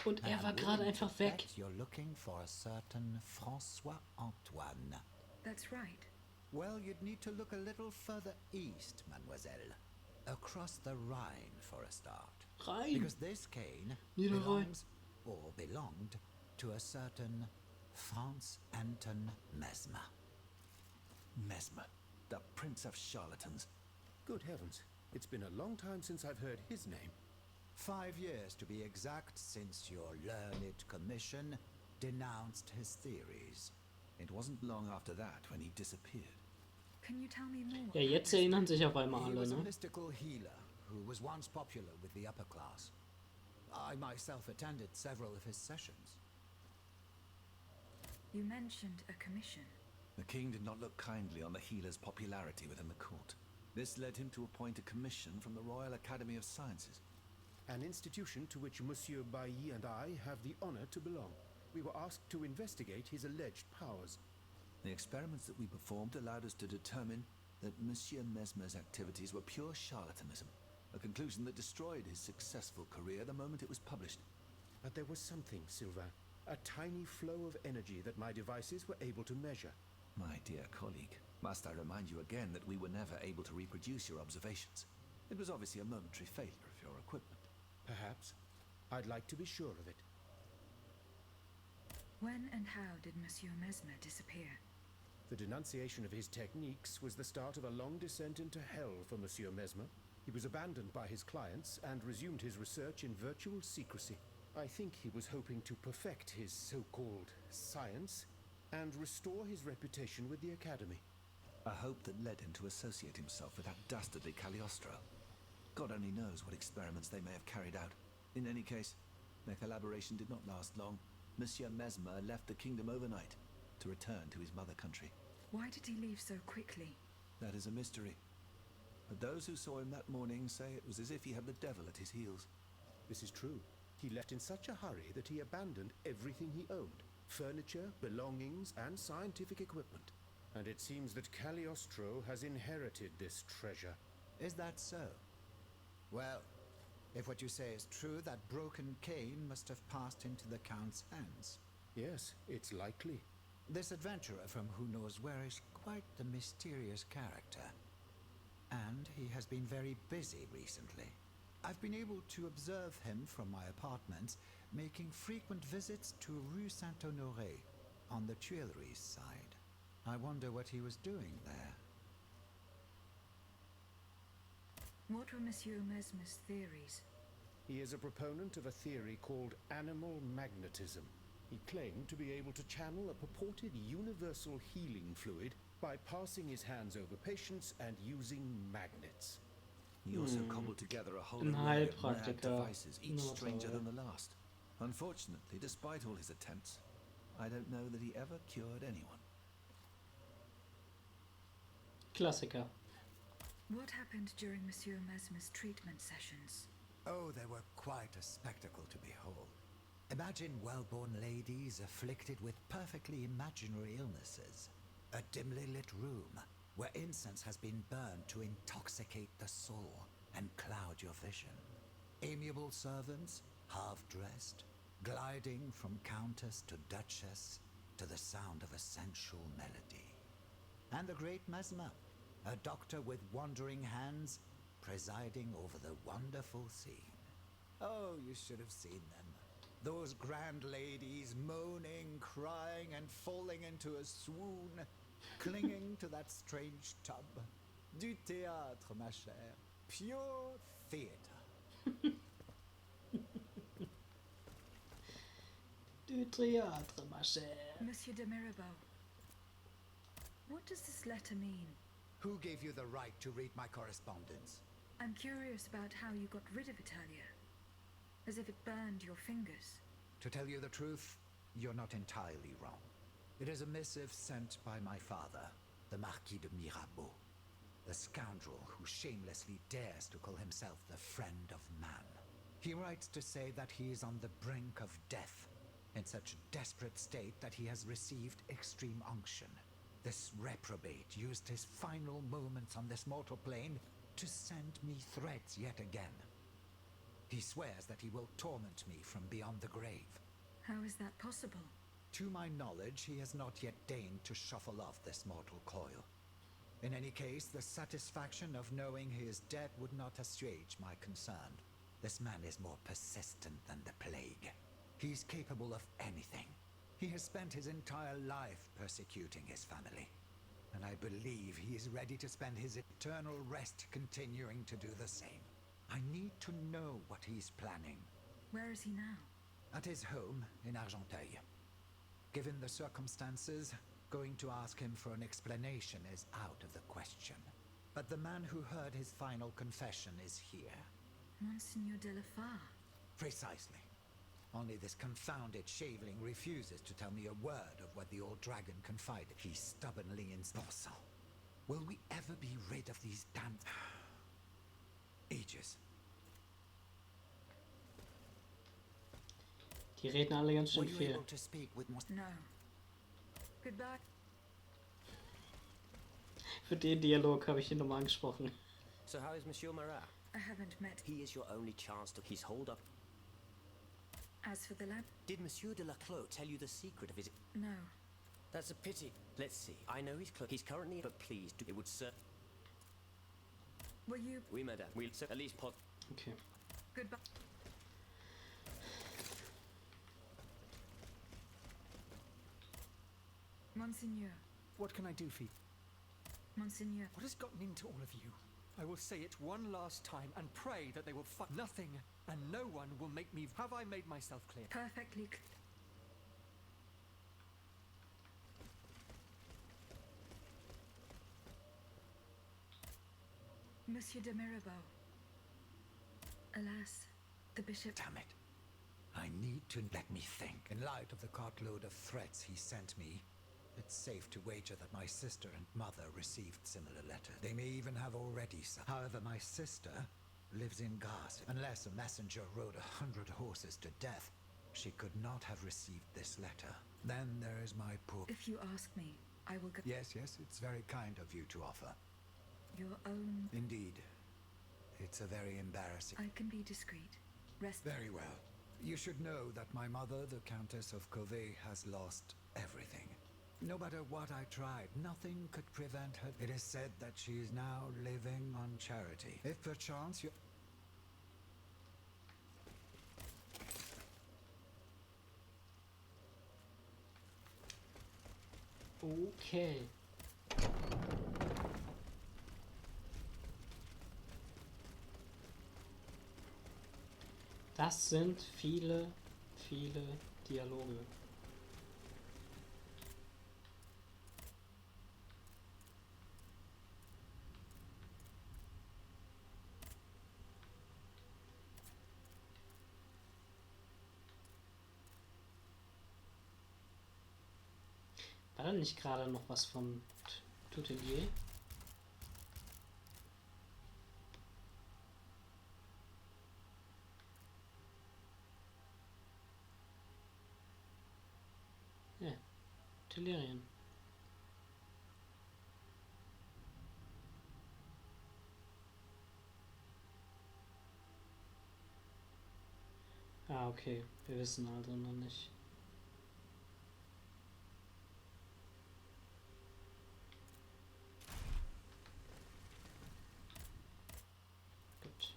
Und er war gerade einfach weg. You're looking for a certain François Antoine. That's right. Well, you'd need to look a little further east, mademoiselle. Across the Rhine for a start. Rhein. Because this cane Niederrhein. belongs, or belonged, to a certain Franz Anton Mesmer. Mesmer, the prince of charlatans. Good heavens. It's been a long time since I've heard his name. 5 years to be exact since your learned commission denounced his theories. It wasn't long after that when he disappeared. Can you tell me more? Ja, jetzt erinnern sich auf einmal He alle, was a ne? mystical healer who was once popular with the upper class. I myself attended several of his sessions. You mentioned a commission. The king did not look kindly on the healer's popularity within the court. This led him to appoint a commission from the Royal Academy of Sciences. An institution to which Monsieur Bailly and I have the honor to belong. We were asked to investigate his alleged powers. The experiments that we performed allowed us to determine that Monsieur Mesmer's activities were pure charlatanism, a conclusion that destroyed his successful career the moment it was published. But there was something, Sylvain. A tiny flow of energy that my devices were able to measure. My dear colleague, must I remind you again that we were never able to reproduce your observations? It was obviously a momentary failure of your equipment. Perhaps. I'd like to be sure of it. When and how did Monsieur Mesmer disappear? The denunciation of his techniques was the start of a long descent into hell for Monsieur Mesmer. He was abandoned by his clients and resumed his research in virtual secrecy. I think he was hoping to perfect his so-called science and restore his reputation with the Academy. A hope that led him to associate himself with that dastardly Cagliostro. God only knows what experiments they may have carried out. In any case, their collaboration did not last long. Monsieur Mesmer left the kingdom overnight to return to his mother country. Why did he leave so quickly? That is a mystery. But those who saw him that morning say it was as if he had the devil at his heels. This is true. He left in such a hurry that he abandoned everything he owned. Furniture, belongings, and scientific equipment. And it seems that Cagliostro has inherited this treasure. Is that so? Well, if what you say is true, that broken cane must have passed into the Count's hands. Yes, it's likely. This adventurer from who knows where is quite the mysterious character. And he has been very busy recently. I've been able to observe him from my apartments, making frequent visits to Rue Saint-Honoré, on the Tuileries side. I wonder what he was doing there. What were Monsieur Mesmer's theories? He is a proponent of a theory called animal magnetism. He claimed to be able to channel a purported universal healing fluid by passing his hands over patients and using magnets. He also cobbled together a whole Ein array of mad Heilpraktiker. devices, each Nur stranger toll. than the last. Unfortunately, despite all his attempts, I don't know that he ever cured anyone. Klassiker. What happened during Monsieur Mesmer's treatment sessions? Oh, they were quite a spectacle to behold. Imagine well-born ladies afflicted with perfectly imaginary illnesses. A dimly lit room where incense has been burned to intoxicate the soul and cloud your vision. Amiable servants, half-dressed, gliding from countess to duchess to the sound of a sensual melody. And the great Mesmer, a doctor with wandering hands, presiding over the wonderful scene. Oh, you should have seen them. Those grand ladies moaning, crying, and falling into a swoon, clinging to that strange tub. Du théâtre, ma chère. Pure theatre. Du Theater, ma chère. Monsieur de Mirabeau, what does this letter mean? Who gave you the right to read my correspondence? I'm curious about how you got rid of Italia. As if it burned your fingers. To tell you the truth, you're not entirely wrong. It is a missive sent by my father, the Marquis de Mirabeau, the scoundrel who shamelessly dares to call himself the friend of man. He writes to say that he is on the brink of death, in such desperate state that he has received extreme unction. This reprobate used his final moments on this mortal plane to send me threats yet again. He swears that he will torment me from beyond the grave. How is that possible? To my knowledge, he has not yet deigned to shuffle off this mortal coil. In any case, the satisfaction of knowing he is dead would not assuage my concern. This man is more persistent than the plague. He is capable of anything. He has spent his entire life persecuting his family. And I believe he is ready to spend his eternal rest continuing to do the same. I need to know what he's planning. Where is he now? At his home in Argenteuil. Given the circumstances, going to ask him for an explanation is out of the question. But the man who heard his final confession is here. Monseigneur de la Fare. Precisely. Only this confounded shaveling refuses to tell me a word of what the old dragon confided. He stubbornly insists. Will we ever be rid of these damn... ages? Die reden alle ganz Were schön you viel. able to speak with No. Goodbye. Für den Dialog habe ich ihn nochmal angesprochen. So how is Monsieur Marat? I haven't met. He is your only chance to... He's holed up. As for the lab, Did Monsieur de Laclos tell you the secret of his... no. That's a pity. Let's see. I know he's currently... But please, it would serve... Were you Oui, madame. We'll at least pot... Okay. goodbye? Monseigneur, What can I do for you? Monseigneur, What has gotten into all of you? I will say it one last time and pray that they will find nothing, and no one will make me. Have I made myself clear? perfectly. Monsieur de Mirabeau. Alas, the bishop. Damn it. I need to let me think. In light of the cartload of threats he sent me, it's safe to wager that my sister and mother received similar letters. They may even have already However, my sister lives in Garth. Unless a messenger rode 100 horses to death, she could not have received this letter. Then there is my poor... If you ask me, I will go. Yes, it's very kind of you to offer. Your own. Indeed. It's a very embarrassing... I can be discreet. Rest. Very well. You should know that my mother, the Countess of Covey, has lost everything. No matter what I tried, nothing could prevent her. It is said that she is now living on charity. If perchance you... Okay. Das sind viele, viele Dialoge. War da nicht gerade noch was vom Tutelier? Ja, Tutelierien. Ah, okay. Wir wissen also noch nicht. Gut.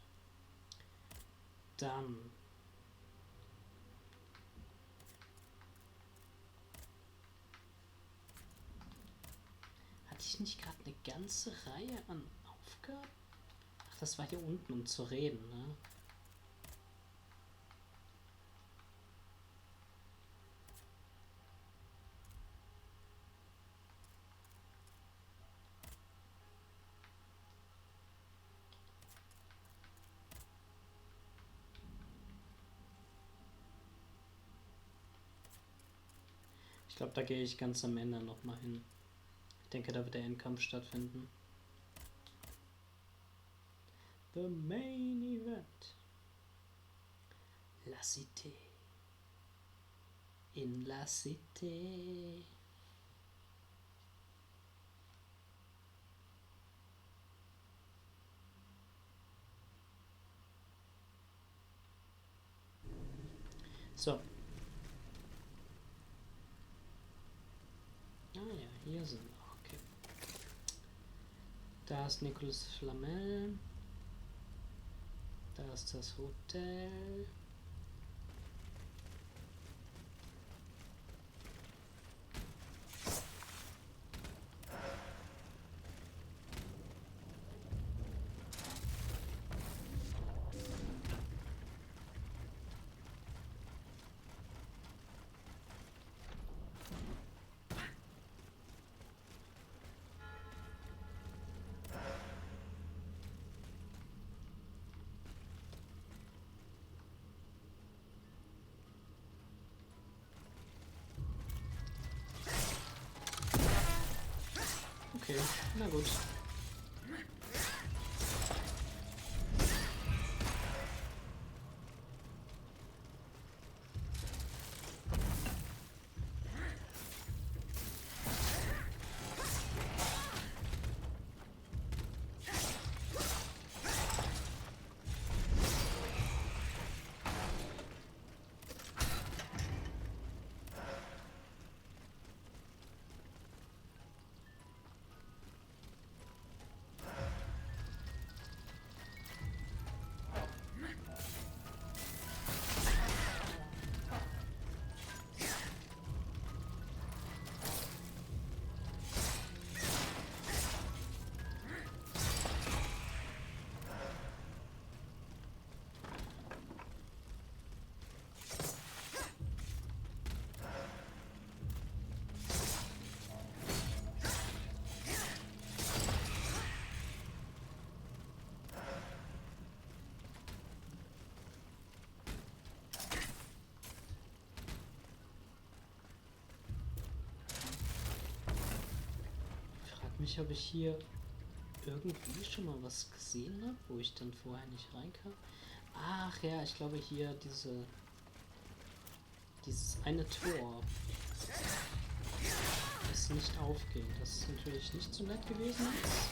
Dann. Hatte ich nicht gerade eine ganze Reihe an Aufgaben? Ach, das war hier unten, um zu reden, ne? Ich glaube, da gehe ich ganz am Ende nochmal hin. Ich denke, da wird der Endkampf stattfinden. The main event. La Cité. In La Cité. So. Ah ja, hier sind wir. Okay. Da ist Nicolas Flamel. Da ist das Hotel. Okay, na gut. mich, ob ich hier irgendwie schon mal was gesehen habe, wo ich dann vorher nicht reinkam. Ach ja, ich glaube hier dieses eine Tor, das nicht aufgeht. Das ist natürlich nicht so nett gewesen ist.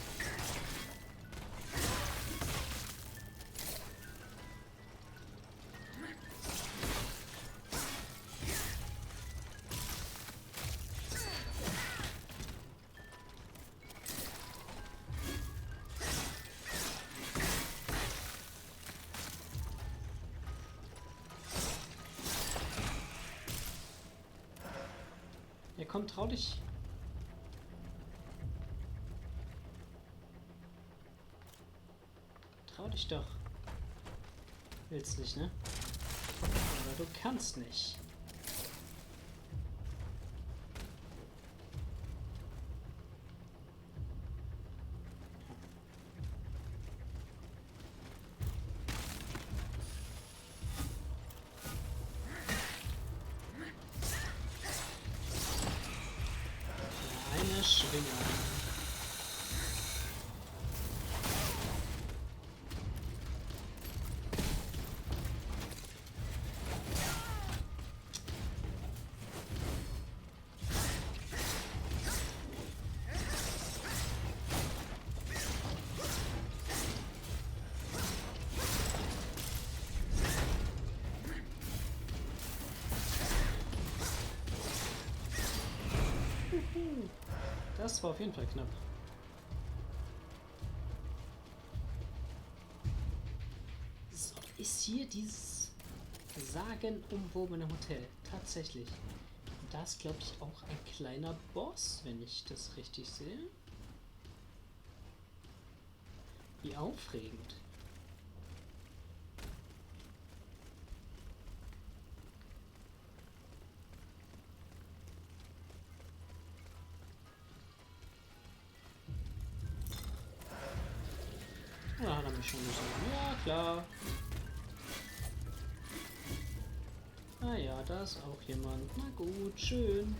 Ja, komm, trau dich. Trau dich doch. Willst nicht, ne? Oder du kannst nicht. Eine Schwinge. Das war auf jeden Fall knapp. So, ist hier dieses sagenumwobene Hotel tatsächlich? Da ist, glaube ich, auch ein kleiner Boss, wenn ich das richtig sehe. Wie aufregend. Ja, hat er mich schon gesagt. Ja, klar. Ah ja, da ist auch jemand. Na gut, schön.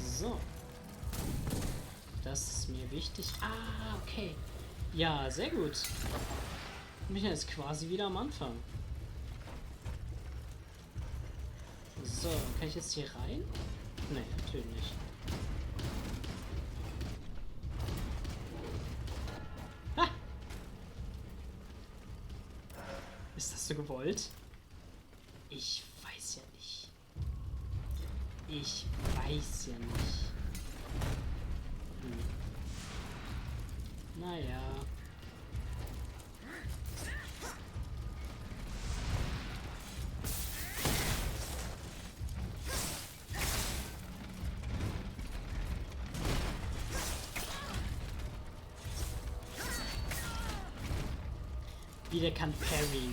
So. Das ist mir wichtig. Ah, okay. Ja, sehr gut. Ich bin jetzt quasi wieder am Anfang. So, kann ich jetzt hier rein? Nee, natürlich nicht. Ha! Ist das so gewollt? Ich weiß ja nicht. Ich weiß ja nicht. Naja. Wieder kann Parry.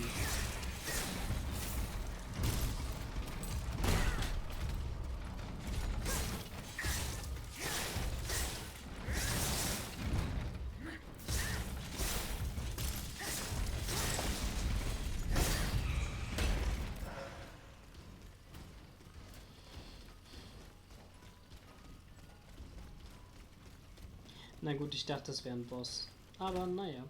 Na gut, ich dachte, das wäre ein Boss. Aber naja.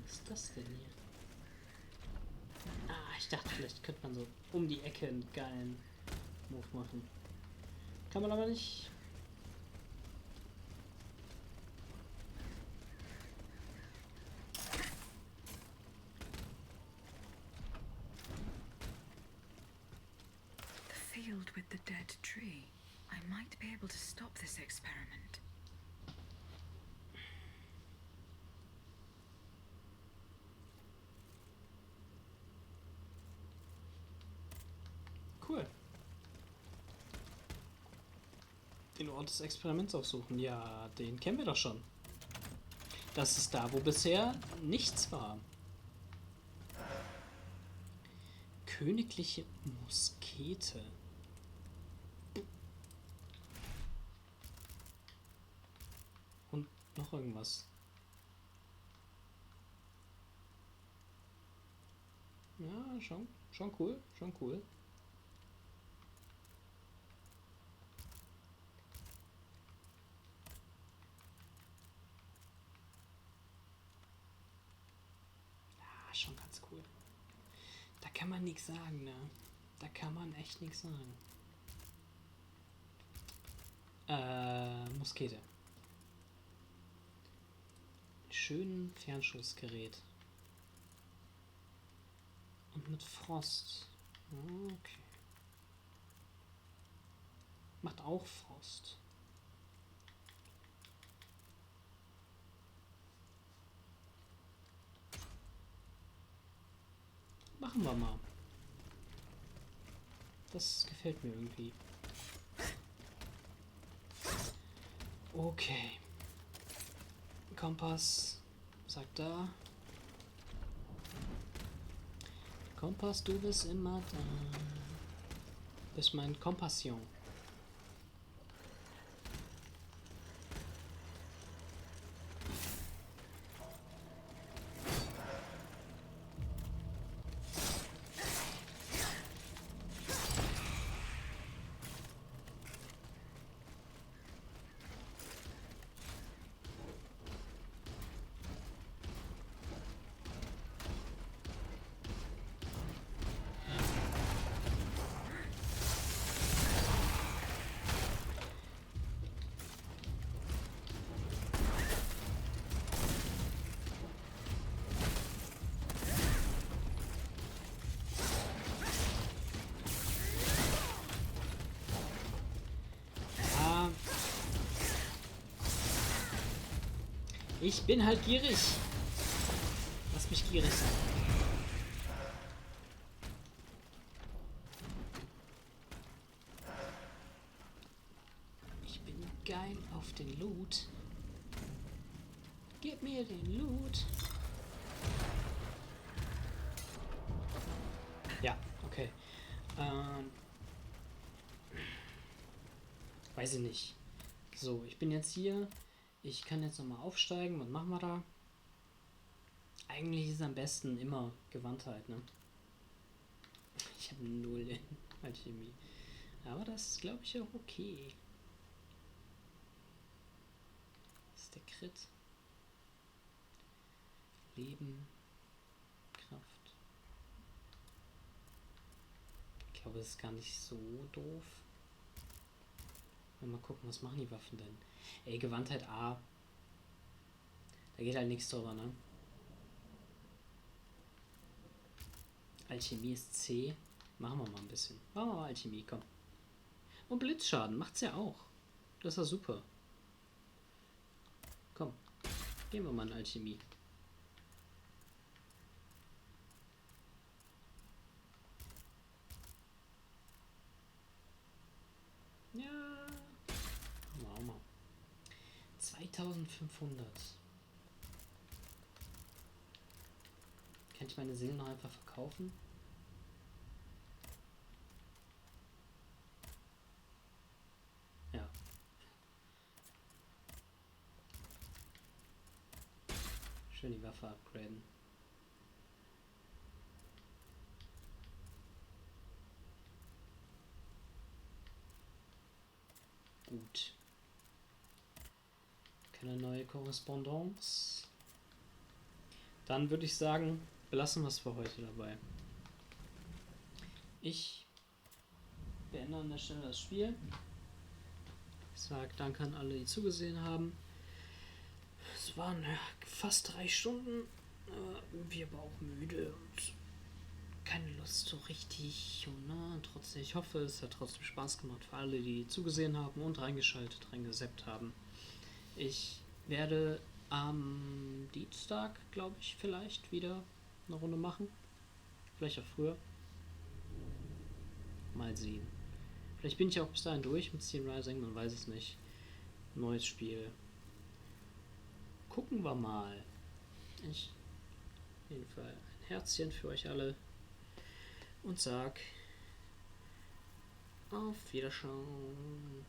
Was ist das denn hier? Ah, ich dachte, vielleicht könnte man so um die Ecke einen geilen Move machen. Kann man aber nicht. The field with the dead tree. I might be able to stop this experiment. Cool. Den Ort des Experiments aufsuchen. Ja, den kennen wir doch schon. Das ist da, wo bisher nichts war. Königliche Muskete. Und noch irgendwas. Ja, schon cool, schon cool. Ja, schon ganz cool. Da kann man nichts sagen, ne? Da kann man echt nichts sagen. Muskete. Schönen Fernschussgerät. Und mit Frost. Okay. Macht auch Frost. Machen wir mal. Das gefällt mir irgendwie. Okay. Kompass sagt da. Kompass, du bist immer da. Bist mein Kompassion. Ich bin halt gierig. Lass mich gierig sein. Ich bin geil auf den Loot. Gib mir den Loot. Ja, okay. Weiß ich nicht. So, ich bin jetzt hier. Ich kann jetzt nochmal aufsteigen. Was machen wir da? Eigentlich ist am besten immer Gewandtheit, ne? Ich habe 0 in Alchemie. Aber das ist, glaube ich, auch okay. Das ist der Crit. Leben. Kraft. Ich glaube, das ist gar nicht so doof. Mal gucken, was machen die Waffen denn? Ey, Gewandtheit A. Da geht halt nichts drüber, ne? Alchemie ist C. Machen wir mal ein bisschen. Machen wir mal Alchemie, komm. Und Blitzschaden macht's ja auch. Das ist ja super. Komm. Gehen wir mal in Alchemie. Ja. Machen wir auch mal. 2500. Kann ich meine Seelen noch einfach verkaufen? Ja. Schön die Waffe upgraden. Gut. Keine neue Korrespondenz. Dann würde ich sagen, belassen wir es für heute dabei. Ich beende an der Stelle das Spiel. Ich sage danke an alle, die zugesehen haben. Es waren ja fast 3 Stunden. Irgendwie aber auch müde und keine Lust so richtig. Und, trotzdem, ich hoffe, es hat trotzdem Spaß gemacht für alle, die zugesehen haben und reingeschaltet, reingesappt haben. Ich werde am Dienstag, glaube ich, vielleicht wieder eine Runde machen. Vielleicht auch früher. Mal sehen. Vielleicht bin ich auch bis dahin durch mit Steelrising, man weiß es nicht. Neues Spiel. Gucken wir mal. Auf jeden Fall ein Herzchen für euch alle. und sag auf Wiederschauen.